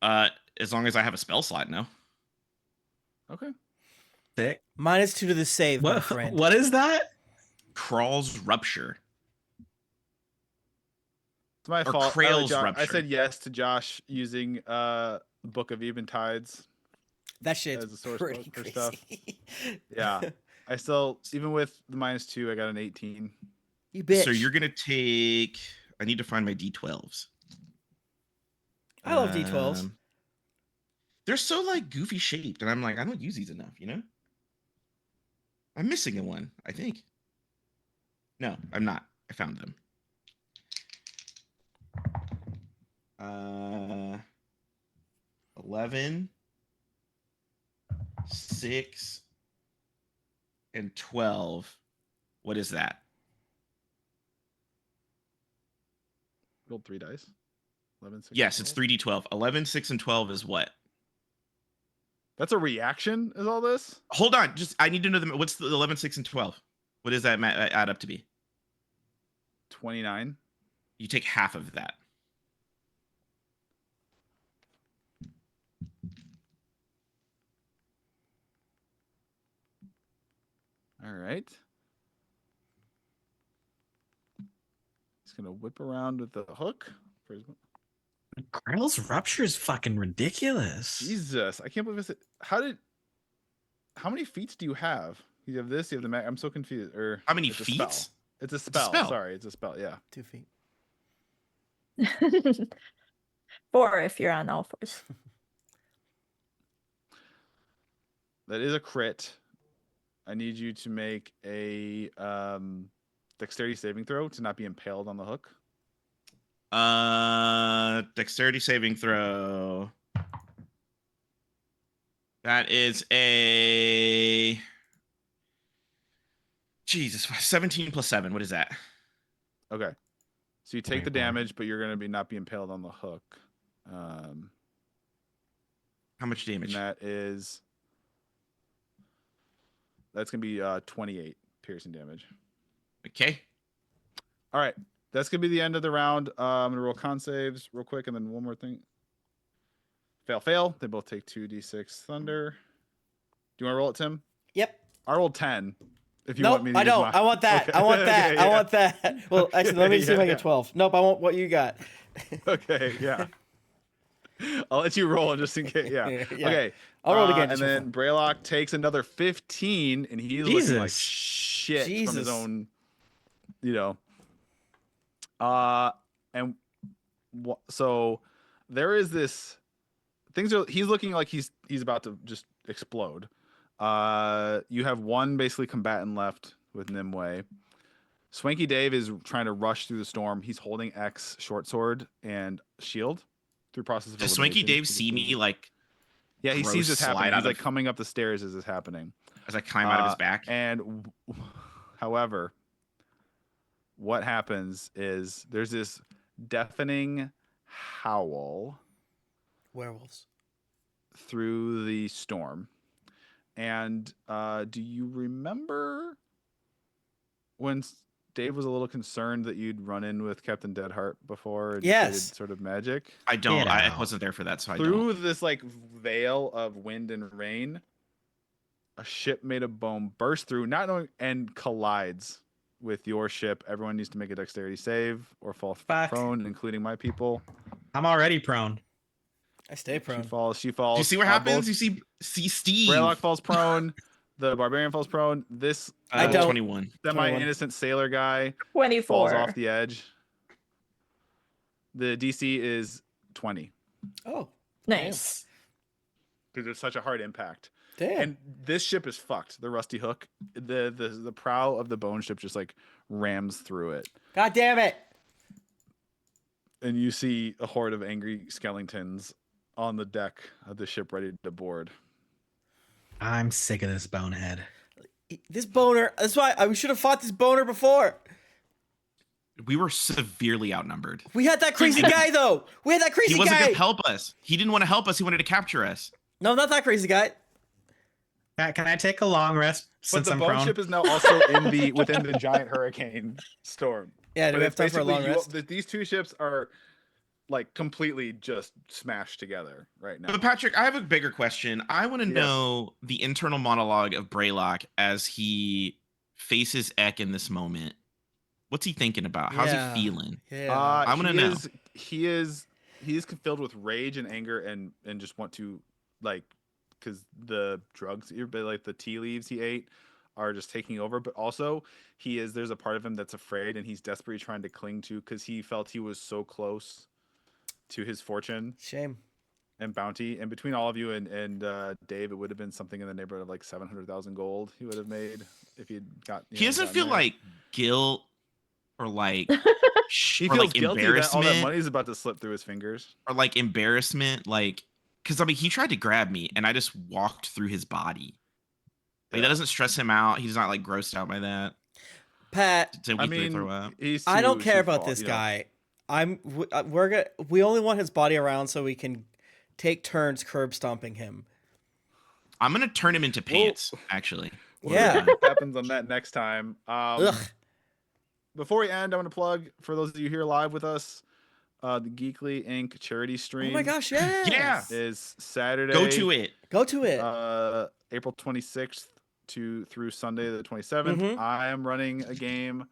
As long as I have a spell slot, no. Okay. Sick. Minus 2 to the save, my What, friend. what is that? Crawl's Rupture. It's my Or fault. Krail's I Rupture. said yes to Josh using Book of Even Tides. That shit's As a source pretty book for crazy. stuff. Yeah. I still, even with the -2, I got an 18. You bitch. So you're gonna take. I need to find my D12s. I love D12s. They're so like goofy shaped, and I'm like, I don't use these enough, you know? I'm missing one, I think. No, I'm not. I found them. 11, 6, and 12. What is that? Rolled 3 dice. 11, 6, Yes, it's 12. 3d12. 11, 6, and 12 is what? That's a reaction, is all this? Hold on. I need to know what's the 11, 6, and 12? What does that add up to be? 29. You take half of that. All right. He's going to whip around with the hook. Grail's Rupture is fucking ridiculous. Jesus, I can't believe this. How many feats do you have? You have this, you have the I'm so confused. Or How many it's a spell. feats? It's a spell. spell. Sorry, it's a spell. Yeah. 2 feet. 4 if you're on all fours. That is a crit. I need you to make a dexterity saving throw to not be impaled on the hook. Dexterity saving throw. That is a Jesus, 17 plus 7. What is that? Okay. So you take the 24. damage, but you're going to not be impaled on the hook. How much And damage? that's gonna be 28 piercing damage. Okay. All right, that's gonna be the end of the round. I'm gonna roll con saves real quick, and then one more thing. Fail, fail. They both take 2d6 thunder. Do you want to roll it, Tim? Yep. I rolled 10. If you Nope, want me to I use don't. my... I want that. Okay. I want that. Okay, I yeah. want that. Well, actually, let me see if I get 12. Nope, I want what you got. Okay, yeah. I'll let you roll just in case. Yeah. Yeah. Okay. I'll roll it again. And just for then fun. Braylock takes another 15, and he's looking like Jesus. shit from his Jesus. own, so there is this he's looking like he's about to just explode. You have one basically combatant left with Nimue. Swanky Dave is trying to rush through the storm. He's holding X short sword and shield through process of Does Swanky elimination. Dave see me like Yeah, he sees this gross slide happening. He's out like of- coming up the stairs as it's happening. as I climb out of his back? And however, what happens is there's this deafening howl Werewolves. through the storm. And do you remember when Dave was a little concerned that you'd run in with Captain Deadheart before and Yes. created sort of magic? I don't. Get I out. wasn't there for that, so I don't. Through this like veil of wind and rain, a ship made of bone bursts through, not knowing, and collides with your ship. Everyone needs to make a dexterity save or fall Fuck. prone, including my people. I'm already prone. I stay prone. She falls. Do you see what happens? You see Steve. Braylock falls prone. The barbarian falls prone. This I don't. 21. semi-innocent sailor guy 24. falls off the edge. The DC is 20 Oh, Nice. because it's such a hard impact. damn. And this ship is fucked. The Rusty Hook, the prow of the bone ship just like rams through it, God damn it. and you see a horde of angry skeletons on the deck of the ship ready to board. I'm sick of this bonehead. This boner. That's why we should have fought this boner before. We were severely outnumbered. We had that crazy guy though. We had that crazy He wasn't guy. going to help us. He didn't want to help us. He wanted to capture us. No, not that crazy guy. Pat, can I take a long rest But since the I'm bone prone? ship is now also within the giant hurricane storm. Yeah, do But we have it's time for a long basically rest? these two ships are like completely just smashed together right now. But Patrick, I have a bigger question. I want to Yes. know the internal monologue of Braylock as he faces Eck in this moment. What's he thinking about? How's Yeah. he feeling? Yeah. I wanna know. He is filled with rage and anger and just want to like because the drugs like the tea leaves he ate are just taking over, but also there's a part of him that's afraid and he's desperately trying to cling to because he felt he was so close to his fortune Shame. and bounty. And between all of you and Dave, it would have been something in the neighborhood of like 700,000 gold he would have made if he'd got. He doesn't feel like guilt or like he or feels like guilty that all that embarrassment money's about to slip through his fingers. or like embarrassment, like because I mean he tried to grab me and I just walked through his body. Like, that doesn't stress him out. He's not like grossed out by that. Pat, To I weakly mean, throw up. I don't care about this guy. We only want his body around so we can take turns curb stomping him. I'm gonna turn him into pants. Actually, Yeah. What happens on that next time? Ugh. Before we end, I want to plug for those of you here live with us, the Geekly Inc. charity stream. Oh my gosh, yes. Yeah. is Saturday. go to it. Go to it. April 26th through Sunday the 27th. Mhm. I am running a game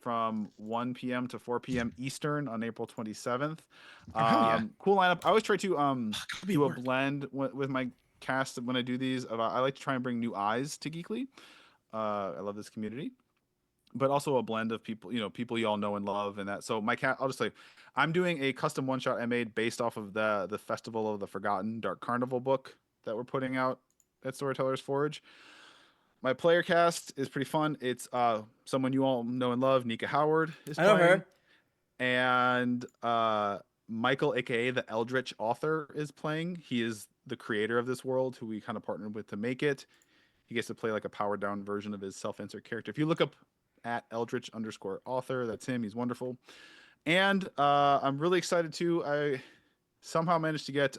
from 1 p.m. to 4 p.m. Eastern on April 27th. Oh, hell yeah. Cool lineup. I always try to Gotta be do a work. blend with my cast when I do these. I like to try and bring new eyes to Geekly. I love this community, but also a blend of people, people you all know and love, and that. So I'll just say, I'm doing a custom one shot I made based off of the Festival of the Forgotten Dark Carnival book that we're putting out at Storytellers Forge. My player cast is pretty fun. It's someone you all know and love, Nika Howard is I know playing, her. and Michael, aka the Eldritch author, is playing. He is the creator of this world, who we kind of partnered with to make it. He gets to play like a powered down version of his self-insert character. If you look up at Eldritch_author, that's him. He's wonderful. And I'm really excited too. I somehow managed to get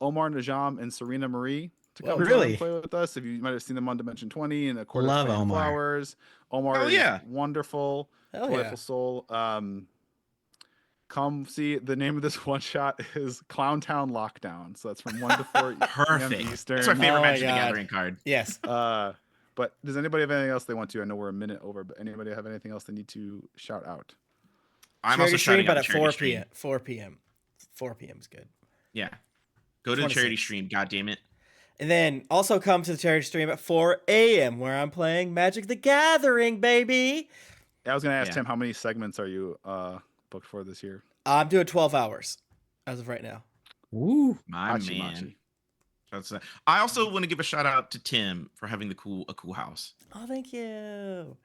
Omar Najam and Serena Marie to Whoa. come join Really? and play with us. If you might have seen them on Dimension 20 and A Quarter Love Flame Omar. Flowers. Omar Hell is yeah. wonderful, Hell delightful yeah. soul. Come see, the name of this one shot is Clowntown Lockdown. So that's from 1 to 4 p.m. Perfect. Eastern. That's my favorite Oh my Magic the God. Gathering card. Yes. But does anybody have anything else they want to? I know we're a minute over, but anybody have anything else they need to shout out? I'm Charity also stream, shouting but out at the 4 charity stream. p.m. 4 p.m. 4 p.m. is good. Yeah. Go to the charity 26. stream. God damn it. And then also come to the charity stream at 4 a.m. where I'm playing Magic the Gathering, baby. Yeah, I was gonna ask Yeah. Tim, how many segments are you booked for this year? I'm doing 12 hours as of right now. Ooh. My Hachi man. Machi. That's I also want to give a shout out to Tim for having a cool house. Oh, thank you.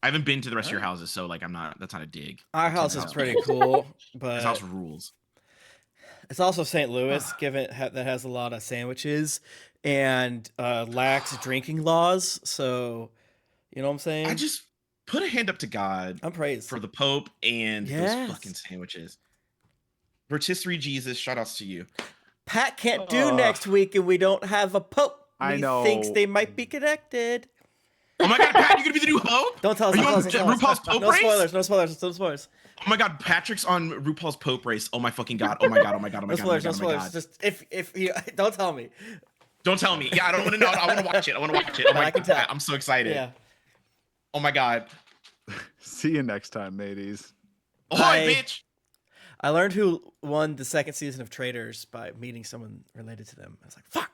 I haven't been to the rest of your houses, so like that's not a dig. Our Tim's house is house pretty rules. cool, His but house rules. it's also St. Louis, given that has a lot of sandwiches and lax drinking laws. So, you know what I'm saying? I just put a hand up to God I'm praised. for the Pope and Yes. those fucking sandwiches. Rotisserie Jesus, shout outs to you. Pat can't do Ugh. next week, and we don't have a pope. I He thinks know. they might be connected. Oh my God, Pat, you're gonna be the new Pope? Don't tell us. Are you Don't on tell us. Don't tell us. RuPaul's Pope No race? spoilers. No spoilers. No spoilers. Oh my God, Patrick's on RuPaul's Pope race. Oh my fucking God. Oh my God. Oh my God. Oh my No God. Oh my spoilers. No God. Oh my spoilers. God. Just if you don't tell me. Don't tell me. Yeah, I don't want to know. I want to watch it. I want to watch it. Oh my I can God, tell. Pat, I'm so excited. Yeah. Oh my God. See you next time, mateys. Oh, Bye. bitch. I learned who won the second season of Traitors by meeting someone related to them. I was like, fuck.